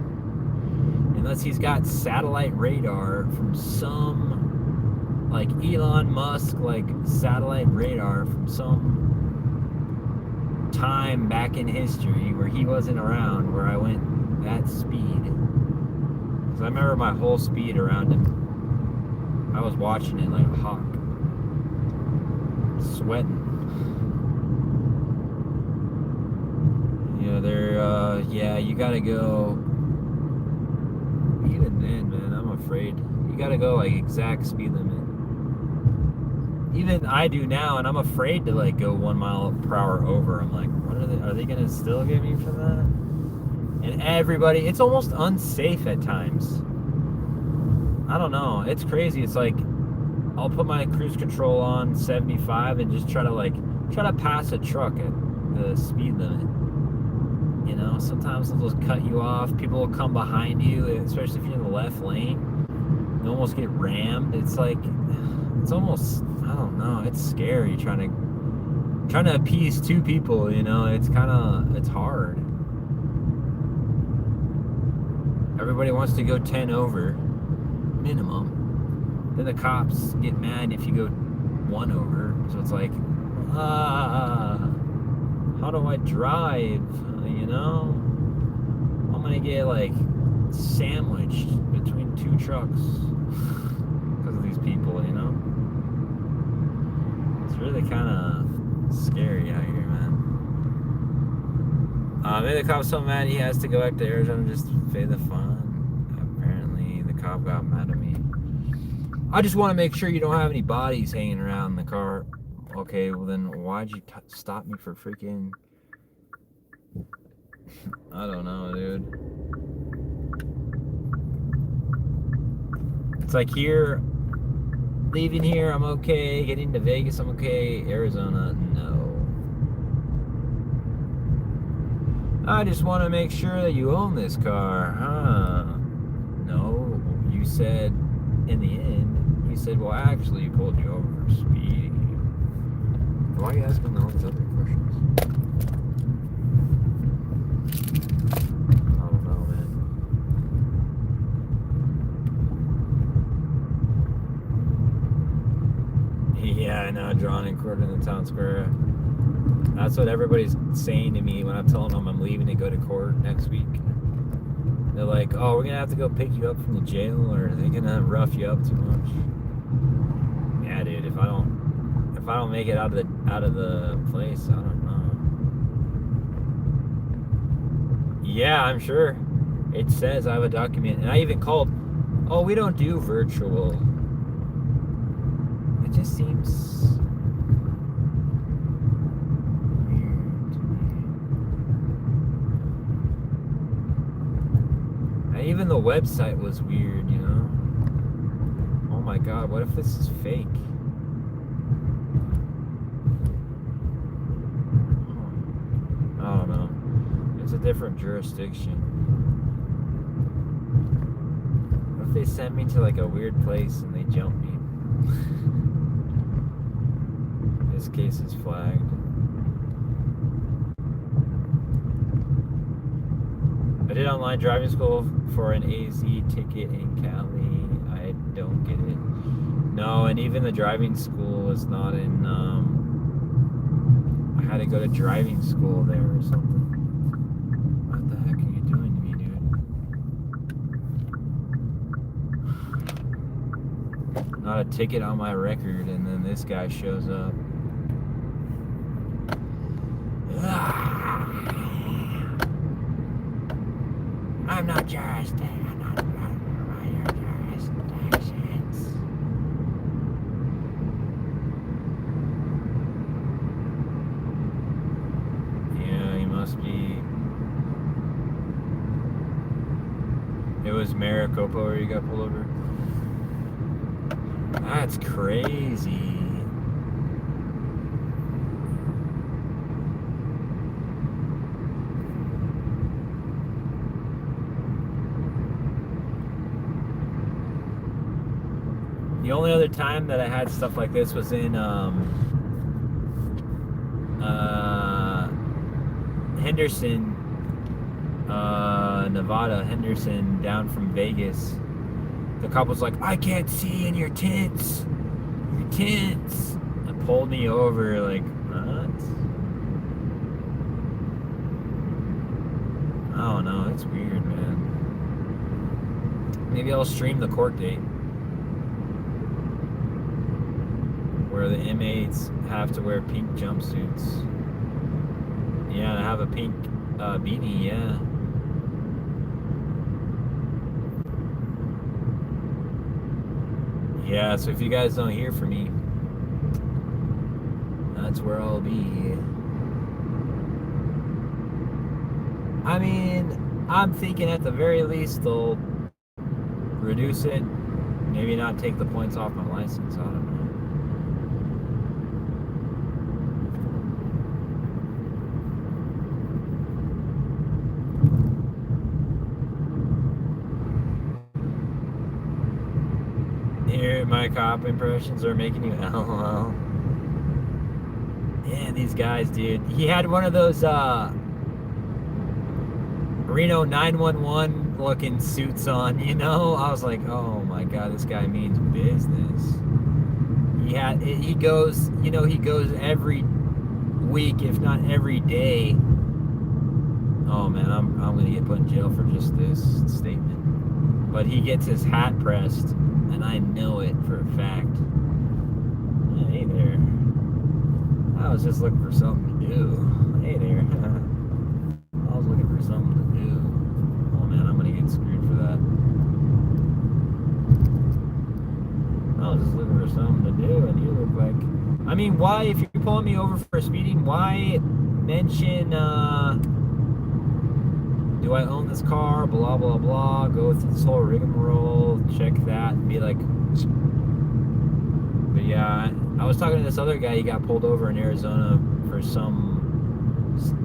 Unless he's got satellite radar from some, like, Elon Musk, like, satellite radar from some time back in history where he wasn't around, where I went that speed. Because I remember my whole speed around him. I was watching it like a hawk. Sweating. Yeah, you gotta go. Even then, man, I'm afraid. You gotta go like exact speed limit. Even I do now, and I'm afraid to like go 1 mile per hour over. I'm like, what are they gonna still get me for that? And everybody, it's almost unsafe at times. I don't know. It's crazy. It's like I'll put my cruise control on 75 and just try to pass a truck at the speed limit. You know, sometimes they'll just cut you off. People will come behind you, especially if you're in the left lane. You almost get rammed. It's like, it's almost, I don't know. It's scary trying to appease two people. You know, it's hard. Everybody wants to go 10 over minimum. Then the cops get mad if you go 1 over. So it's like, how do I drive? You know, I'm gonna get like sandwiched between 2 trucks because of these people. You know, it's really kind of scary out here, man. Maybe the cop's so mad he has to go back to Arizona just to pay the fine. Apparently, the cop got mad at me. I just want to make sure you don't have any bodies hanging around in the car. Okay, well then why'd you stop me for freaking... I don't know, dude. It's like here, Leaving here, I'm okay. Getting to Vegas, I'm okay. Arizona, no. I just want to make sure that you own this car, huh? No, you said in the end, you said, well, actually, you pulled you over for speeding. Why are you asking all these other questions? I don't know, man. Yeah, I know, drawn and quartered in the town square. That's what everybody's saying to me when I'm telling them I'm leaving to go to court next week. They're like, oh, we're going to have to go pick you up from the jail, or are they going to rough you up too much? Yeah, dude, if I don't make it out of the place, I don't know. Yeah, I'm sure. It says I have a document, and I even called. Oh, we don't do virtual. It just seems weird to me. And even the website was weird, you know? Oh my god, what if this is fake? I don't know. It's a different jurisdiction. What if they sent me to like a weird place and they jump me? This case is flagged. I did online driving school for an AZ ticket in Cali. I don't get it. No, and even the driving school is not in, I had to go to driving school there or something. What the heck are you doing to me, dude? Not a ticket on my record, and then this guy shows up. I'm not jurisdiction. I'm not your jurisdictions. Yeah, he must be. It was Maricopa where you got pulled over. That's crazy. The only other time that I had stuff like this was in Henderson, Nevada. Henderson, down from Vegas. The cop was like, I can't see in your tints. Your tints. And pulled me over like, what? I don't know. It's weird, man. Maybe I'll stream the court date, where the inmates have to wear pink jumpsuits. Yeah, and I have a pink beanie, yeah. Yeah, so if you guys don't hear from me, that's where I'll be. I mean, I'm thinking at the very least they'll reduce it, maybe not take the points off my license, I don't know. Here, my cop impressions are making you LOL. Yeah, these guys, dude. He had one of those Reno 911 looking suits on, you know? I was like, oh my god, this guy means business. He goes, you know, he goes every week, if not every day. Oh man, I'm gonna get put in jail for just this statement. But he gets his hat pressed, and I know it for a fact. Yeah, hey there. I was just looking for something to do. Hey there. I was looking for something to do. Oh man, I'm gonna get screwed for that. I was just looking for something to do, and you look like... I mean, why, if you're pulling me over for speeding, why mention, do I own this car, blah, blah, blah, go through this whole rigmarole, check that, and be like, yeah, I was talking to this other guy. He got pulled over in Arizona for some.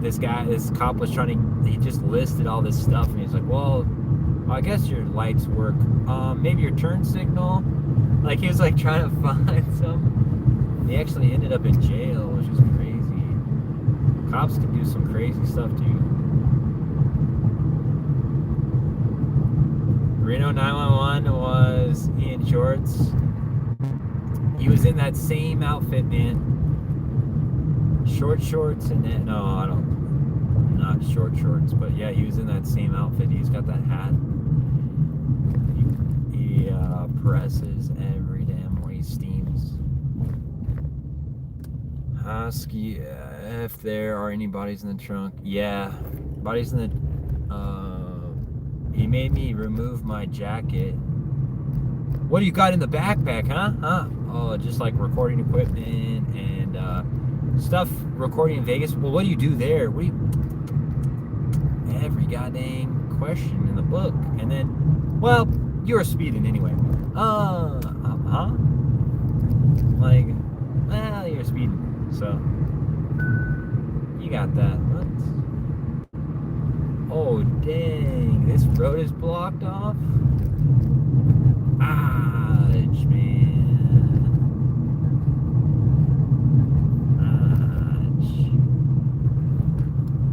This cop was trying to. He just listed all this stuff, and he's like, "Well, I guess your lights work. Maybe your turn signal." Like he was like trying to find some. He actually ended up in jail, which is crazy. Cops can do some crazy stuff, dude. Reno 911 was in shorts. He was in that same outfit, man. Short shorts and then, no, I don't, not short shorts, but yeah, he was in that same outfit. He's got that hat. He presses every damn way, steams. Ask if there are any bodies in the trunk. Yeah, bodies in the. He made me remove my jacket. What do you got in the backpack, huh? Oh, just like recording equipment and stuff recording in Vegas. Well, what do you do there? What do you? Every goddamn question in the book, and then, well, you were speeding anyway. Huh? Like, well, you're speeding, so you got that. What? Oh, dang! This road is blocked off. Ouch, man. Ouch.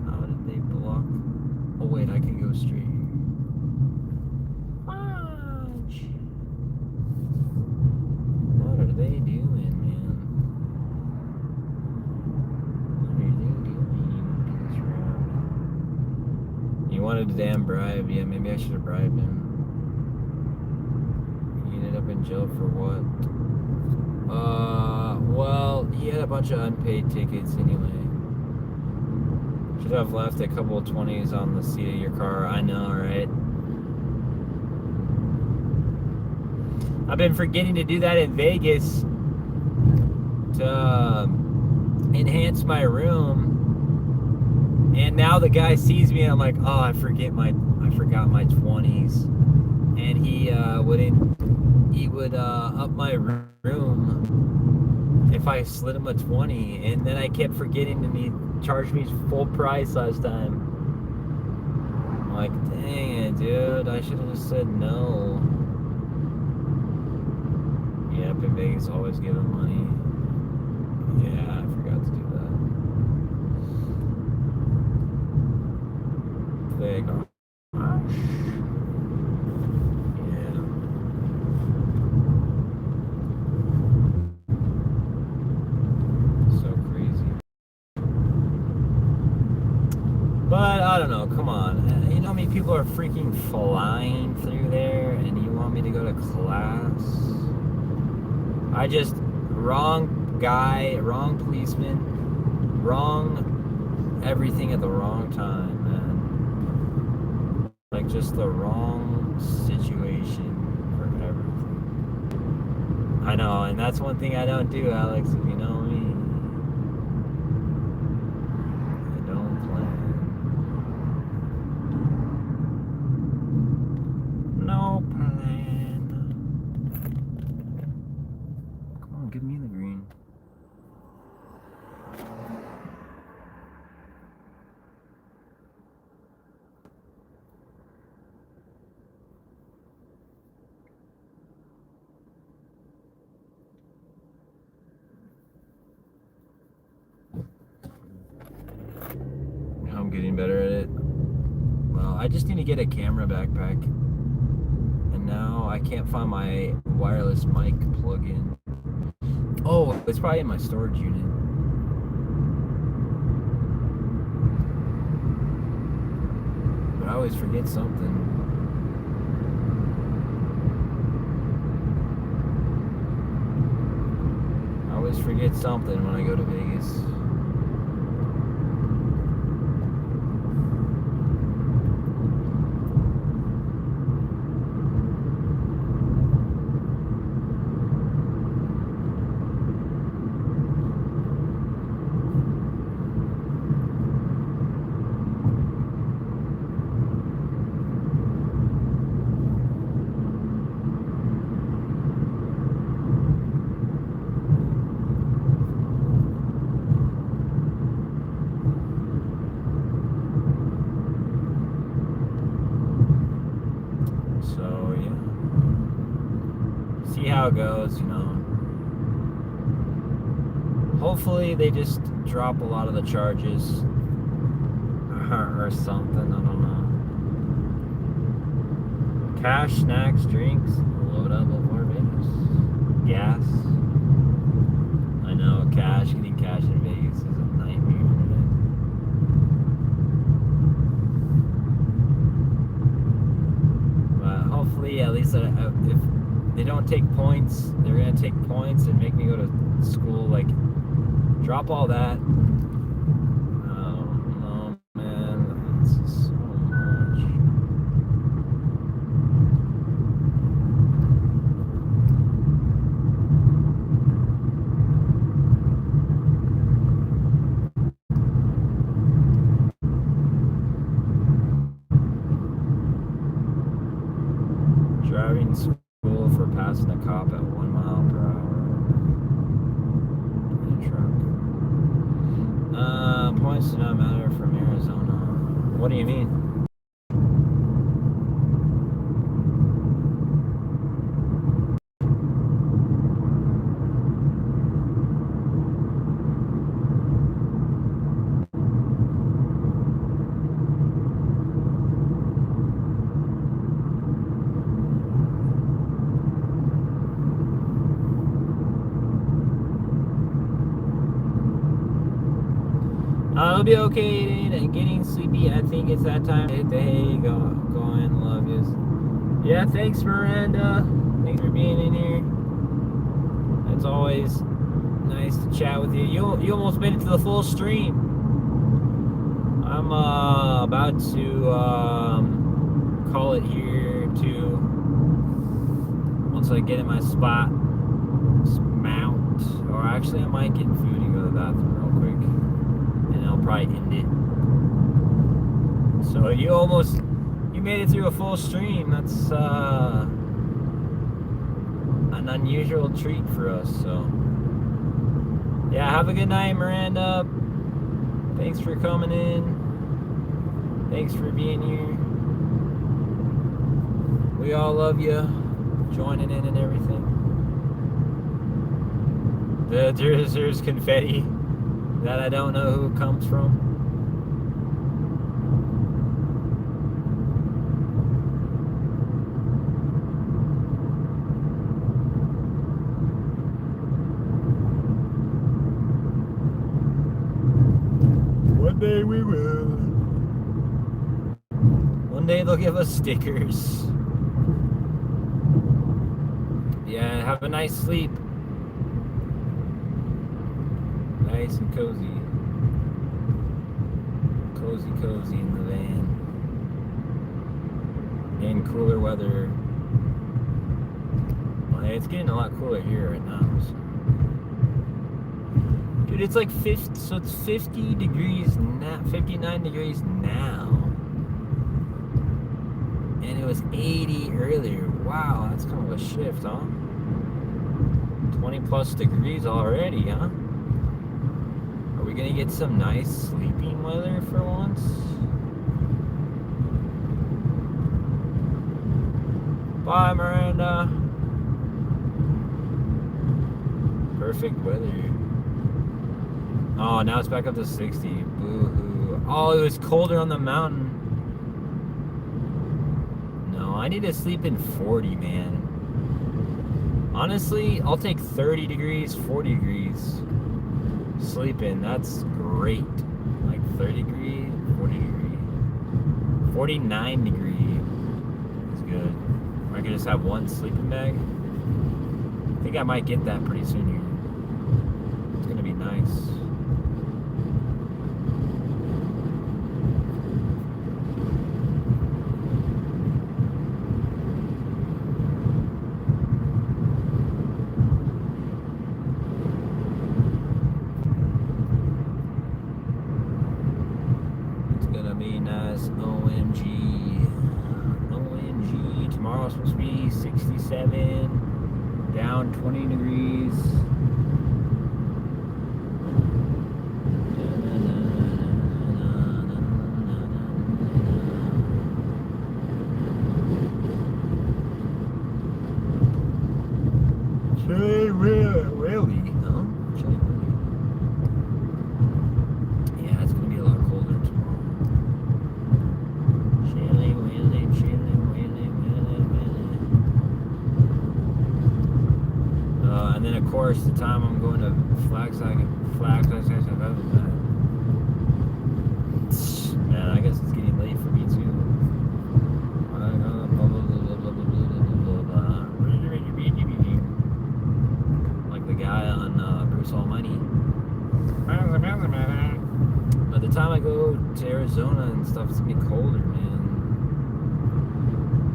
How did they block? Oh, wait, I can go straight. Ouch. What are they doing, man? What are they doing this round? He wanted a damn bribe. Yeah, maybe I should have bribed him. Ended up in jail for what? Well, he had a bunch of unpaid tickets anyway. Should have left a couple of 20s on the seat of your car. I know, right? I've been forgetting to do that in Vegas to enhance my room. And now the guy sees me and I'm like, oh, I forgot my 20s. And he would up my room if I slid him a 20, and then I kept forgetting, and he charged me full price last time. I'm like, dang it, dude, I should have just said no. Yeah, up in Vegas, always give him money. Yeah, I forgot to do that. Vegas. But I don't know, come on. You know how many people are freaking flying through there and you want me to go to class? I just, wrong guy, wrong policeman, wrong everything at the wrong time, man. Like just the wrong situation for everything. I know, and that's one thing I don't do, Alex, if you know me. No plan. Come on, give me the green. I'm getting better at it. Well, I just need to get a camera backpack. And now I can't find my wireless mic plug-in. Oh, it's probably in my storage unit. But I always forget something. I always forget something when I go to Vegas. how it goes, you know. Hopefully they just drop a lot of the charges or something. I don't know. Cash, snacks, drinks, load up before Vegas. Gas. I know, getting cash in Vegas is a nightmare. But hopefully, at least if they don't take points, they're gonna take points and make me go to school. Like, drop all that. Oh no, man, it's so much. Driving school for passing a cop at 1 mile per hour in a truck. Points do not matter from Arizona. What do you mean? I'll be okay and getting sleepy. I think it's that time to hit the hay. Go in, love yous. Yeah, thanks, Miranda. Thanks for being in here. It's always nice to chat with you. You almost made it to the full stream. I'm about to call it here too. Once I get in my spot, mount. Or actually, I might get food and go to the bathroom real quick. And I'll probably end it. So you made it through a full stream. That's an unusual treat for us. So yeah, have a good night, Miranda. Thanks for coming in. Thanks for being here. We all love you, joining in and everything. There's confetti that I don't know who it comes from. One day we will. One day they'll give us stickers. Yeah, have a nice sleep. Nice and cozy. Cozy in the van. In cooler weather. Well, hey, it's getting a lot cooler here right now. So. Dude, it's like 50, so it's 50 degrees now, 59 degrees now. And it was 80 earlier. Wow, that's kind of a shift, huh? 20 plus degrees already, huh? Are we gonna get some nice sleeping weather for once? Bye, Miranda. Perfect weather. Oh, now it's back up to 60. Boo-hoo. Oh, it was colder on the mountain. No, I need to sleep in 40, man. Honestly, I'll take 30 degrees, 40 degrees. Sleeping, that's great. Like 30 degree, 40 degree, 49 degree is good. Or I could just have one sleeping bag. I think I might get that pretty soon here. It's gonna be nice. OMG. Tomorrow's supposed to be 67, down 20 degrees. Man, I guess it's getting late for me too. Like the guy on Bruce Almighty. By the time I go to Arizona and stuff, it's gonna be colder, man.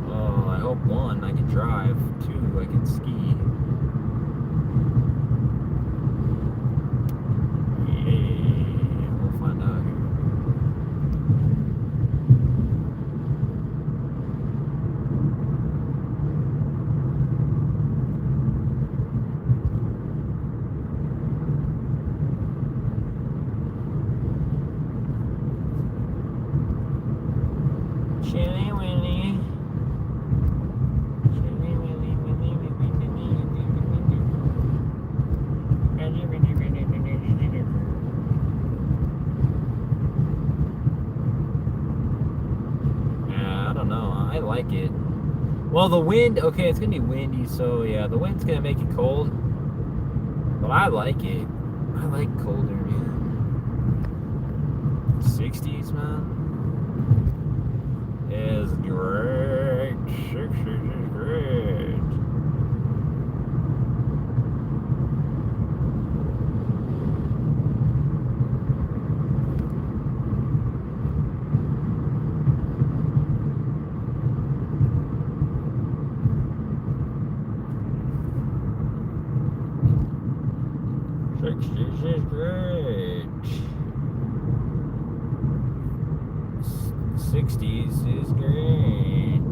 Oh, I hope one, I can drive. Two, I can ski. Yeah, we'll find out here. Chilly Willy. Chilly Willy, Willy, Willy, yeah, I don't know. I like it. Well, the wind, okay, it's gonna be windy, so yeah, the wind's gonna make it cold. But I like it. I like colder, man. 60s, man. Is great. 60s is great. Sixties is great. 60s is great.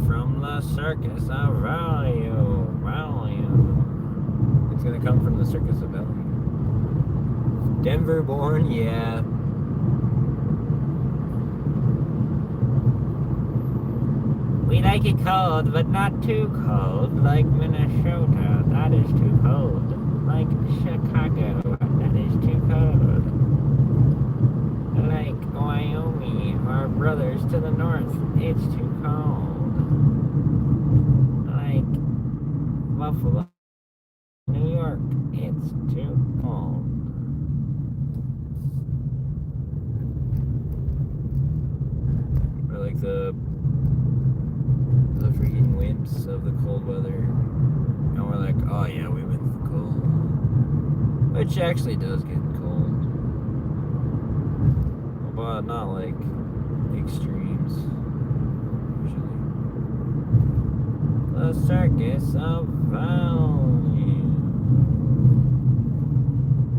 From the circus of value. It's gonna come from the circus of value. Denver born, yeah. We like it cold, but not too cold. Like Minnesota, that is too cold. Like Chicago, that is too cold. Like Wyoming, our brothers to the north, it's too cold. Like Buffalo, New York, it's too cold. We're like the freaking wimps of the cold weather. And we're like, oh yeah, we went with the cold. Which actually does get cold. But not like extremes, usually. The circus of value.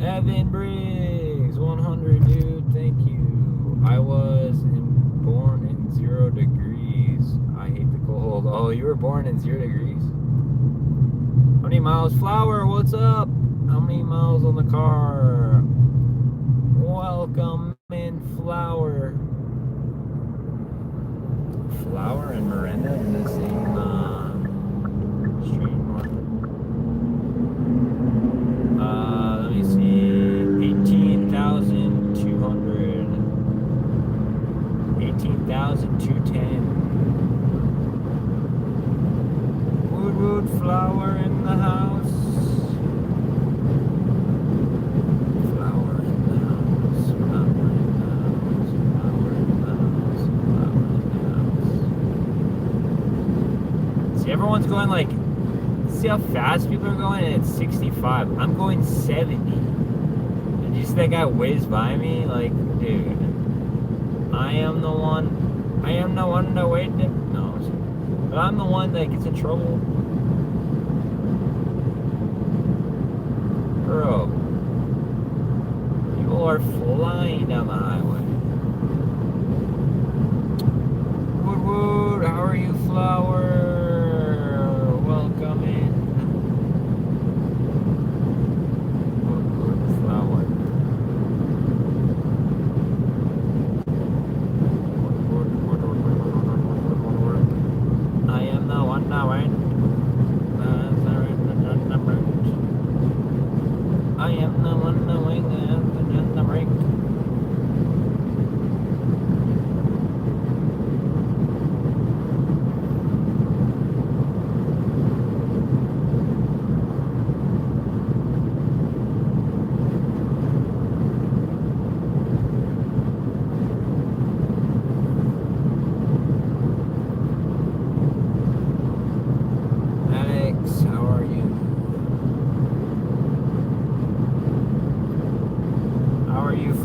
Evan Briggs, 100, dude, thank you. I was born in 0 degrees. I hate the cold. Oh, you were born in 0 degrees? How many miles? Flower, what's up? How many miles on the car? Welcome in, Flower. Flower and Miranda in the same stream. Let me see. 18,200. 18,210. Wood Flower in the house. Flower in the house. Flower in the house. Flower in the house. Flower in the house. See, everyone's going like, see how fast people are going, and it's 65. I'm going 70. Did you see that guy whiz by me? Like, dude, I am the one that waited. No, but I'm the one that gets in trouble. Bro, people are flying down the highway. Wood, how are you, Flower? Welcome in. Wood, Flower. I am the one that went. I am the one that went and the break.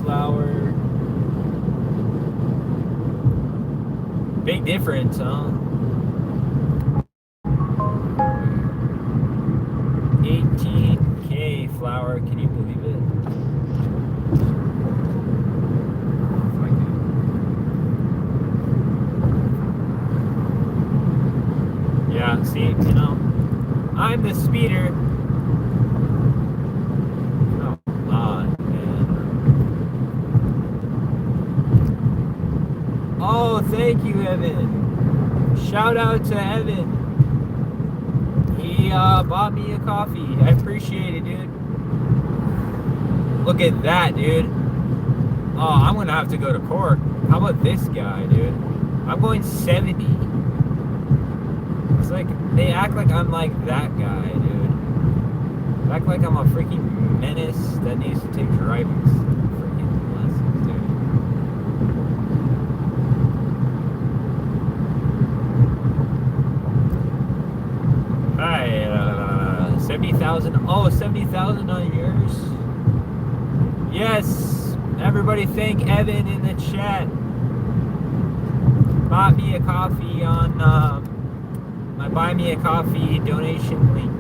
Flower. Big difference, huh? 18K Flower, can you believe it? If I can. Yeah, see, you know, I'm the speeder. Come on, man. Oh, thank you, Evan. Shout out to Evan. He bought me a coffee. I appreciate it, dude. Look at that, dude. Oh, I'm gonna have to go to court. How about this guy, dude? I'm going 70. It's like, they act like I'm like that guy, dude. They act like I'm a freaking menace that needs to take driving freaking lessons, dude. 70,000. Oh, 70,000 on yours. Yes. Everybody thank Evan in the chat. Bought me a coffee on my Buy Me a Coffee donation link.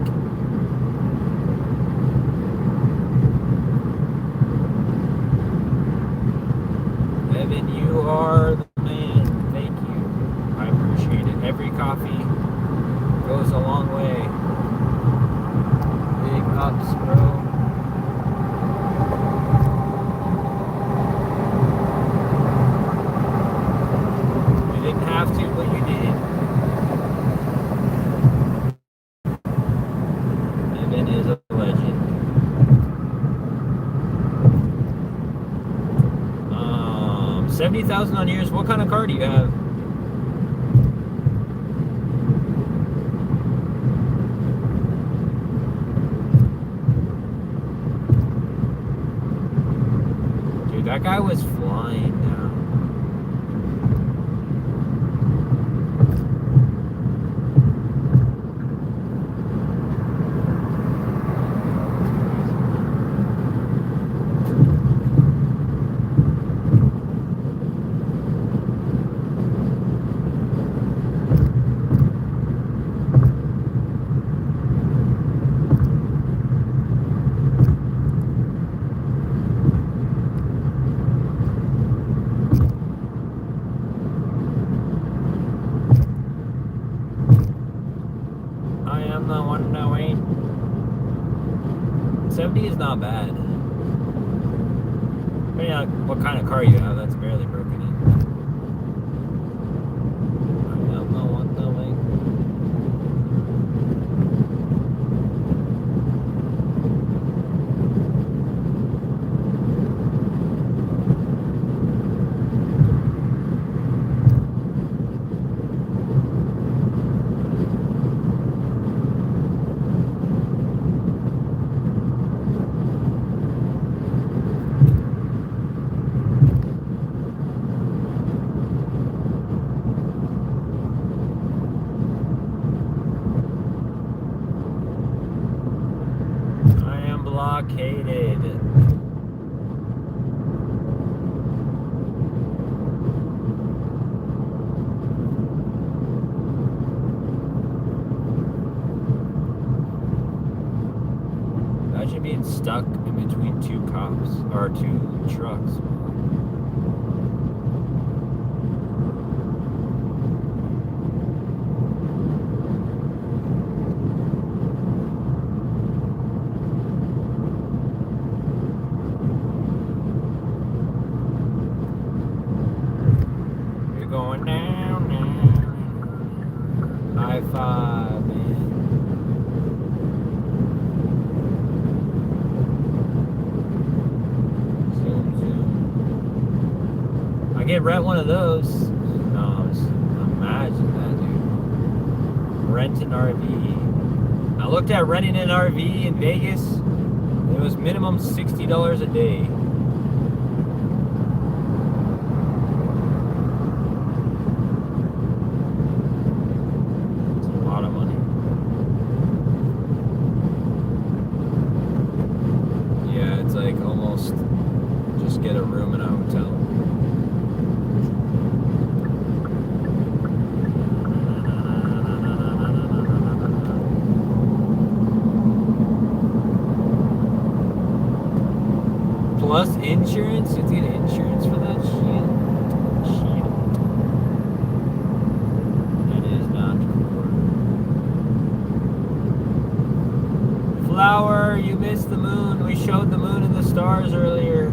Evan, you are the man. Thank you. I appreciate it. Every coffee goes a long way. Big ups, bro. You didn't have to, but you did. Evan is a legend. 70,000 on yours. What kind of car do you have? Dude, that guy was flying now. I am the one that wait. 70 is not bad. Depending on what kind of car you have, that's barely broken in. I am the one that wait. I am blockaded. Imagine being stuck in between two cops or two trucks. You're going down now. High five, man. Zoom, zoom. I get rent one of those. No, just imagine that, dude. Rent an RV. I looked at renting an RV in Vegas. It was minimum $60 a day. It's a lot of money. Yeah, it's like almost just just get a room in a hotel. Plus insurance? You have to get insurance for that shit? Shit. That is not cool. Flower, you missed the moon. We showed the moon and the stars earlier.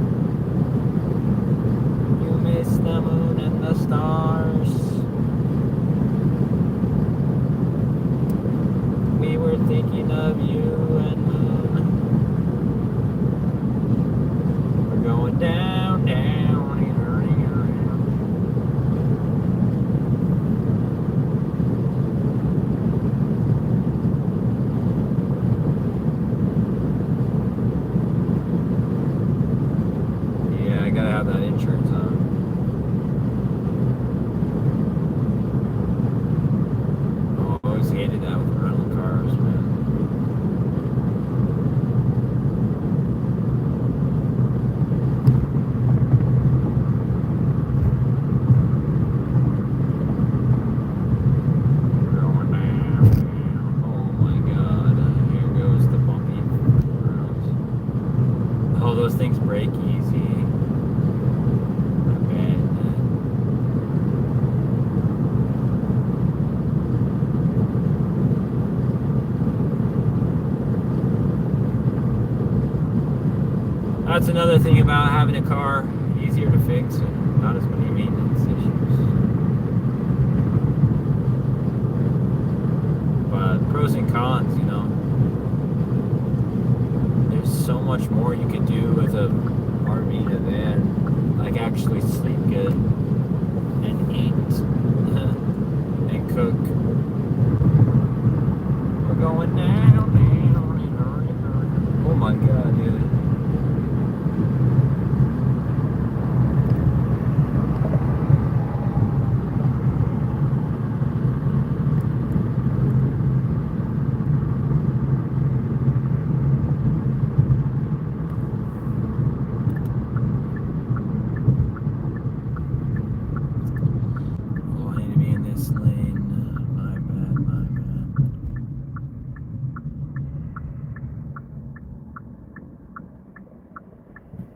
You missed the moon and the stars. We were thinking of you and moon. We're going down, down. Yeah, I gotta have that insurance on. Oh, I always hated that with rental cars, man. Going down. Oh my god. Here goes the bumpy roads. Oh, those things break easy. I bet. That's another thing about having a car, easier to fix and not as many maintenance issues. But pros and cons, you know. There's so much more you can do with a RV and a van, like actually sleep good and eat and cook. We're going down, down, down. Oh my god, dude. Oh, I need to be in this lane. My bad, my bad.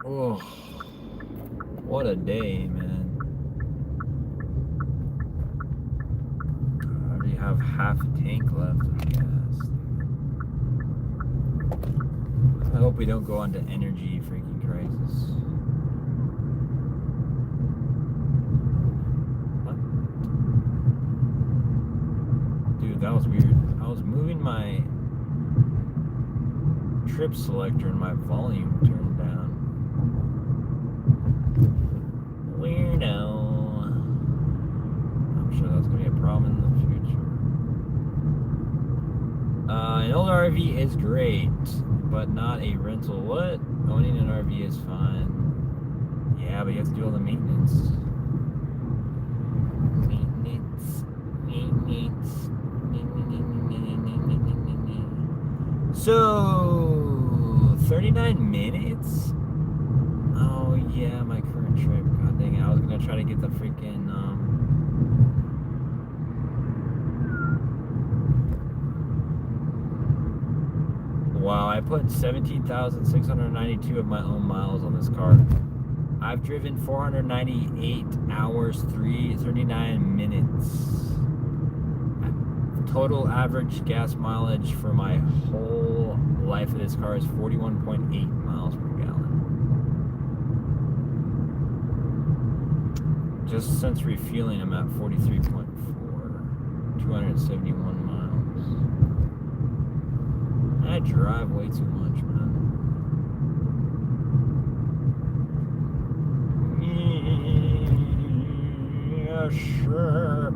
Oh, what a day, man. I already have half a tank left of gas. I hope we don't go on to energy freaking crisis. What? Dude, that was weird. I was moving my trip selector and my volume turned down. Weirdo. I'm sure that's gonna be a problem in the future. An old RV is great, but not a rental. What? Owning an RV is fine. Yeah, but you have to do all the maintenance. So, 39 minutes? Oh, yeah, my current trip. God dang it. I was gonna try to get the freaking, Wow, I put 17,692 of my own miles on this car. I've driven 498 hours, 39 minutes. Total average gas mileage for my whole life of this car is 41.8 miles per gallon. Just since refueling, I'm at 43.4, 271 miles. I drive way too much, man. Yeah, sure,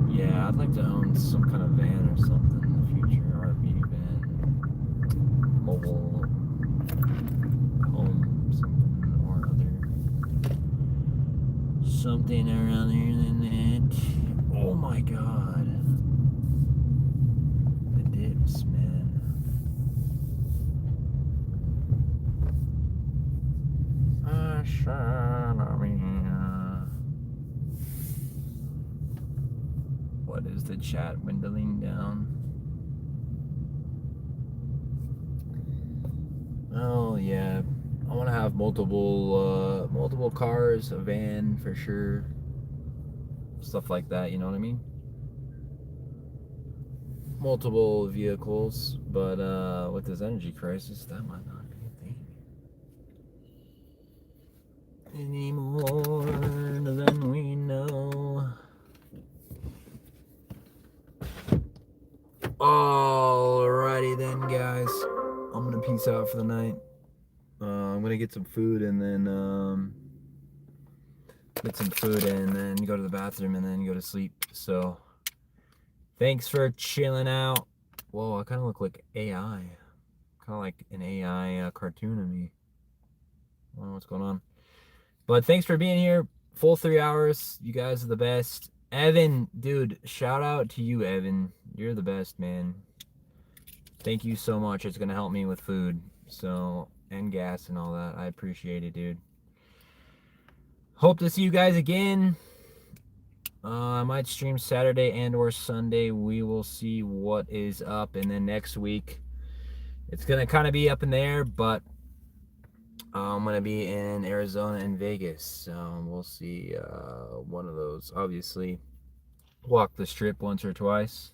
yeah, I'd like to own some kind of van or something in the future. RV van, mobile home, something or other. Something around here than that. Oh my god. The dips, man. What is the chat dwindling down? Oh yeah, I want to have multiple cars, a van for sure, stuff like that. You know what I mean? Multiple vehicles, but with this energy crisis, that might not be a thing anymore than we know. Alrighty then, guys. I'm gonna peace out for the night. I'm gonna get some food and then go to the bathroom and then go to sleep. So, thanks for chilling out. Whoa, I kind of look like AI. Kind of like an AI cartoon of me. I don't know what's going on. But thanks for being here. Full 3 hours. You guys are the best. Evan, dude, shout out to you, Evan. You're the best, man. Thank you so much. It's going to help me with food. So, and gas and all that. I appreciate it, dude. Hope to see you guys again. I might stream Saturday and or Sunday. We will see what is up. And then next week, it's going to kind of be up in the air, but I'm going to be in Arizona and Vegas. So we'll see one of those. Obviously, walk the strip once or twice.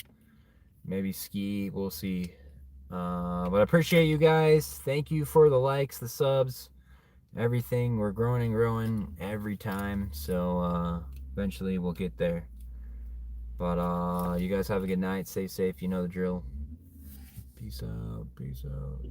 Maybe ski. We'll see. But I appreciate you guys. Thank you for the likes, the subs, everything. We're growing and growing every time. So eventually we'll get there. But you guys have a good night. Stay safe. You know the drill. Peace out. Peace out.